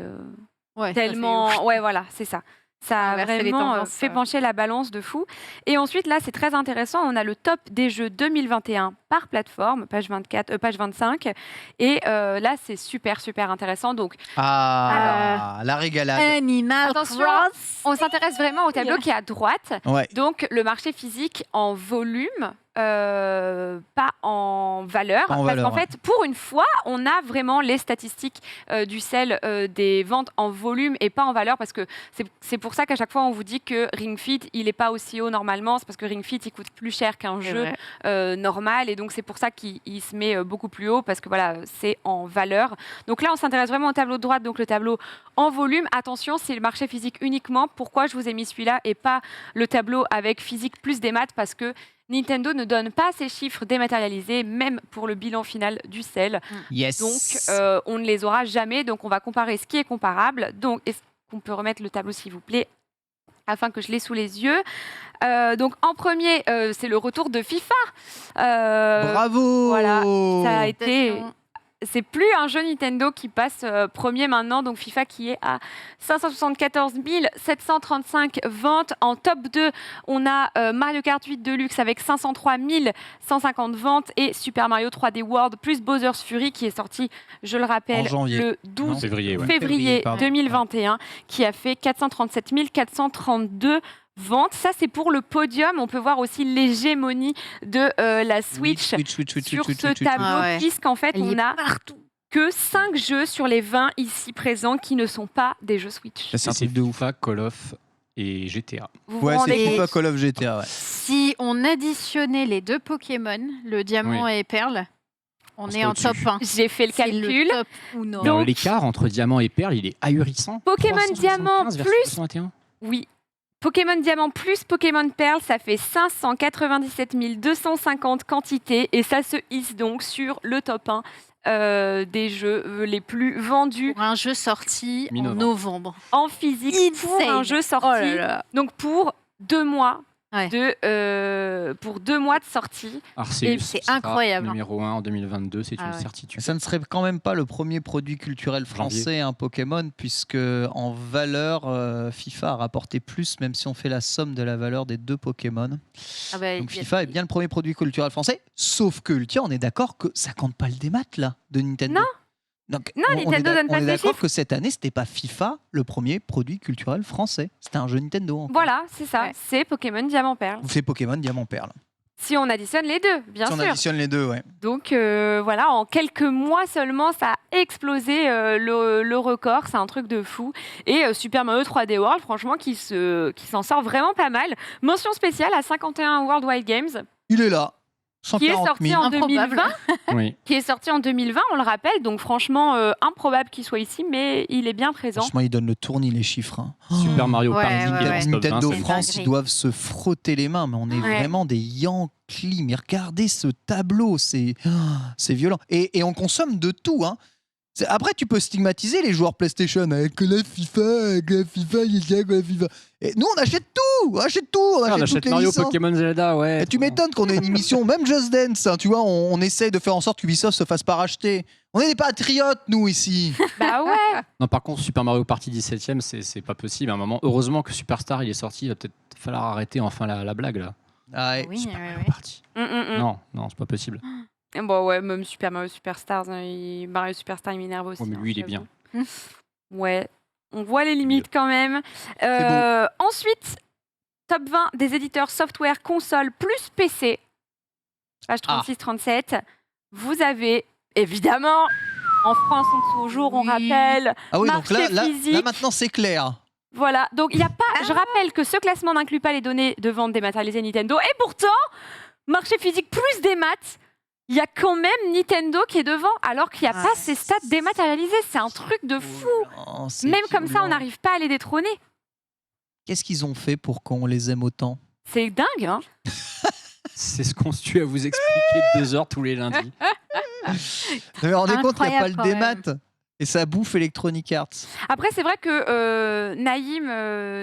Ouais, ça fait tellement... ouf. Ouais, voilà, c'est ça. Ça a Inverser les vraiment tendances, fait pencher la balance de fou. Et ensuite, là, c'est très intéressant. On a le top des jeux 2021 par plateforme, page 24, page 25. Et là, c'est super, super intéressant. Donc, La régalade. Animal Attention, Crossing. on s'intéresse vraiment au tableau qui est à droite. Ouais. Donc, le marché physique en volume, pas en valeur. Pas en parce valeur, qu'en fait, pour une fois, on a vraiment les statistiques du sel des ventes en volume et pas en valeur. Parce que c'est pour ça qu'à chaque fois, on vous dit que Ring Fit, il n'est pas aussi haut normalement. C'est parce que Ring Fit, il coûte plus cher qu'un jeu normal. Et donc, c'est pour ça qu'il se met beaucoup plus haut. Parce que voilà, c'est en valeur. Donc là, on s'intéresse vraiment au tableau de droite. Donc, le tableau en volume. Attention, c'est le marché physique uniquement. Pourquoi je vous ai mis celui-là et pas le tableau avec physique plus des maths? Parce que Nintendo ne donne pas ces chiffres dématérialisés, même pour le bilan final du sel. Yes. Donc, on ne les aura jamais. Donc, on va comparer ce qui est comparable. Donc, est-ce qu'on peut remettre le tableau, s'il vous plaît, afin que je l'ai sous les yeux. Donc, en premier, c'est le retour de FIFA. Bravo. Voilà, ça a été... C'est plus un jeu Nintendo qui passe premier maintenant, donc FIFA qui est à 574 735 ventes. En top 2, on a Mario Kart 8 Deluxe avec 503 150 ventes et Super Mario 3D World plus Bowser's Fury qui est sorti, je le rappelle, le 12 février 2021, qui a fait 437 432 ventes. Ça, c'est pour le podium. On peut voir aussi l'hégémonie de la Switch sur ce tableau, puisqu'en fait, on a que 5 jeux sur les 20 ici présents qui ne sont pas des jeux Switch. C'est FIFA, Call of et GTA. Ouais, c'est FIFA, Call of, GTA. Ouais. Si on additionnait les deux Pokémon, le diamant et perle, on est en top 1. J'ai fait le calcul. Donc, l'écart entre diamant et perle, il est ahurissant. Pokémon Diamant plus... 61. Oui. Pokémon Diamant plus Pokémon Perle, ça fait 597 250 quantités et ça se hisse donc sur le top 1 des jeux les plus vendus. Pour un jeu sorti en novembre. En physique, pour un jeu sorti. Donc pour 2 mois. Pour 2 mois de sortie. Arceus, c'est incroyable. Numéro 1 en 2022, c'est une certitude. Ça ne serait quand même pas le premier produit culturel français, un Pokémon, puisque en valeur, FIFA a rapporté plus, même si on fait la somme de la valeur des 2 Pokémon. Donc FIFA est bien le premier produit culturel français, sauf que, tiens, on est d'accord que ça compte pas le démat là, de Nintendo. Non. Donc, Nintendo donne pas on est de d'accord chiffres. que cette année, c'était pas FIFA le premier produit culturel français. C'était un jeu Nintendo. Encore. Voilà, c'est ça. C'est Pokémon Diamant Perle. C'est Pokémon Diamant Perle. Si on additionne les deux, bien sûr. Si on additionne les deux, ouais. Donc voilà, en quelques mois seulement, ça a explosé le record. C'est un truc de fou. Et Super Mario 3D World, franchement, qui s'en sort vraiment pas mal. Mention spéciale à 51 Worldwide Games. Il est là. Qui est sorti en 2020. Oui. Qui est sorti en 2020, on le rappelle. Donc franchement, improbable qu'il soit ici, mais il est bien présent. Franchement, il donne le tournis, les chiffres. Hein. Super Mario Party, Nintendo France, ils doivent se frotter les mains, mais on est vraiment des Yankees. Mais regardez ce tableau, c'est violent. Et on consomme de tout. Hein. Après, tu peux stigmatiser les joueurs PlayStation avec la FIFA, il y a la FIFA. Et nous, on achète tout, on achète toutes les Mario, licences. Pokémon, Zelda, ouais. Et tu m'étonnes qu'on ait une émission, même Just Dance, hein, tu vois, on essaye de faire en sorte qu'Ubisoft se fasse pas racheter. On est des patriotes, nous, ici. Bah ouais. Non, par contre, Super Mario Party 17ème, c'est pas possible. À un moment, heureusement que Superstar il est sorti, il va peut-être falloir arrêter enfin la blague là. Ah ouais. Super Mario Party. Non, c'est pas possible. Bon ouais, même Super Mario Superstars, Mario Superstar il m'énerve aussi. Ouais, mais lui il est bien. Ouais, on voit les limites quand même. Ensuite, top 20 des éditeurs software console plus PC. Page 36-37. Vous avez évidemment, en France on est toujours, on rappelle. Ah oui, marché donc là physique. maintenant c'est clair. Voilà, donc il n'y a pas. Je rappelle que ce classement n'inclut pas les données de vente dématérialisées Nintendo. Et pourtant, marché physique plus des maths. Il y a quand même Nintendo qui est devant, alors qu'il n'y a pas ces stats dématérialisées. C'est un truc de fou. Même comme ça, on n'arrive pas à les détrôner. Qu'est-ce qu'ils ont fait pour qu'on les aime autant? C'est dingue, hein? C'est ce qu'on se tue à vous expliquer 2 heures tous les lundis. Vous vous rendez compte qu'il n'y a pas le démat? Et ça bouffe Electronic Arts. Après, c'est vrai que Naïm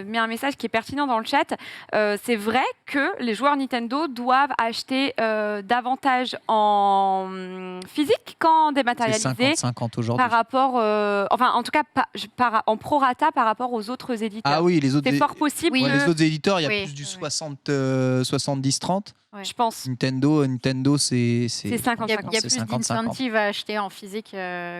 met un message qui est pertinent dans le chat. C'est vrai que les joueurs Nintendo doivent acheter davantage en physique qu'en C'est dématérialisé 50-50 aujourd'hui. par rapport, enfin en tout cas en prorata par rapport aux autres éditeurs. Ah oui, les autres, C'est fort possible ouais, que, les autres éditeurs, il y a Oui, plus du oui. 70-30. je pense, Nintendo, c'est c'est 50-50. Il y a C'est plus 50-50. d'incentive à acheter en physique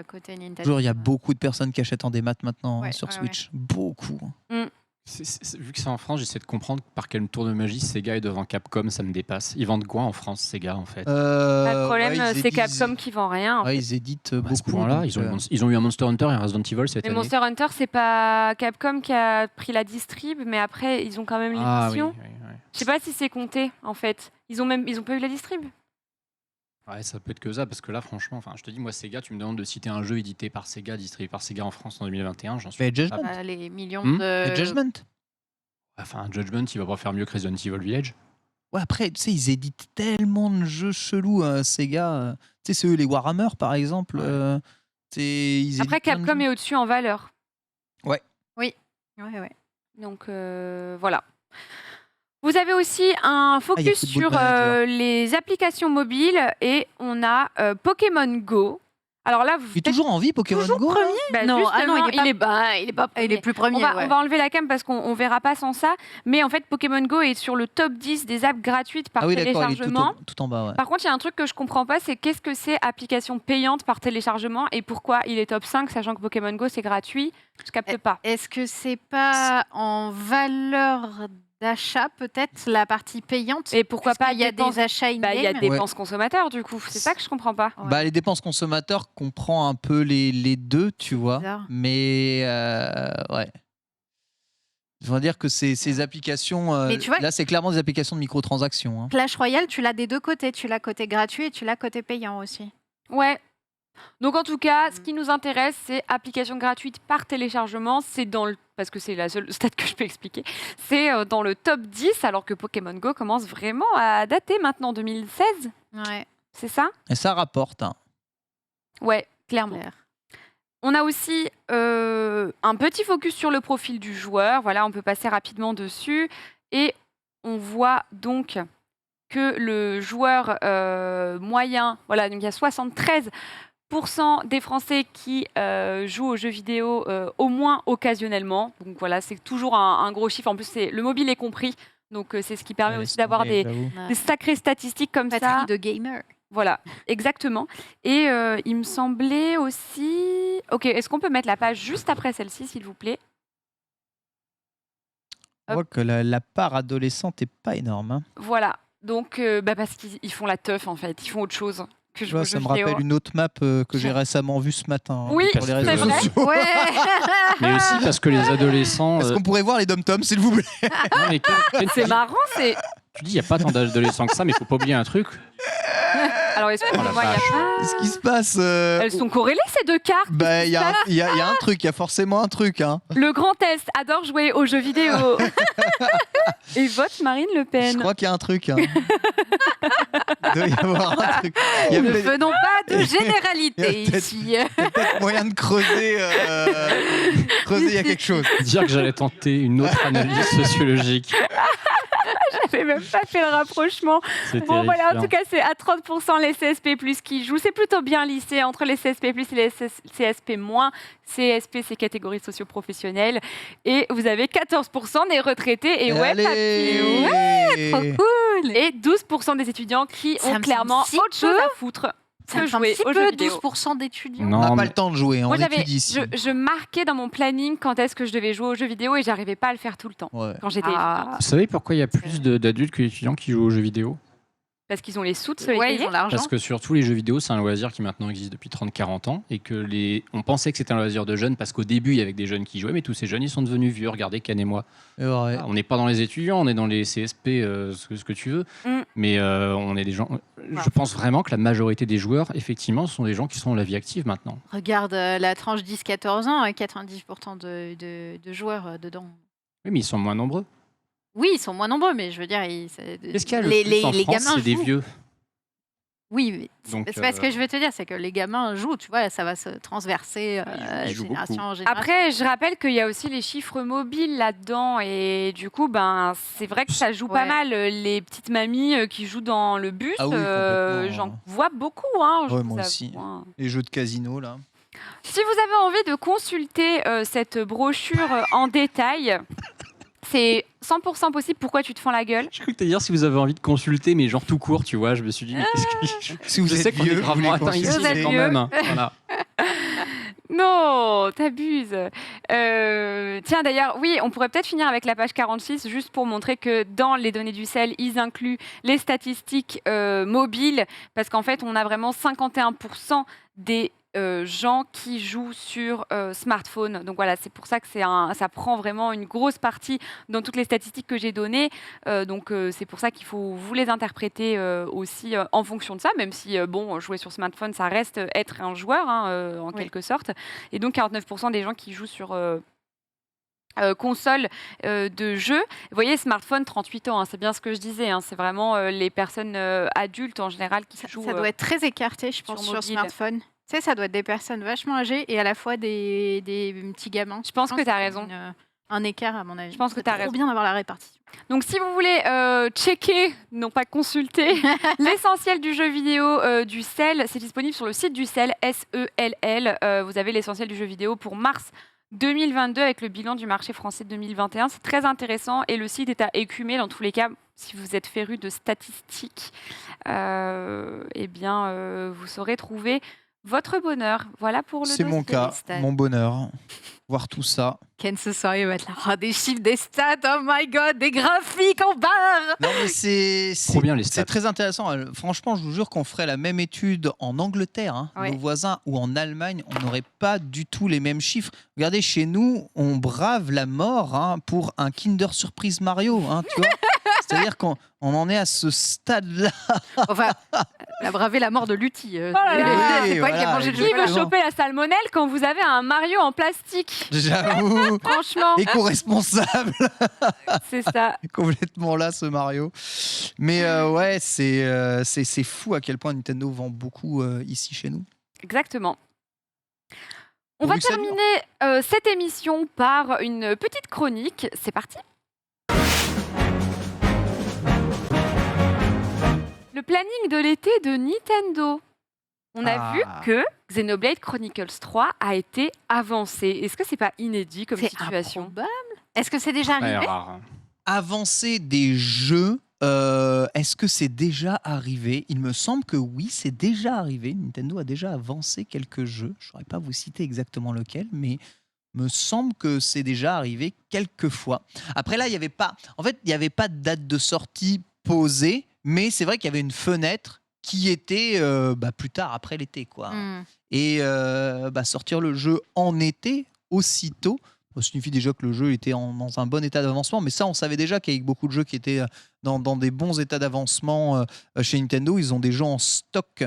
côté Nintendo. Toujours, il y a beaucoup de personnes qui achètent en démat maintenant Ouais, sur ouais, Switch. Beaucoup. Vu que c'est en France, j'essaie de comprendre par quel tour de magie Sega est devant Capcom, ça me dépasse. Ils vendent quoi en France, Sega, en fait? Le problème, ouais, ils c'est éditent- Capcom qui vend rien. En ouais, fait. ils éditent À ce beaucoup. point-là, donc, ils ont eu un Monster Hunter et un Resident Evil cette Mais année. Monster Hunter, c'est pas Capcom qui a pris la distrib, mais après, ils ont quand même Ah oui, l'édition. oui, oui. Je sais pas si c'est compté, en fait. Ils ont pas eu la distrib. Ouais, ça peut être que ça, parce que là, franchement, enfin, je te dis, moi, Sega, tu me demandes de citer un jeu édité par Sega, distribué par Sega en France en 2021, j'en suis. Mais Judgment. Les millions Hmm. de... Judgment. Enfin, Judgment, il va pas faire mieux que Resident Evil Village. Ouais, après, tu sais, ils éditent tellement de jeux chelous, Sega. Tu sais, c'est eux, les Warhammer, par exemple. Ouais. Ils Après, éditent plein de Capcom jeux. est au-dessus en valeur. Ouais. Donc, voilà. Vous avez aussi un il y a focus Football sur Manager. les applications mobiles et on a Pokémon Go. Alors là, vous Il est toujours en vie, Pokémon Toujours Go premier Bah, Non, ah non, justement, il est pas premier. Il est plus premier. On va enlever la cam parce qu'on verra pas sans ça. Mais en fait, Pokémon Go est sur le top 10 des apps gratuites par Ah oui, d'accord, il est téléchargement. tout en bas. Ouais. Par contre, il y a un truc que je comprends pas, c'est qu'est-ce que c'est application payante par téléchargement et pourquoi il est top 5, sachant que Pokémon Go c'est gratuit. Je capte pas. Est-ce que c'est pas en valeur d'achat, peut-être, la partie payante Et pourquoi pas il y a dépenses- des achats in-game. Bah, il y a dépenses consommateurs du coup. C'est ça que je comprends pas. Ouais. Bah, les dépenses consommateurs comprend un peu les deux, tu vois. bizarre. Mais ouais. Je veux dire que ces applications, Mais tu vois- là, c'est clairement des applications de microtransactions. Hein. Clash Royale, tu l'as des deux côtés. Tu l'as côté gratuit et tu l'as côté payant aussi. Ouais. Donc en tout cas, ce qui nous intéresse, c'est application gratuite par téléchargement. C'est dans le parce que c'est la seule stat que je peux expliquer. C'est dans le top 10, alors que Pokémon Go commence vraiment à dater maintenant, 2016. Ouais, C'est ça? Et ça rapporte. Hein. Ouais, clairement. clair. On a aussi un petit focus sur le profil du joueur. Voilà, on peut passer rapidement dessus. Et on voit donc que le joueur moyen, voilà, donc il y a 73% des Français qui jouent aux jeux vidéo au moins occasionnellement. Donc voilà, c'est toujours un gros chiffre. En plus, le mobile est compris. Donc c'est ce qui permet Ouais, aussi laisse d'avoir tomber, des j'avoue. sacrées statistiques comme ça. Patrie de gamer. Voilà, exactement. Et il me semblait aussi... Ok, est-ce qu'on peut mettre la page juste après celle-ci, s'il vous plaît? On voit que la part adolescente est pas énorme. Hein. Voilà. Donc, parce qu'ils font la teuf, en fait. Ils font autre chose que Tu jouer vois, aux ça jeux me vidéo. rappelle une autre map que j'ai récemment vue ce matin hein, Oui, sur les réseaux c'est vrai. sociaux. Ouais. Mais aussi parce que les adolescents. Est-ce qu'on pourrait voir les dom-toms, s'il vous plaît? Non, mais C'est marrant, c'est... tu dis, il n'y a pas tant d'adolescents que ça, mais il faut pas oublier un truc. Alors, excusez-moi, il y a vache. pas... Qu'est-ce qui se passe Elles sont corrélées, ces deux cartes. Bah, il y a un truc, il y a forcément un truc. Hein. Le Grand Est adore jouer aux jeux vidéo. Et vote Marine Le Je Pen. crois qu'il y a un truc. Hein. Il doit y avoir un truc. Il y a Ne peut-être faisons pas de Il y a généralité peut-être- ici. peut-être moyen de creuser. Creuser, il y a quelque chose. Dire que j'allais tenter une autre analyse sociologique. J'avais même pas fait le rapprochement. C'est Bon, voilà, en terrifiant. tout cas, c'est à 30% les CSP+, qui jouent. C'est plutôt bien lissé entre les CSP+, et les CSP-. CSP, c'est catégorie socio-professionnelle. Et vous avez 14% des retraités. Et ouais, Allez. papy, ouais, Trop cool. et 12% des étudiants qui Ça ont me clairement semble si autre chose peu. à foutre Ça que me semble jouer si aux jeux peu, vidéo. 12% d'étudiants. On Non, n'a pas mais- le temps de jouer, on Moi, étudie ici. je marquais dans mon planning quand est-ce que je devais jouer aux jeux vidéo et j'arrivais pas à le faire tout le temps Ouais. quand j'étais étudiante. Vous savez pourquoi il y a plus d'adultes que d'étudiants qui jouent aux jeux vidéo? Parce qu'ils ont les sous de se les Ouais, ils payer. ont l'argent. Parce que surtout les jeux vidéo, c'est un loisir qui maintenant existe depuis 30-40 ans et que on pensait que c'était un loisir de jeunes parce qu'au début il y avait des jeunes qui jouaient, mais tous ces jeunes ils sont devenus vieux. Regardez Ken et moi. C'est vrai. On n'est pas dans les étudiants, on est dans les CSP, ce que tu veux. Mm. Mais on est des gens. Je pense vraiment que la majorité des joueurs, effectivement, sont des gens qui sont dans la vie active maintenant. Regarde la tranche 10-14 ans, 90% de joueurs dedans. Oui, mais ils sont moins nombreux. Oui, ils sont moins nombreux, mais je veux dire, Qu'est-ce qu'il y a le les plus en France, gamins c'est des jouent. vieux. Oui, mais Donc, c'est pas ce que je veux te dire, c'est que les gamins jouent, tu vois, ça va se transverser ils jouent génération beaucoup. en génération. Après, je rappelle qu'il y a aussi les chiffres mobiles là-dedans et du coup, ben, c'est vrai que ça joue pas Ouais. mal. Les petites mamies qui jouent dans le bus, Ah oui, complètement. j'en vois beaucoup. Hein, je Ouais, vous moi avoue, aussi. hein. Les jeux de casino, là. Si vous avez envie de consulter cette brochure en détail, c'est 100% possible. Pourquoi tu te fends la gueule? Je crois que dire si vous avez envie de consulter, mais genre tout court, tu vois. Je me suis dit, mais qu'est-ce que Si vous je êtes sais qu'on vieux, est vous gravement voulez atteint ici, consulter. mais quand Vous êtes même. Voilà. Non, t'abuses. Tiens, d'ailleurs, oui, on pourrait peut-être finir avec la page 46, juste pour montrer que dans les données du CEL, ils incluent les statistiques mobiles, parce qu'en fait, on a vraiment 51% des gens qui jouent sur smartphone. Donc voilà, c'est pour ça que ça prend vraiment une grosse partie dans toutes les statistiques que j'ai données. Donc c'est pour ça qu'il faut vous les interpréter aussi en fonction de ça, même si bon, jouer sur smartphone, ça reste être un joueur en Oui. quelque sorte. Et donc 49% des gens qui jouent sur console de jeu. Vous voyez, smartphone, 38 ans, hein, c'est bien ce que je disais. Hein, c'est vraiment les personnes adultes en général qui jouent. Ça doit être très écarté, je pense, sur sur mobile. smartphone. Tu sais, ça doit être des personnes vachement âgées et à la fois des petits gamins. Je pense que tu as qu'il y a raison. un écart, à mon avis. Je pense que C'est tu as trop raison. bien d'avoir la répartition. Donc, si vous voulez checker, non pas consulter, l'essentiel du jeu vidéo du CEL, c'est disponible sur le site du CEL, SELL. Vous avez l'essentiel du jeu vidéo pour mars 2022 avec le bilan du marché français 2021. C'est très intéressant et le site est à écumer dans tous les cas. Si vous êtes féru de statistiques, eh bien, vous saurez trouver votre bonheur. Voilà pour le C'est mon dossier. cas, stats. mon bonheur. Voir tout ça. Ken ce soir, il va être là. Oh, des chiffres, des stats, oh my god, des graphiques en barre. Non, mais c'est Trop bien les c'est stats. très intéressant. Franchement, je vous jure qu'on ferait la même étude en Angleterre, hein, Ouais. nos voisins, ou en Allemagne, on n'aurait pas du tout les mêmes chiffres. Regardez, chez nous, on brave la mort hein, pour un Kinder Surprise Mario. Hein, tu vois c'est-à-dire qu'on en est à ce stade-là. Enfin, elle a bravé la mort de Lutti. là là. C'est pas elle qui a Voilà, mangé le Qui veut chocolat. exactement. choper la salmonelle quand vous avez un Mario en plastique? J'avoue. Franchement, Éco-responsable. c'est ça. Complètement là, ce Mario. Mais ouais, c'est fou à quel point Nintendo vend beaucoup ici chez nous. Exactement. On Pourvu va que ça dure. terminer cette émission par une petite chronique. C'est parti. Le planning de l'été de Nintendo. On a Ah. vu que Xenoblade Chronicles 3 a été avancé. Est-ce que c'est pas inédit comme C'est situation? improbable. Est-ce que c'est déjà Très arrivé? rare. Avancer des jeux, est-ce que c'est déjà arrivé? Il me semble que oui, c'est déjà arrivé. Nintendo a déjà avancé quelques jeux. Je ne saurais pas vous citer exactement lequel, mais me semble que c'est déjà arrivé quelques fois. Après là, il n'y avait pas. En fait, il n'y avait pas de date de sortie posée, mais c'est vrai qu'il y avait une fenêtre qui était plus tard après l'été, quoi. Hmm. Et sortir le jeu en été aussitôt, ça signifie déjà que le jeu était dans un bon état d'avancement. Mais ça, on savait déjà qu'avec beaucoup de jeux qui étaient dans des bons états d'avancement chez Nintendo, ils ont des jeux en stock,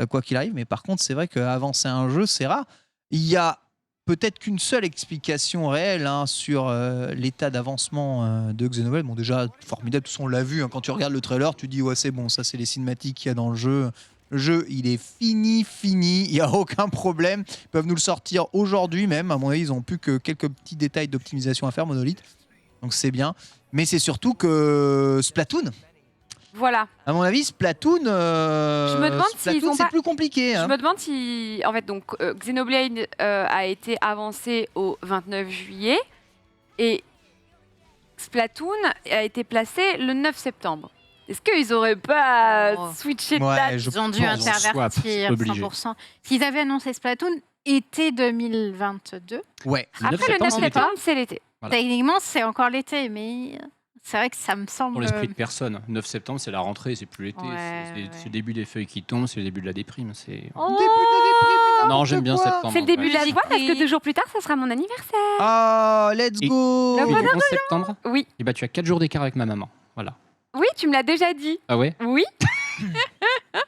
quoi qu'il arrive. Mais par contre, c'est vrai qu'avancer un jeu, c'est rare. Il y a peut-être qu'une seule explication réelle hein, sur l'état d'avancement de Xenoblade. Bon, déjà, formidable, de toute façon, on l'a vu. Hein, quand tu regardes le trailer, tu dis, ouais, c'est bon, ça, c'est les cinématiques qu'il y a dans le jeu. Le jeu, il est fini. Il n'y a aucun problème. Ils peuvent nous le sortir aujourd'hui même. À mon avis, ils n'ont plus que quelques petits détails d'optimisation à faire, Monolith. Donc, c'est bien. Mais c'est surtout que Splatoon. Voilà. À mon avis, Splatoon, me demande s'ils Splatoon, ont c'est pas- plus compliqué. Je Hein. me demande si, en fait, donc Xenoblade a été avancé au 29 juillet et Splatoon a été placé le 9 septembre. Est-ce qu'ils auraient pas Oh. switché de Ouais, date? je Ils ont dû pense. intervertir obligé. 100%. S'ils avaient annoncé Splatoon été 2022, Ouais. Le 9 Après le 9 septembre, c'est l'été. septembre, c'est l'été. Voilà. techniquement, c'est encore l'été, mais c'est vrai que ça me semble... Pour l'esprit de personne. 9 septembre, c'est la rentrée, c'est plus l'été. Ouais, c'est ouais. c'est le début des feuilles qui tombent, c'est le début de la déprime. Oh, Début de déprime, Non, j'aime bien quoi. septembre. C'est le début de la Ouais. joie parce que 2 jours plus tard, ça sera mon anniversaire. Ah, let's Et- go. Le Oui, bonheur le 11 septembre. Oui. Et bah, tu as 4 jours d'écart avec ma maman. Voilà. Oui, tu me l'as déjà dit. Ah ouais? Oui.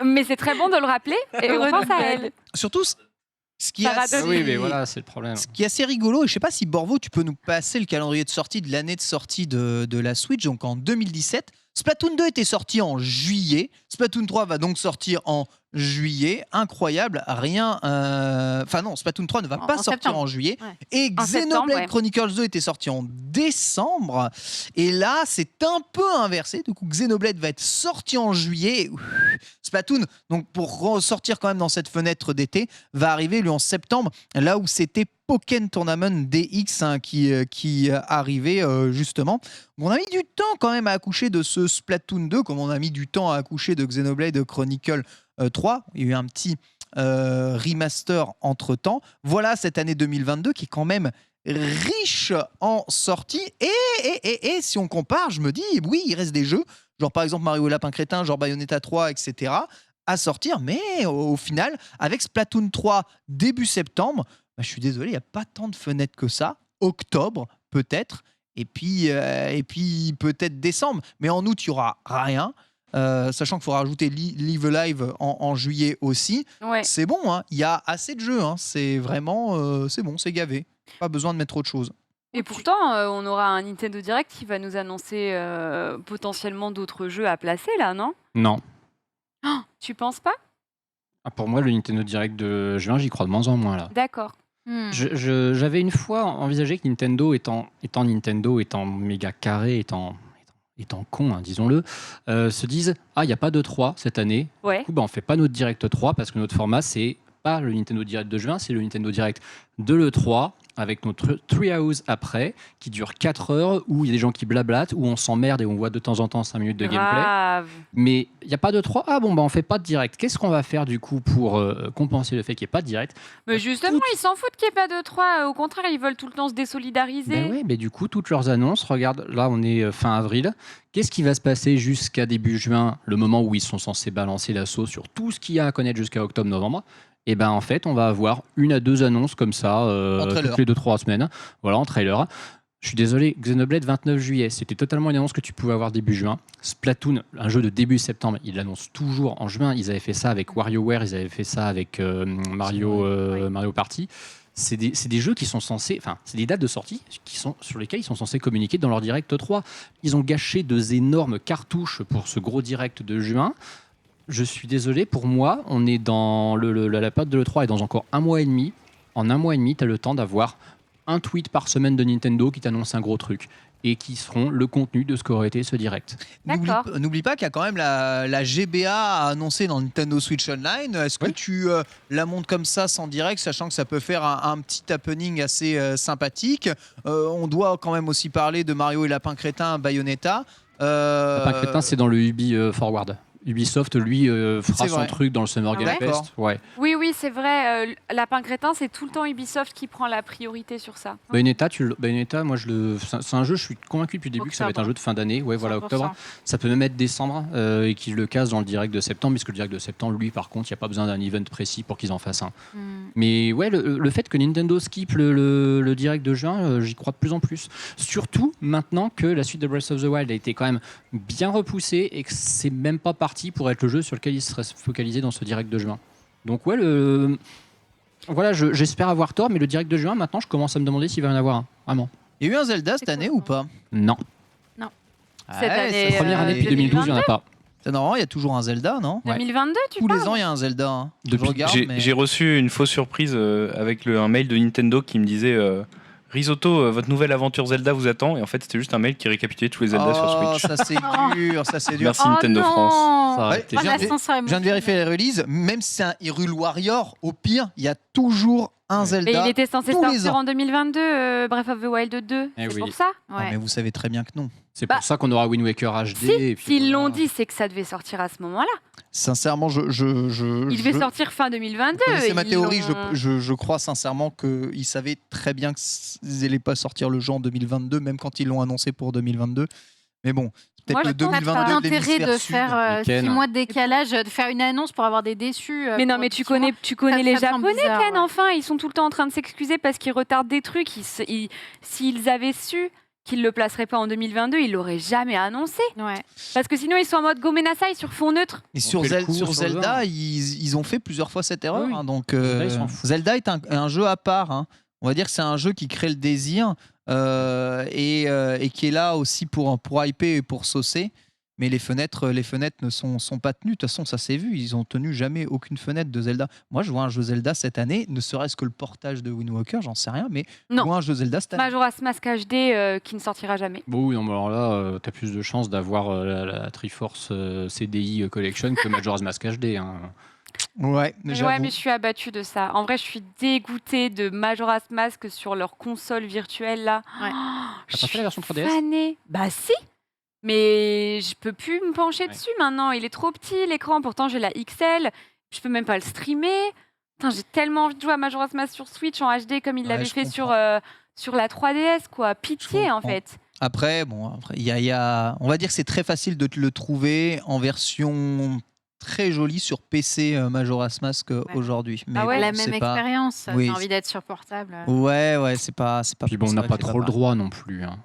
Mais c'est très bon de le rappeler et on pense à elle. Surtout, ce qui est Ça va assez... Ah oui, mais voilà, c'est le problème. Ce qui est assez rigolo, et je sais pas si Borvo, tu peux nous passer le calendrier de sortie de l'année de sortie de la Switch. Donc en 2017, Splatoon 2 était sorti en juillet. Splatoon 3 va donc sortir en juillet. Incroyable, rien... Enfin non, Splatoon 3 ne va pas sortir septembre. en juillet. Ouais. Et En septembre, Xenoblade ouais. Chronicles 2 était sorti en décembre. Et là, c'est un peu inversé. Du coup, Xenoblade va être sorti en juillet. Splatoon, donc pour sortir quand même dans cette fenêtre d'été, va arriver lui en septembre, là où c'était Pokken Tournament DX qui arrivait justement. On a mis du temps quand même à accoucher de ce Splatoon 2, comme on a mis du temps à accoucher de Xenoblade Chronicle 3. Il y a eu un petit remaster entre-temps. Voilà cette année 2022 qui est quand même riche en sorties. Et si on compare, je me dis, oui, il reste des jeux, genre par exemple Mario et Lapin Crétin, genre Bayonetta 3, etc., à sortir. Mais au final, avec Splatoon 3 début septembre, je suis désolé, il n'y a pas tant de fenêtres que ça. Octobre, peut-être. Et puis peut-être décembre. Mais en août, il n'y aura rien. Sachant qu'il faut rajouter Live Alive en juillet aussi. Ouais. C'est bon, hein. Il y a assez de jeux. Hein. C'est vraiment... c'est bon, c'est gavé. Pas besoin de mettre autre chose. Et pourtant, on aura un Nintendo Direct qui va nous annoncer potentiellement d'autres jeux à placer, là, non? Non. Oh, tu penses pas? Ah, pour moi, le Nintendo Direct de juin, j'y crois de moins en moins là. D'accord. J'avais une fois envisagé que Nintendo, étant méga carré, étant con, hein, disons-le, se disent « Ah, il n'y a pas de 3 cette année. Ouais. Du coup, on ne fait pas notre Direct 3 parce que notre format, c'est pas le Nintendo Direct de juin, c'est le Nintendo Direct de l'E3 avec notre Treehouse après, qui dure 4 heures, où il y a des gens qui blablatent, où on s'emmerde et on voit de temps en temps 5 minutes de gameplay. Grave. Mais il n'y a pas de 3. Ah bon, bah on fait pas de direct. Qu'est-ce qu'on va faire du coup pour compenser le fait qu'il n'y ait pas de direct? Mais justement, ils s'en foutent qu'il n'y ait pas de 3. Au contraire, ils veulent tout le temps se désolidariser. Ben ouais, mais du coup, toutes leurs annonces, regarde, là on est fin avril. Qu'est-ce qui va se passer jusqu'à début juin, le moment où ils sont censés balancer la sauce sur tout ce qu'il y a à connaître jusqu'à octobre-novembre? Et ben en fait, on va avoir 1 à 2 annonces comme ça, toutes les 2-3 semaines. Voilà, en trailer. Je suis désolé, Xenoblade 29 juillet, c'était totalement une annonce que tu pouvais avoir début juin. Splatoon, un jeu de début septembre, ils l'annoncent toujours en juin. Ils avaient fait ça avec WarioWare, ils avaient fait ça avec Mario Party. C'est des jeux qui sont censés, enfin, c'est des dates de sortie sur lesquelles ils sont censés communiquer dans leur Direct 3. Ils ont gâché 2 énormes cartouches pour ce gros Direct de juin. Je suis désolé, pour moi, on est dans la période de l'E3 et dans encore 1 mois et demi. En 1 mois et demi, tu as le temps d'avoir un tweet par semaine de Nintendo qui t'annonce un gros truc et qui seront le contenu de ce qu'aurait été ce direct. D'accord. N'oublie pas qu'il y a quand même la GBA à annoncer dans Nintendo Switch Online. Est-ce que tu la montes comme ça sans direct, sachant que ça peut faire un petit happening assez sympathique? On doit quand même aussi parler de Mario et Lapin Crétin, Bayonetta. Lapin Crétin, c'est dans le Ubi Forward. Ubisoft, lui, fera son truc dans le Summer Game Fest. Ouais. Oui, c'est vrai. Lapin Crétin, c'est tout le temps Ubisoft qui prend la priorité sur ça. Bayonetta, moi, c'est un jeu, je suis convaincu depuis le début que ça va être un jeu de fin d'année. Ouais, voilà, 100%. octobre. Ça peut même être décembre et qu'ils le cassent dans le direct de septembre, puisque le direct de septembre, lui, par contre, il n'y a pas besoin d'un event précis pour qu'ils en fassent un. Mais ouais, le fait que Nintendo skip le direct de juin, j'y crois de plus en plus. Surtout maintenant que la suite de Breath of the Wild a été quand même bien repoussée et que c'est même pas parti pour être le jeu sur lequel il serait focalisé dans ce direct de juin. Donc ouais, voilà, j'espère avoir tort, mais le direct de juin, maintenant, je commence à me demander s'il va y en avoir un. Vraiment. Il y a eu un Zelda cette année ou pas? Non. Cette année, La première année depuis 2012, il n'y en a pas. Normalement, il y a toujours un Zelda, non? 2022, tu Tous parles? les ans, il y a un Zelda. Hein. Je Depuis- regarde, mais- J'ai reçu une fausse surprise avec un mail de Nintendo qui me disait Risotto, votre nouvelle aventure Zelda vous attend. Et en fait, c'était juste un mail qui récapitulait tous les Zelda sur Switch. Ça c'est dur, ça c'est dur. Merci Nintendo France. Ça aurait Ouais, été- je viens de- je viens de vérifier les releases. Même si c'est un Hyrule Warrior, au pire, il y a toujours un Mais Zelda. il était censé tous les sortir ans. en 2022, Breath of the Wild 2. Eh C'est oui. pour ça? Non, mais vous savez très bien que non. C'est Bah, pour ça qu'on aura Wind Waker HD. Si, et puis s'ils voilà. l'ont dit, c'est que ça devait sortir à ce moment-là. Sincèrement, Il devait sortir fin 2022. C'est ma ils théorie. l'ont- Je crois sincèrement qu'ils savaient très bien qu'ils n'allaient pas sortir le jeu en 2022, même quand ils l'ont annoncé pour 2022. Mais bon, c'est Moi, peut-être je le pense Pas 2022 de d'intérêt de l'hémisphère sud. faire Ken. 6 mois de décalage, de faire une annonce pour avoir des déçus. Mais non, pour mais 6 tu mois. connais Ça les sent Japonais, bizarre, Ken, ouais. enfin. Ils sont tout le temps en train de s'excuser parce qu'ils retardent des trucs. S'ils avaient su qu'ils le placeraient pas en 2022, ils l'auraient jamais annoncé. Ouais. Parce que sinon, ils sont en mode Gomenasai sur fond neutre. Et On sur, fait le Zel- coup sur sur le Zelda, jeu. ils ont fait plusieurs fois cette erreur. Oui. Hein, donc, Zelda, ils s'en foutent. Zelda est un jeu à part. Hein. On va dire que c'est un jeu qui crée le désir et qui est là aussi pour hyper et pour saucer. Mais les fenêtres ne sont pas tenues. De toute façon, ça s'est vu. Ils ont tenu jamais aucune fenêtre de Zelda. Moi, je vois un jeu Zelda cette année, ne serait-ce que le portage de Wind Walker, j'en sais rien, mais je Non. vois un jeu Zelda cette année. Majora's Mask HD qui ne sortira jamais. Bon, oui, non, mais alors là, t'as plus de chances d'avoir la Triforce CDI Collection que Majora's Mask HD. Hein. Ouais, Mais j'avoue. je suis abattue de ça. En vrai, je suis dégoûtée de Majora's Mask sur leur console virtuelle là. Ouais. Je T'as pas fait la version 3DS? fanée. Bah si. Mais je peux plus me pencher dessus maintenant. Il est trop petit l'écran. Pourtant, j'ai la XL. Je peux même pas le streamer. Putain, j'ai tellement envie de jouer à Majora's Mask sur Switch en HD comme il l'avait je fait comprends. sur la 3DS quoi. Pitié en comprends. fait. Après, il y a, on va dire que c'est très facile de te le trouver en version très jolie sur PC Majora's Mask aujourd'hui. Mais Ah ouais, bon, la même c'est pas- expérience. Oui. T'as envie d'être sur portable. Ouais, c'est pas. Puis bon, on c'est n'a vrai pas que c'est trop le pareil. droit non plus. Hein.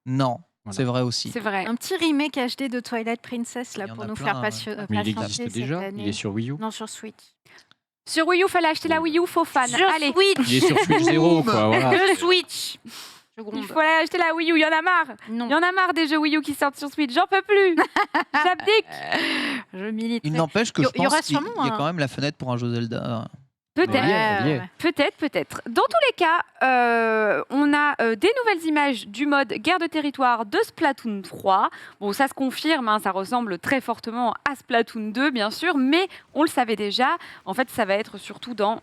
Non, Voilà. c'est vrai aussi. C'est vrai. Un petit remake HD de Twilight Princess là Il y en pour a nous plein, faire ouais. Mais il patienter existe cette déjà. année. Il est sur Wii U. Non, sur Switch. Sur Wii U, fallait acheter la Wii U, faux fan. Sur Allez. Switch. Il est sur Switch 0, quoi. Voilà. Le Switch. Je Il gronde. faut aller acheter la Wii U, il y en a marre. Non. Il y en a marre des jeux Wii U qui sortent sur Switch, j'en peux plus. J'abdique. Je milite. Il n'empêche que Il y- je il y aura pense qu'il y sûrement a un- quand même la fenêtre pour un jeu Zelda. Peut-être. Elle y est. Peut-être. Dans tous les cas, on a des nouvelles images du mode guerre de territoire de Splatoon 3. Bon, ça se confirme, hein, ça ressemble très fortement à Splatoon 2, bien sûr, mais on le savait déjà. En fait, ça va être surtout dans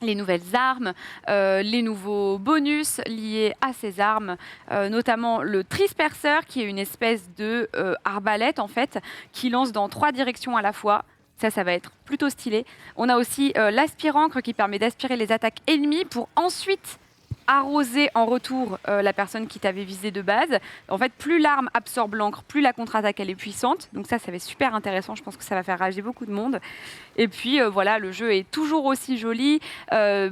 les nouvelles armes, les nouveaux bonus liés à ces armes, notamment le Trispercer, qui est une espèce de arbalète, en fait, qui lance dans 3 directions à la fois. Ça va être plutôt stylé. On a aussi l'aspirancre qui permet d'aspirer les attaques ennemies pour ensuite arroser en retour la personne qui t'avait visé de base. En fait, plus l'arme absorbe l'encre, plus la contre-attaque elle est puissante. Donc ça va être super intéressant. Je pense que ça va faire rager beaucoup de monde. Et puis voilà, le jeu est toujours aussi joli.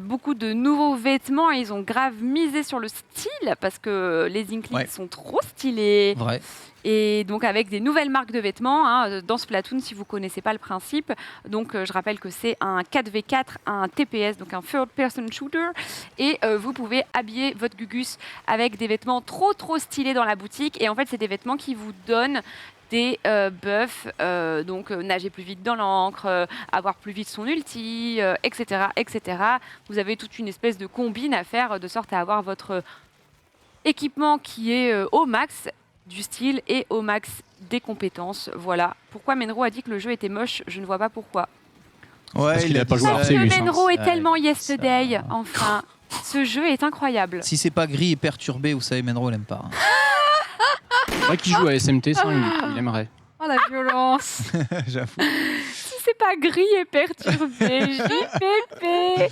Beaucoup de nouveaux vêtements. Ils ont grave misé sur le style parce que les Inklings sont trop stylés. Vrai. Et donc avec des nouvelles marques de vêtements hein, dans Splatoon si vous ne connaissez pas le principe. Donc je rappelle que c'est un 4v4, un TPS, donc un third person shooter. Et vous pouvez habiller votre Gugus avec des vêtements trop stylés dans la boutique. Et en fait c'est des vêtements qui vous donnent des buffs, donc nager plus vite dans l'encre, avoir plus vite son ulti, etc., etc. Vous avez toute une espèce de combine à faire de sorte à avoir votre équipement qui est au max du style et au max des compétences. Voilà. Pourquoi Menro a dit que le jeu était moche, je ne vois pas pourquoi. Ouais, Parce qu'il a pas dit joué à ça. Parce que Arceus, hein. Menro est Ouais, tellement ça. yesterday, enfin. Ce jeu est incroyable. Si c'est pas gris et perturbé, vous savez, Menro l'aime pas. C'est vrai qu'il joue à SMT, ça, il aimerait. Oh la violence. J'avoue. Si c'est pas gris et perturbé, JPP.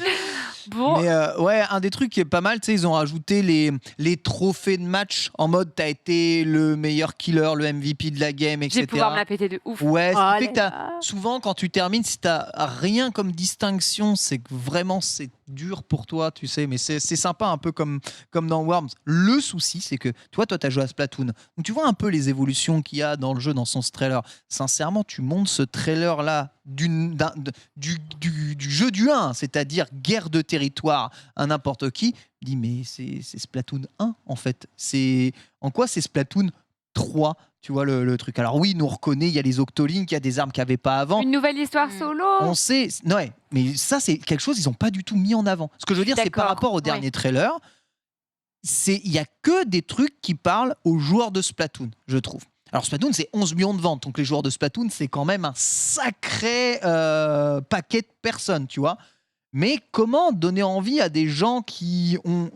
Bon, Mais ouais, un des trucs qui est pas mal, tu sais, ils ont rajouté les trophées de match en mode t'as été le meilleur killer, le MVP de la game, je etc. vais pouvoir me la péter de ouf. Ouais, Oh ce qui là fait que t'as- là. souvent quand tu termines, si t'as rien comme distinction, c'est que vraiment c'est dur pour toi, tu sais, mais c'est sympa un peu comme dans Worms. Le souci, c'est que toi t'as joué à Splatoon, donc tu vois un peu les évolutions qu'il y a dans le jeu, dans son trailer. Sincèrement, tu montes ce trailer-là du jeu du 1, c'est-à-dire guerre de territoire à n'importe qui, dis mais c'est Splatoon 1 en fait. En quoi c'est Splatoon 3, tu vois le truc. Alors oui, nous on reconnaît, il y a les Octolink, il y a des armes qu'il n'y avait pas avant. Une nouvelle histoire solo. On sait, ouais, mais ça c'est quelque chose ils n'ont pas du tout mis en avant. Ce que je veux dire, c'est par D'accord, rapport au ouais. dernier trailer, il y a que des trucs qui parlent aux joueurs de Splatoon, je trouve. Alors Splatoon, c'est 11 millions de ventes, donc les joueurs de Splatoon, c'est quand même un sacré paquet de personnes, tu vois. Mais comment donner envie à des gens qui ont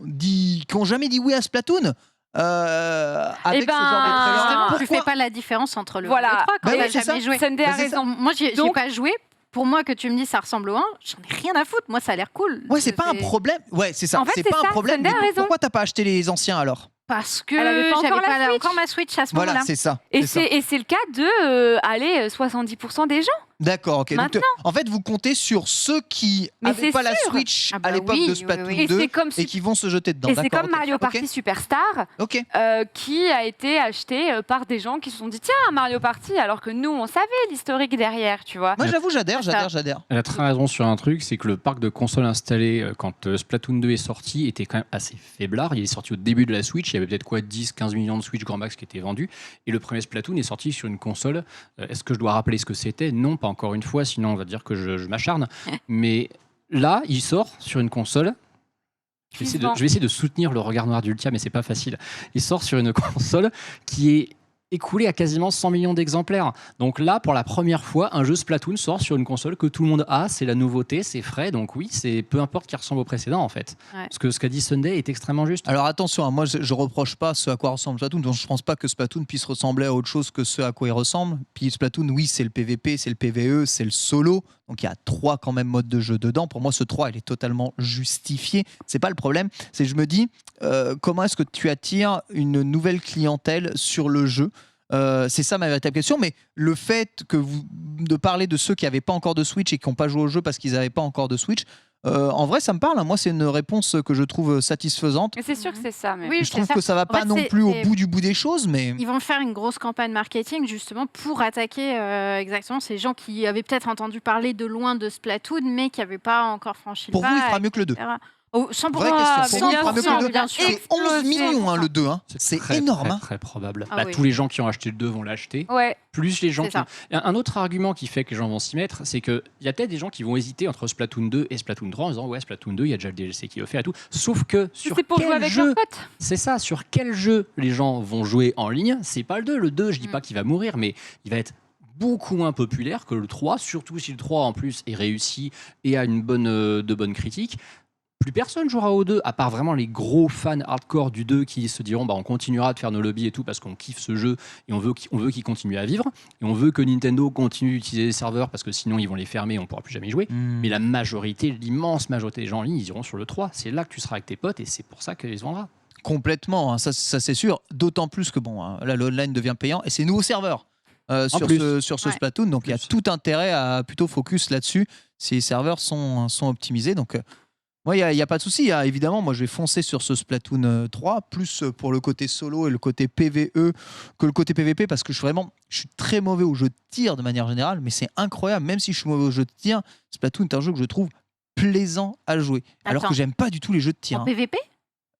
jamais dit oui à Splatoon avec ce genre de trailer? Justement, tu Pourquoi fais pas la différence entre le Voilà. 1 et le 3 quand Bah t'as oui, c'est jamais ça. joué. Sunday a Bah, c'est raison. Moi, j'ai Donc- pas joué. Pour moi, que tu me dis ça ressemble au 1, j'en ai rien à foutre. Moi, ça a l'air cool. Ouais, c'est pas un problème. Ouais, c'est ça. En fait, c'est c'est pas ça, un problème. Sunday Mais a raison. pourquoi t'as pas acheté les anciens alors? Parce que Elle avait pas j'avais encore la pas Switch. encore ma Switch à ce Voilà, moment-là. c'est ça. Et c'est ça. c'est le cas de 70% des gens. D'accord, ok. Donc, Maintenant. en fait, vous comptez sur ceux qui Mais n'avaient c'est pas la sûr. Switch Ah bah à l'époque oui, de oui, Splatoon oui. Et 2 c'est comme, et qui vont se jeter dedans. et c'est D'accord, comme ok. Mario Party Ok. Superstar, Ok. qui a été acheté par des gens qui se sont dit tiens, Mario Party, alors que nous, on savait l'historique derrière, tu vois. Moi, j'avoue, j'adhère. Elle a très raison sur un truc, c'est que le parc de consoles installé quand Splatoon 2 est sorti était quand même assez faiblard. Il est sorti au début de la Switch, il y avait peut-être 10-15 millions de Switch grand max qui étaient vendus. Et le premier Splatoon est sorti sur une console. Est-ce que je dois rappeler ce que c'était ? Non, pas encore une fois, sinon on va dire que je m'acharne. Mais là, il sort sur une console. Je vais essayer de soutenir le regard noir d'Ultia, mais c'est pas facile. Il sort sur une console qui est écoulée à quasiment 100 millions d'exemplaires. Donc là, pour la première fois, un jeu Splatoon sort sur une console que tout le monde a. C'est la nouveauté, c'est frais. Donc oui, c'est peu importe qui ressemble au précédent en fait. Ouais. Parce que ce qu'a dit Sunday est extrêmement juste. Alors attention, hein, moi je reproche pas ce à quoi ressemble Splatoon. Donc, je pense pas que Splatoon puisse ressembler à autre chose que ce à quoi il ressemble. Puis Splatoon, oui, c'est le PVP, c'est le PVE, c'est le solo. Donc il y a 3 quand même modes de jeu dedans. Pour moi, ce 3, il est totalement justifié. C'est pas le problème. C'est je me dis, comment est-ce que tu attires une nouvelle clientèle sur le jeu ? C'est ça ma véritable question, mais le fait de parler de ceux qui n'avaient pas encore de Switch et qui n'ont pas joué au jeu parce qu'ils n'avaient pas encore de Switch, en vrai ça me parle, hein. Moi c'est une réponse que je trouve satisfaisante. Mais c'est sûr que c'est ça. Mais... Oui, Je trouve c'est ça. que ça va En pas fait, non c'est- plus au c'est- bout des choses, mais Ils vont faire une grosse campagne marketing justement pour attaquer exactement ces gens qui avaient peut-être entendu parler de loin de Splatoon, mais qui n'avaient pas encore franchi pour le vous pas. il fera mieux que le 2. etc. Oh, 100%. Vraie question, pour vous il fera mieux que le 2. bien sûr. C'est 11 millions hein, le 2, hein. C'est très, énorme. Très, hein. très probable. Ah Bah, oui. Tous les gens qui ont acheté le 2 vont l'acheter. Ouais. Plus les gens C'est qui... ça. Un autre argument qui fait que les gens vont s'y mettre, c'est qu'il y a peut-être des gens qui vont hésiter entre Splatoon 2 et Splatoon 3 en disant ouais, Splatoon 2, il y a déjà le DLC qui est offert et tout. Sauf que sur C'est pour jouer quel avec jeu leurs potes. c'est ça, sur quel jeu les gens vont jouer en ligne, c'est pas le 2. Le 2, je dis pas qu'il va mourir, mais il va être beaucoup moins populaire que le 3, surtout si le 3 en plus est réussi et a de bonnes critiques. Plus personne jouera au 2, à part vraiment les gros fans hardcore du 2 qui se diront bah, on continuera de faire nos lobbies et tout parce qu'on kiffe ce jeu et on veut qu'il continue à vivre. Et on veut que Nintendo continue d'utiliser les serveurs parce que sinon ils vont les fermer et on pourra plus jamais y jouer. Mais la majorité, l'immense majorité des gens en ligne, ils iront sur le 3. C'est là que tu seras avec tes potes et c'est pour ça qu'ils se vendra. Complètement, hein, ça c'est sûr. D'autant plus que bon, hein, là le online devient payant et c'est nouveau serveur sur plus. ce Ouais. Splatoon. Donc il y a Plus. tout intérêt à plutôt focus là-dessus si les serveurs sont optimisés. Donc moi, il n'y a pas de souci. Hein. Évidemment, moi, je vais foncer sur ce Splatoon 3, plus pour le côté solo et le côté PVE que le côté PVP, parce que je suis très mauvais au jeu de tir de manière générale, mais c'est incroyable. Même si je suis mauvais au jeu de tir, Splatoon est un jeu que je trouve plaisant à jouer. Alors Attends. que j'aime pas du tout les jeux de tir. En Hein. PVP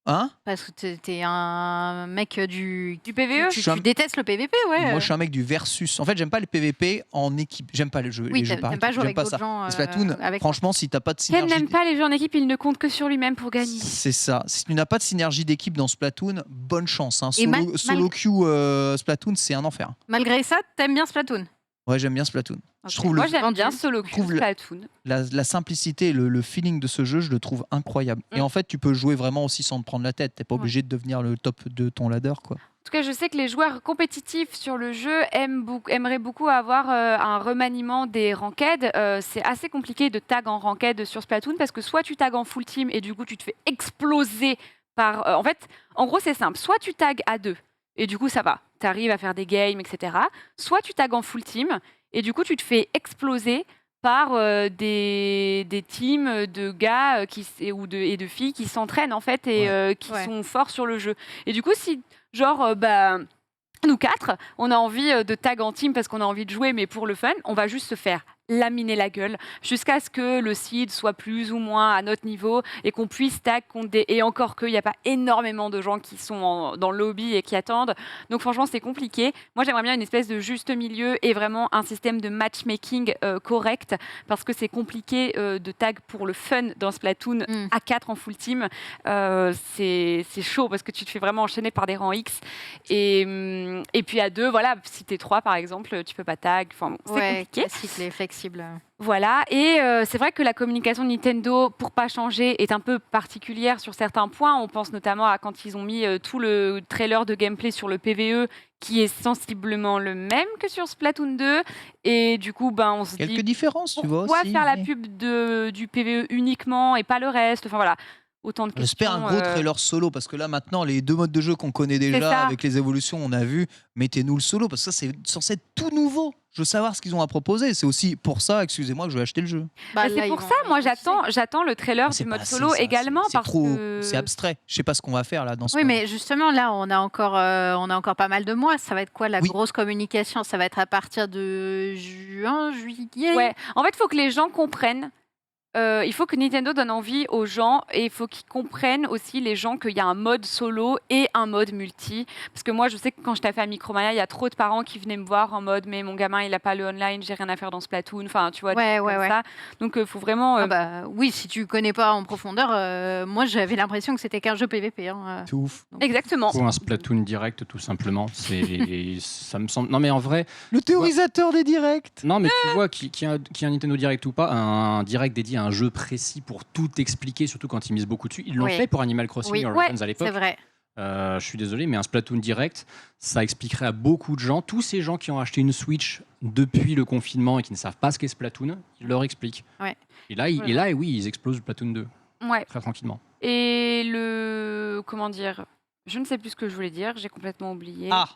Hein Parce que t'es un mec du PVE. Tu, Je suis un- tu détestes le PVP, ouais. Moi, je suis un mec du versus. En fait, j'aime pas le PVP en équipe. J'aime pas les jeux, Oui, les jeux t'aimes par pas équipe. jouer J'aime avec pas d'autres ça. gens. Et Splatoon, avec... franchement, si t'as pas de Ken synergie. n'aime pas les jeux en équipe, il ne compte que sur lui-même pour gagner. C'est ça. Si tu n'as pas de synergie d'équipe dans Splatoon, bonne chance. Hein. Et Solo queue Splatoon, c'est un enfer. Malgré ça, t'aimes bien Splatoon. Ouais, j'aime bien Splatoon. Ok. Je trouve Moi, le, j'aime bien Vendu. Solo trouve Queue, le- Splatoon. la simplicité, le feeling de ce jeu, je le trouve incroyable. Et Mm. en fait, tu peux jouer vraiment aussi sans te prendre la tête. T'es pas Ouais. obligé de devenir le top de ton ladder, quoi. En tout cas, je sais que les joueurs compétitifs sur le jeu aimeraient beaucoup avoir un remaniement des ranked. C'est assez compliqué de tag en ranked sur Splatoon parce que soit tu tags en full team et du coup tu te fais exploser par... en fait, en gros c'est simple. Soit tu tags à 2 et du coup ça va. Tu arrives à faire des games, etc. Soit tu tags en full team et du coup tu te fais exploser par des teams de gars et de filles qui s'entraînent en fait et qui Ouais. sont forts sur le jeu. Et du coup, si genre nous 4, on a envie de tag en team parce qu'on a envie de jouer, mais pour le fun, on va juste se faire laminer la gueule jusqu'à ce que le seed soit plus ou moins à notre niveau et qu'on puisse tag contre des... Et encore qu'il n'y a pas énormément de gens qui sont dans le lobby et qui attendent. Donc franchement, c'est compliqué. Moi, j'aimerais bien une espèce de juste milieu et vraiment un système de matchmaking correct parce que c'est compliqué de tag pour le fun dans Splatoon Mm. à 4 en full team. C'est chaud parce que tu te fais vraiment enchaîner par des rangs X. Et puis à 2, voilà, si t'es 3 par exemple, tu peux pas tag. Enfin, bon, c'est Ouais, compliqué. classique, les flexibles. Voilà, et c'est vrai que la communication de Nintendo, pour pas changer, est un peu particulière sur certains points. On pense notamment à quand ils ont mis tout le trailer de gameplay sur le PVE, qui est sensiblement le même que sur Splatoon 2. Et du coup, on se Quelques dit, différences, tu vois. pourquoi aussi, faire la mais- pub du PVE uniquement et pas le reste? Enfin voilà. autant de questions. J'espère un gros trailer solo, parce que là maintenant les 2 modes de jeu qu'on connaît C'est déjà ça. avec les évolutions on a vu, mettez-nous le solo parce que ça c'est censé être tout nouveau. Je veux savoir ce qu'ils ont à proposer. C'est aussi pour ça, excusez-moi, que je vais acheter le jeu. Bah, là, c'est ils pour vont- ça, moi ils vont j'attends le trailer C'est du pas mode assez, solo ça. également C'est parce trop, que c'est abstrait. Je sais pas ce qu'on va faire là dans ce Oui, moment. mais justement, là, on a encore pas mal de mois. Ça va être quoi la Oui. grosse communication? Ça va être à partir de juin, juillet? ouais, en fait, il faut que les gens comprennent. Il faut que Nintendo donne envie aux gens et il faut qu'ils comprennent aussi les gens qu'il y a un mode solo et un mode multi. Parce que moi, je sais que quand j'étais à Micromania, il y a trop de parents qui venaient me voir en mode mais mon gamin il a pas le online, j'ai rien à faire dans Splatoon. Enfin, tu vois, des Ouais, trucs ouais, comme ouais. ça. Donc, il faut vraiment. Ah bah, oui, si tu connais pas en profondeur, moi j'avais l'impression que c'était qu'un jeu PVP. Hein. C'est ouf. Exactement. Ou un Splatoon direct, tout simplement. Ça me semble. Non, mais en vrai, Le théorisateur des directs. non, mais tu vois, qu'il y a un Nintendo Direct ou pas, un direct dédié à un jeu précis pour tout expliquer, surtout quand ils misent beaucoup dessus. Ils l'ont Oui. fait pour Animal Crossing Oui. Origins à C'est l'époque. vrai. Je suis désolé, mais un Splatoon Direct, ça expliquerait à beaucoup de gens, tous ces gens qui ont acheté une Switch depuis le confinement et qui ne savent pas ce qu'est Splatoon, ils leur expliquent. Ouais. Et là, oui, ils explosent Splatoon 2, Ouais. très tranquillement. Et comment dire, je ne sais plus ce que je voulais dire, j'ai complètement oublié. Ah,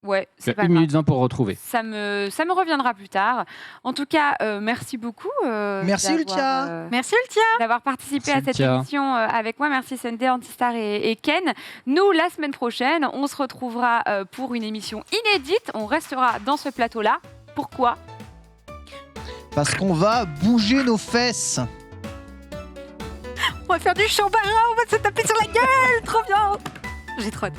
Ouais, Tu c'est as pas 1 grave. minute 20 pour retrouver. Ça me reviendra plus tard. En tout cas, merci beaucoup. Merci, d'avoir, Ultia. Merci, Ultia. d'avoir participé Merci, à cette Ultia. émission avec moi. Merci Sunday, Antistar et Ken. Nous, la semaine prochaine, on se retrouvera pour une émission inédite. On restera dans ce plateau-là. Pourquoi ? parce qu'on va bouger nos fesses. On va faire du chambara, on va se taper sur la gueule. Trop bien. J'ai trop hâte.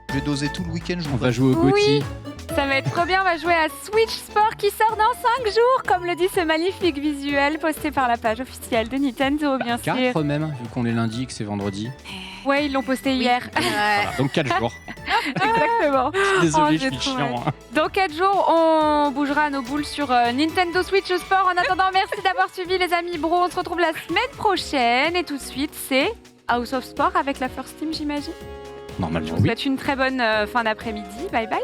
Je vais doser tout le week-end. Je On vous va jouer au GOTY. Oui. Ça va être trop bien, on va jouer à Switch Sport qui sort dans 5 jours, comme le dit ce magnifique visuel posté par la page officielle de Nintendo, bien sûr. 4 même, vu qu'on est lundi, que c'est vendredi. Ouais, ils l'ont posté hier. Voilà, donc 4 jours. Exactement. Désolé, Oh, je j'ai suis trop chiant. hein. Dans 4 jours, on bougera nos boules sur Nintendo Switch Sport. En attendant, merci d'avoir suivi les amis bro. On se retrouve la semaine prochaine. Et tout de suite, c'est House of Sport avec la First Team, j'imagine. Normalement, Je vous oui. souhaite une très bonne fin d'après-midi. Bye bye.